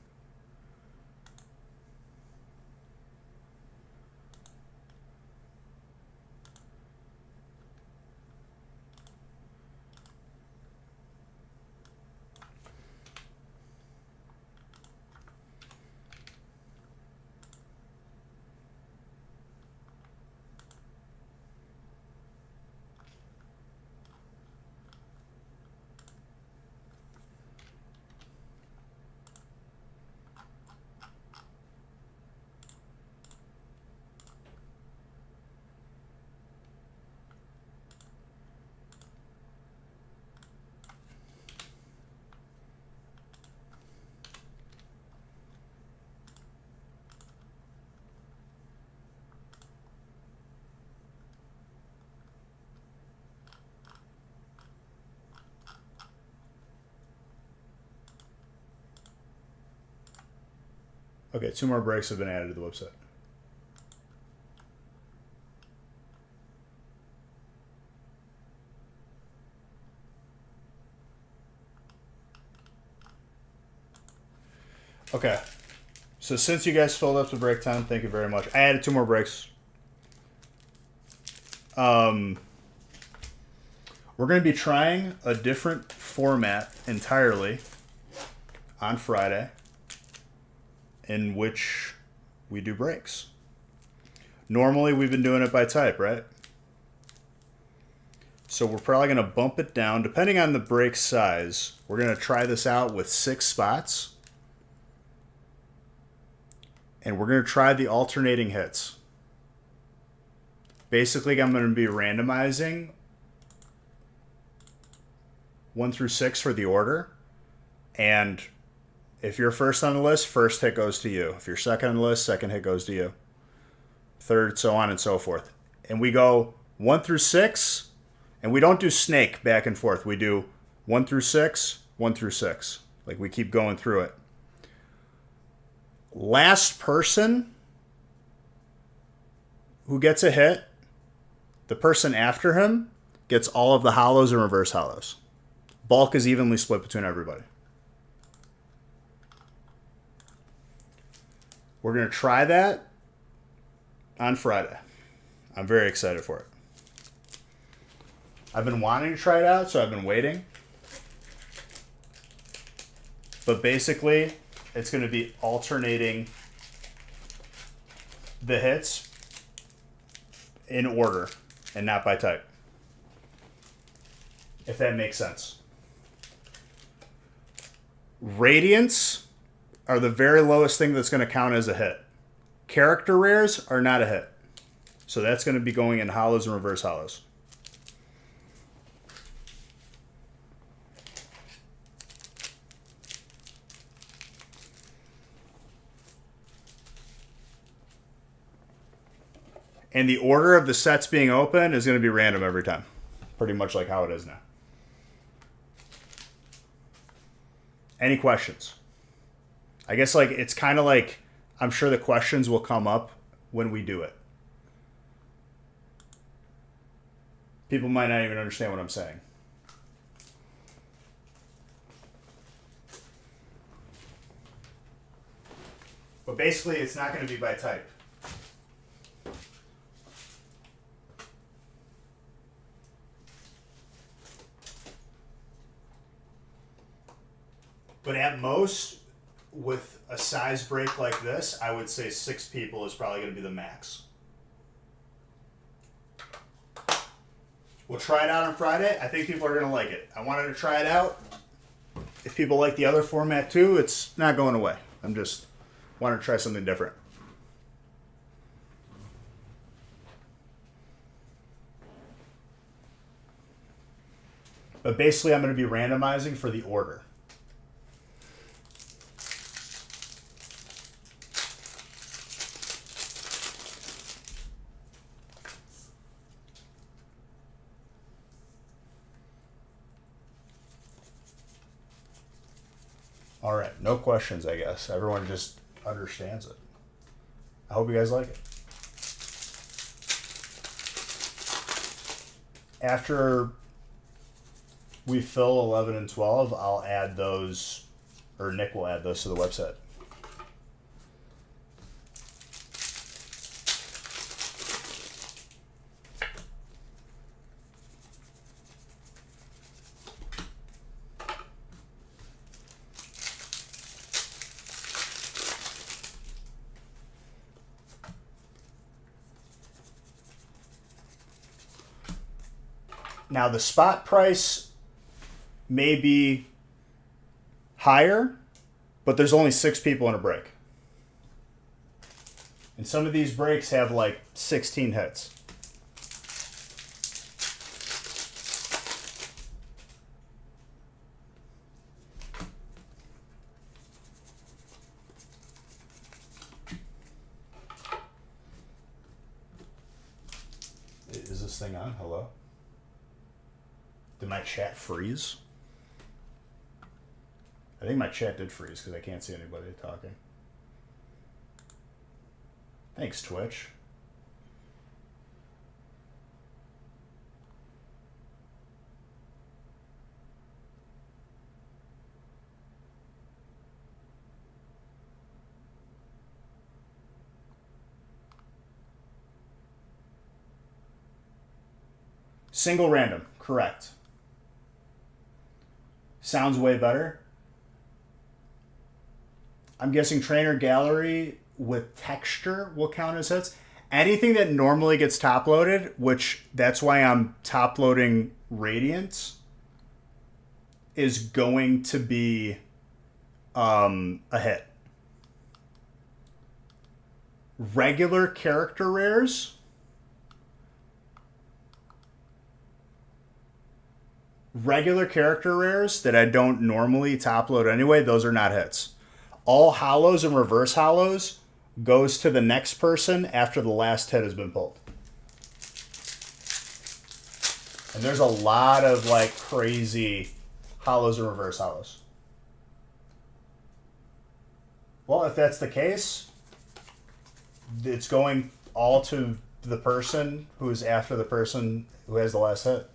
S1: Okay, 2 more breaks have been added to the website. Okay. So since you guys filled up the break time, thank you very much. I added 2 more breaks. We're going to be trying a different format entirely on Friday, in which we do breaks. Normally, we've been doing it by type, right? So we're probably going to bump it down. Depending on the break size, we're going to try this out with 6 spots. And we're going to try the alternating hits. Basically, I'm going to be randomizing 1 through 6 for the order. And if you're first on the list, first hit goes to you. If you're second on the list, second hit goes to you. Third, so on and so forth. And we go 1 through 6, and we don't do snake back and forth. We do 1 through 6, 1 through 6. Like we keep going through it. Last person who gets a hit, the person after him gets all of the hollows and reverse hollows. Bulk is evenly split between everybody. We're going to try that on Friday. I'm very excited for it. I've been wanting to try it out, so I've been waiting. But basically, it's going to be alternating the hits in order and not by type. If that makes sense. Radiants are the very lowest thing that's going to count as a hit. Character rares are not a hit. So that's going to be going in hollows and reverse hollows. And the order of the sets being open is going to be random every time. Pretty much like how it is now. Any questions? I guess like it's kind of like I'm sure the questions will come up when we do it. People might not even understand what I'm saying. But basically, it's not going to be by type. But at most, with a size break like this, I would say 6 people is probably going to be the max. We'll try it out on Friday. I think people are going to like it. I wanted to try it out. If people like the other format too, it's not going away. I'm just wanting to try something different. But basically, I'm going to be randomizing for the order. All right, no questions, I guess. Everyone just understands it. I hope you guys like it. After we fill 11 and 12, I'll add those, or Nick will add those to the website. Now the spot price may be higher, but there's only 6 people in a break. And some of these breaks have like 16 hits. Is this thing on? Hello? Did my chat freeze? I think my chat did freeze because I can't see anybody talking. Thanks, Twitch. Single random, correct. Sounds way better. I'm guessing trainer gallery with texture will count as hits. Anything that normally gets top loaded, which that's why I'm top loading Radiance, is going to be a hit. Regular character rares. Regular character rares that I don't normally top load anyway, those are not hits. All hollows and reverse hollows goes to the next person after the last hit has been pulled. And there's a lot of like crazy hollows and reverse hollows. Well, if that's the case, it's going all to the person who's after the person who has the last hit.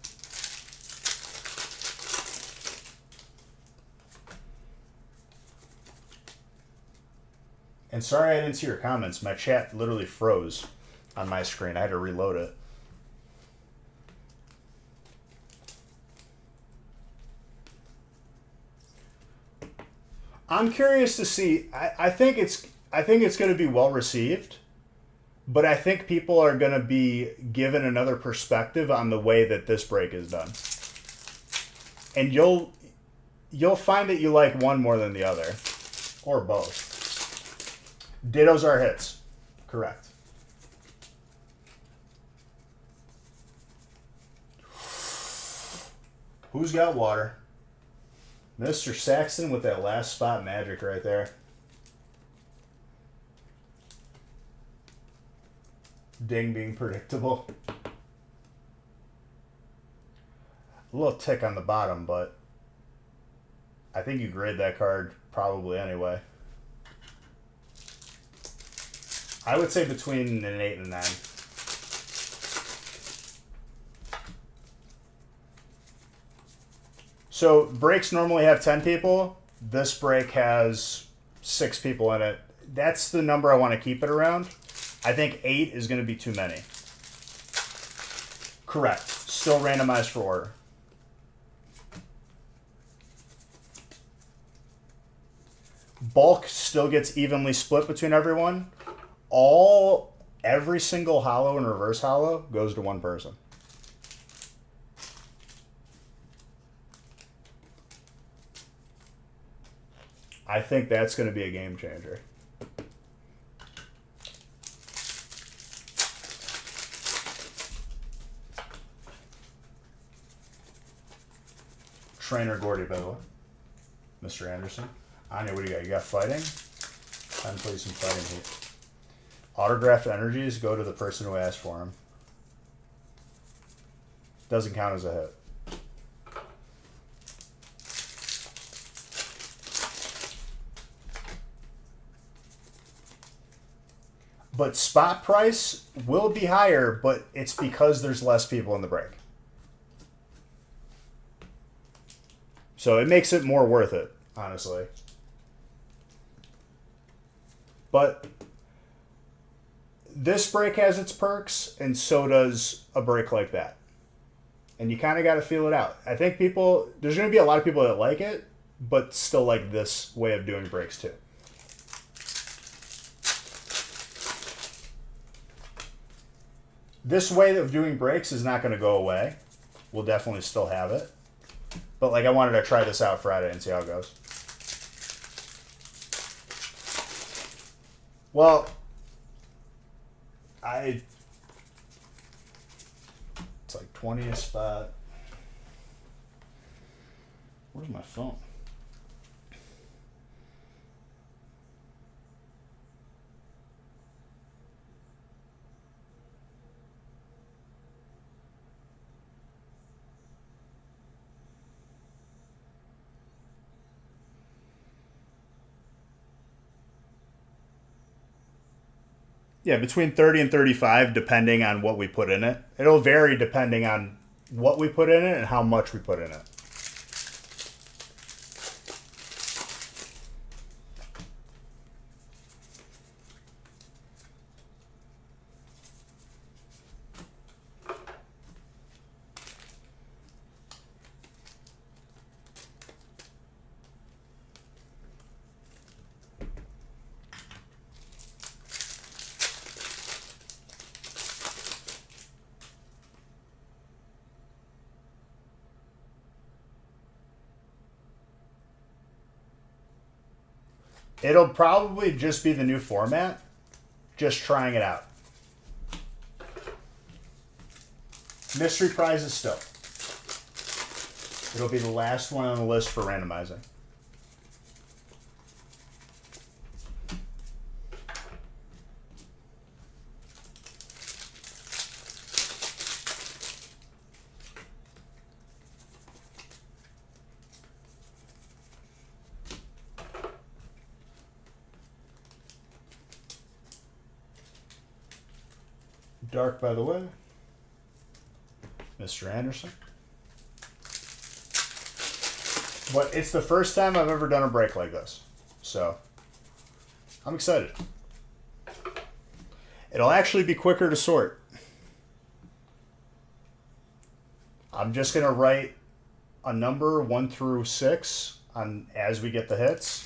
S1: And sorry I didn't see your comments. My chat literally froze on my screen. I had to reload it. I'm curious to see. I think it's going to be well received, but I think people are going to be given another perspective on the way that this break is done. And you'll find that you like one more than the other, or both. Dittos are hits. Correct. Who's got water? Mr. Saxon with that last spot magic right there. Ding being predictable. A little tick on the bottom, but I think you grade that card probably anyway. I would say between an 8 and a 9. So breaks normally have 10 people. This break has 6 people in it. That's the number I want to keep it around. I think 8 is going to be too many. Correct. Still randomized for order. Bulk still gets evenly split between everyone. Every single hollow and reverse hollow goes to one person. I think that's going to be a game changer. Trainer Gordy, by the way. Mr. Anderson. Anya, what do you got? You got fighting? Time to play some fighting heat. Autographed energies go to the person who asked for them. Doesn't count as a hit. But spot price will be higher, but it's because there's less people in the break. So it makes it more worth it, honestly. But this break has its perks, and so does a break like that. And you kind of got to feel it out. I think there's going to be a lot of people that like it, but still like this way of doing breaks too. This way of doing breaks is not going to go away. We'll definitely still have it. But like I wanted to try this out Friday and see how it goes. Well, it's like 20 a spot. Where's my phone? Yeah, between 30 and 35, depending on what we put in it. It'll vary depending on what we put in it and how much we put in it. It'll probably just be the new format. Just trying it out. Mystery prizes still. It'll be the last one on the list for randomizing. Dark, by the way. Mr. Anderson. But it's the first time I've ever done a break like this. So, I'm excited. It'll actually be quicker to sort. I'm just going to write a number 1 through 6 on as we get the hits.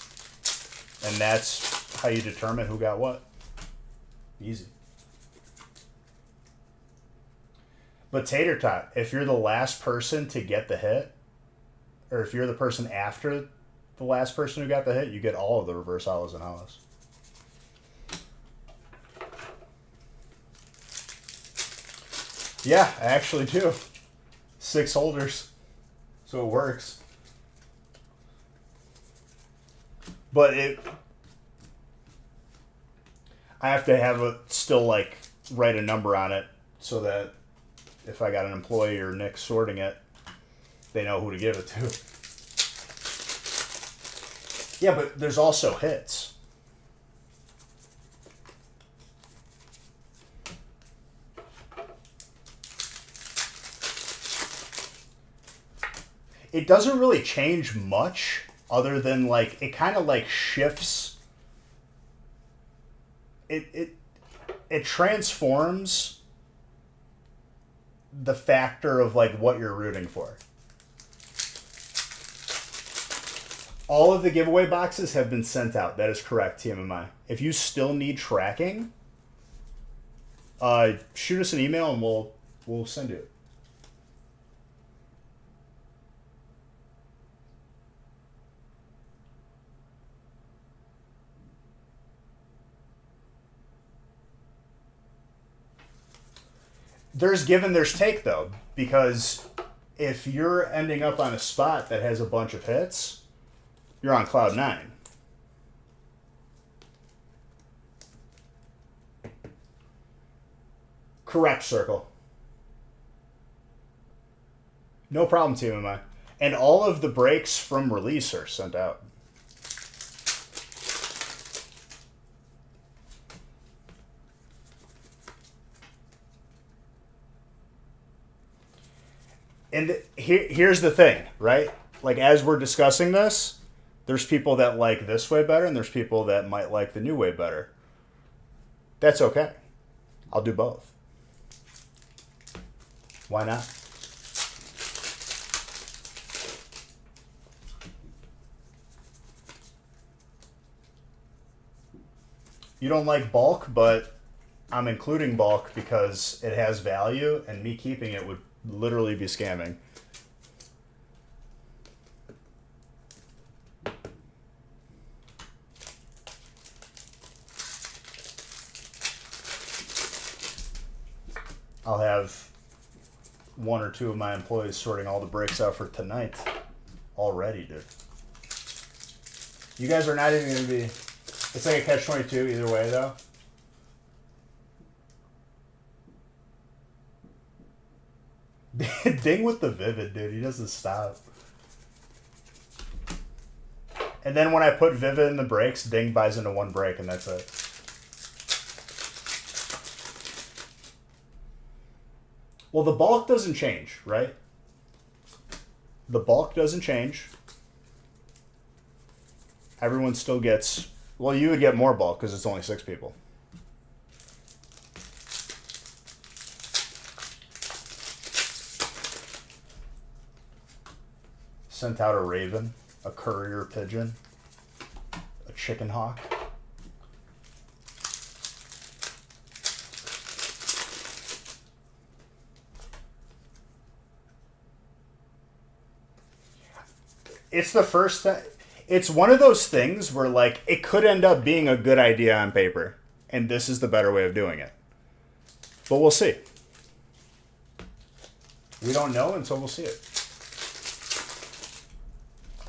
S1: And that's how you determine who got what. Easy. But Tater Tot, if you're the last person to get the hit, or if you're the person after the last person who got the hit, you get all of the reverse hollows and hollows. Yeah, I actually do. 6 holders. So it works. But I have to have still like write a number on it so that if I got an employee or Nick sorting it, they know who to give it to. Yeah, but there's also hits. It doesn't really change much other than like it kind of like shifts. It transforms the factor of like what you're rooting for. All of the giveaway boxes have been sent out. That is correct, TMMI. If you still need tracking, shoot us an email and we'll send you it. There's give and there's take, though, because if you're ending up on a spot that has a bunch of hits, you're on cloud 9. Correct, Circle. No problem, TMI. And all of the breaks from release are sent out. And here's the thing, right? Like, as we're discussing this, there's people that like this way better, and there's people that might like the new way better. That's okay. I'll do both. Why not? You don't like bulk, but I'm including bulk because it has value, and me keeping it would literally be scamming. I'll have 1 or 2 of my employees sorting all the breaks out for tonight already, dude. You guys are not even going to be... It's like a catch-22 either way, though. Ding with the Vivid, dude. He doesn't stop. And then when I put Vivid in the breaks, Ding buys into 1 break, and that's it. Well, the bulk doesn't change, right? The bulk doesn't change. Everyone still gets... Well, you would get more bulk because it's only 6 people. Sent out a raven, a courier pigeon, a chicken hawk. It's the first time. It's one of those things where, like, it could end up being a good idea on paper, and this is the better way of doing it. But we'll see. We don't know until we'll see it.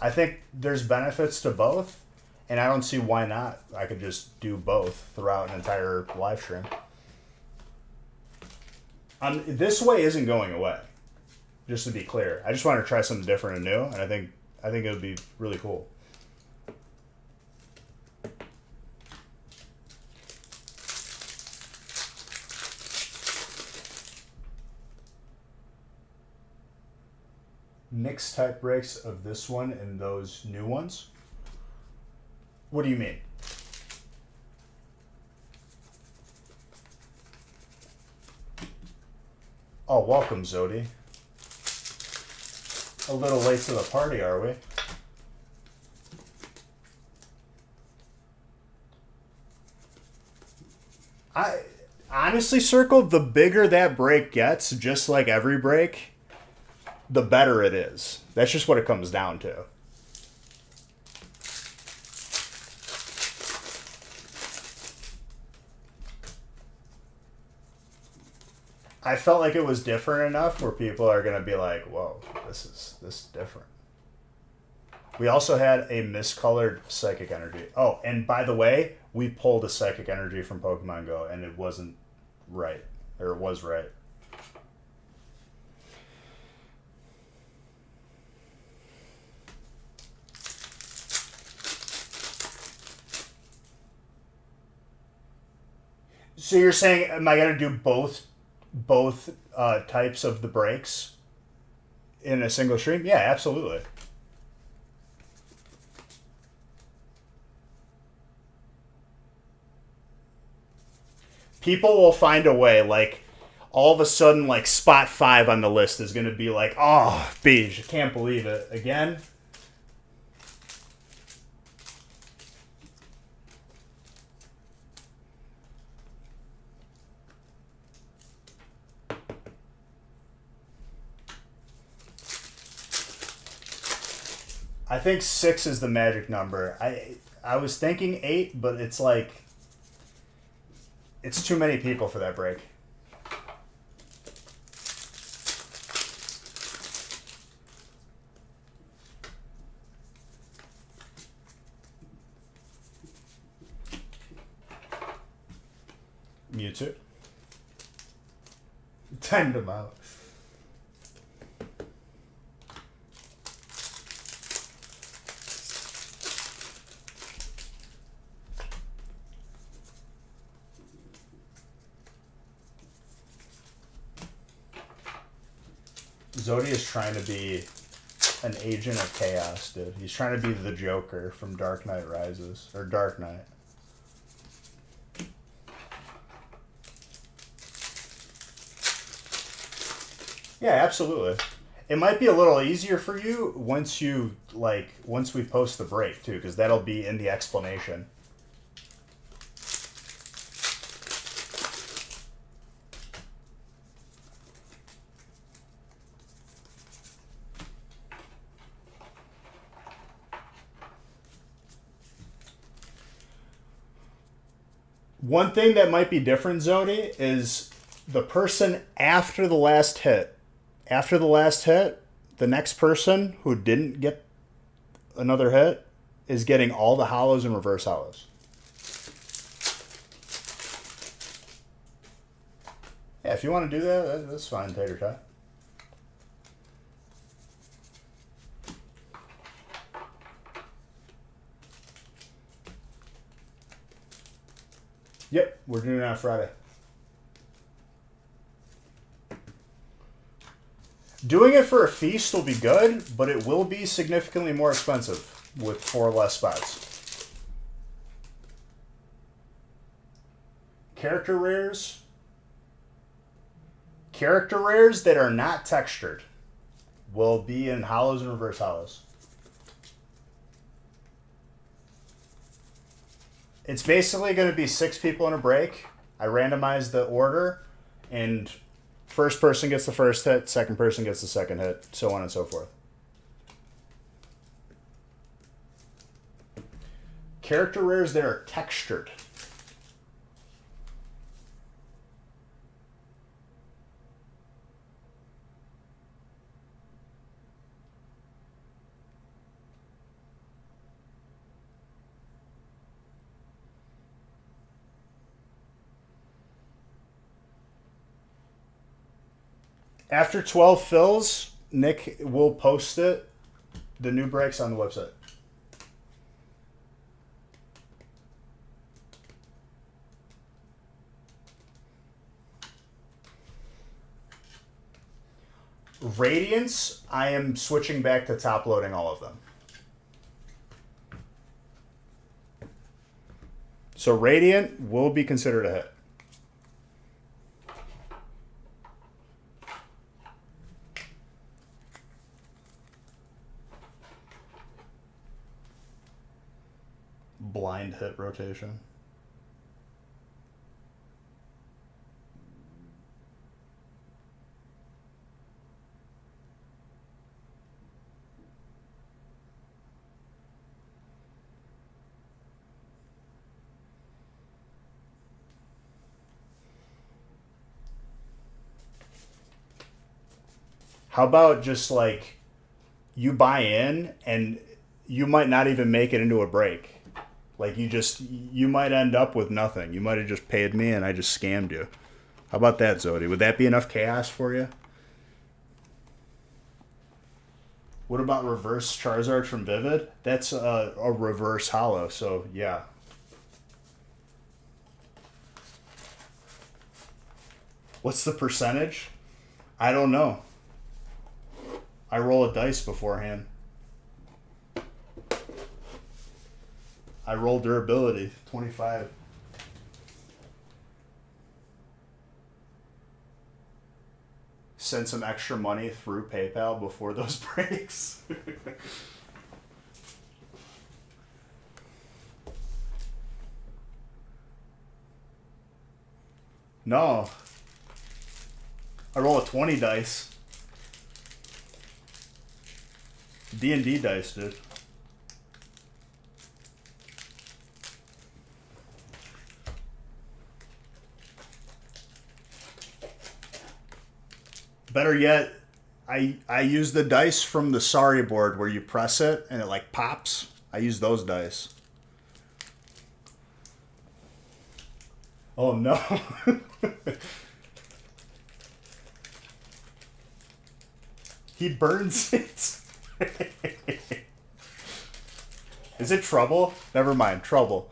S1: I think there's benefits to both, and I don't see why not. I could just do both throughout an entire live stream. This way isn't going away, just to be clear. I just want to try something different and new, and I think it would be really cool. Mixed type breaks of this one and those new ones? What do you mean? Oh, welcome, Zodi. A little late to the party, are we? I honestly, Circle, the bigger that break gets, just like every break, the better it is. That's just what it comes down to. I felt like it was different enough where people are going to be like, whoa, this is different. We also had a miscolored Psychic Energy. Oh, and by the way, we pulled a Psychic Energy from Pokemon Go, and it wasn't right. Or it was right. So you're saying, am I going to do both types of the breaks in a single stream? Yeah, absolutely. People will find a way. Like, all of a sudden, like, spot 5 on the list is going to be like, oh, Beej, I can't believe it. Again? I think 6 is the magic number. I was thinking 8, but it's like, it's too many people for that break. Mewtwo. Timed them out. Zodi is trying to be an agent of chaos, dude. He's trying to be the Joker from Dark Knight Rises. Or Dark Knight. Yeah, absolutely. It might be a little easier for you once we post the break, too, because that'll be in the explanation. One thing that might be different, Zodi, is the person after the last hit. After the last hit, the next person who didn't get another hit is getting all the hollows and reverse hollows. Yeah, if you want to do that, that's fine, Tater Tot. Yep, we're doing it on Friday. Doing it for a feast will be good, but it will be significantly more expensive with 4 less spots. Character rares that are not textured will be in hollows and reverse hollows. It's basically going to be 6 people in a break. I randomize the order, and first person gets the first hit, second person gets the second hit, so on and so forth. Character rares that are textured. After 12 fills, Nick will post it, the new breaks on the website. Radiance, I am switching back to top loading all of them. So Radiant will be considered a hit. Blind hit rotation. How about just like you buy in and you might not even make it into a break? Like you might end up with nothing. You might have just paid me and I just scammed you. How about that, Zodi? Would that be enough chaos for you? What about reverse Charizard from Vivid? That's a reverse holo, so yeah. What's the percentage? I don't know. I roll a dice beforehand. I roll durability, 25. Send some extra money through PayPal before those breaks. No. I roll a 20 dice. D&D dice, dude. Better yet, I use the dice from the Sorry board where you press it and it like pops. I use those dice. Oh no. He burns it. Is it trouble? Never mind, trouble.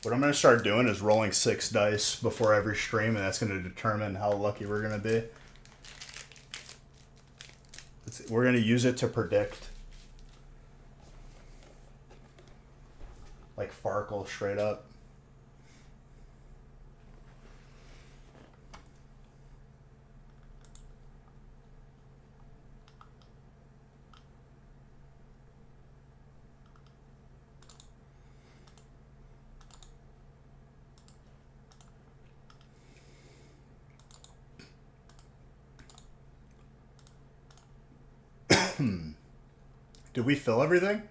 S1: What I'm going to start doing is rolling 6 dice before every stream, and that's going to determine how lucky we're going to be. We're going to use it to predict. Like Farkle, straight up. Did we fill everything?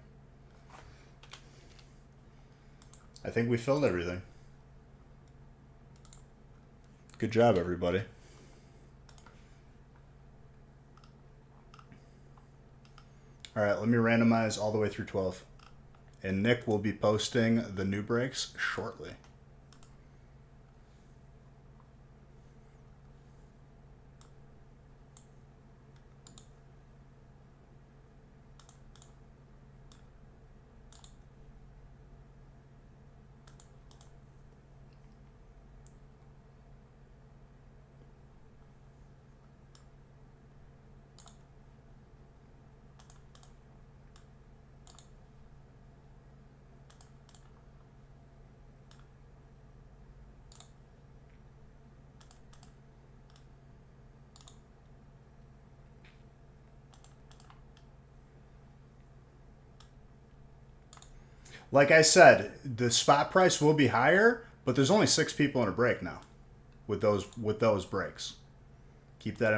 S1: I think we filled everything. Good job, everybody. All right, let me randomize all the way through 12. And Nick will be posting the new breaks shortly. Like I said, the spot price will be higher, but there's only 6 people in a break now with those breaks. Keep that in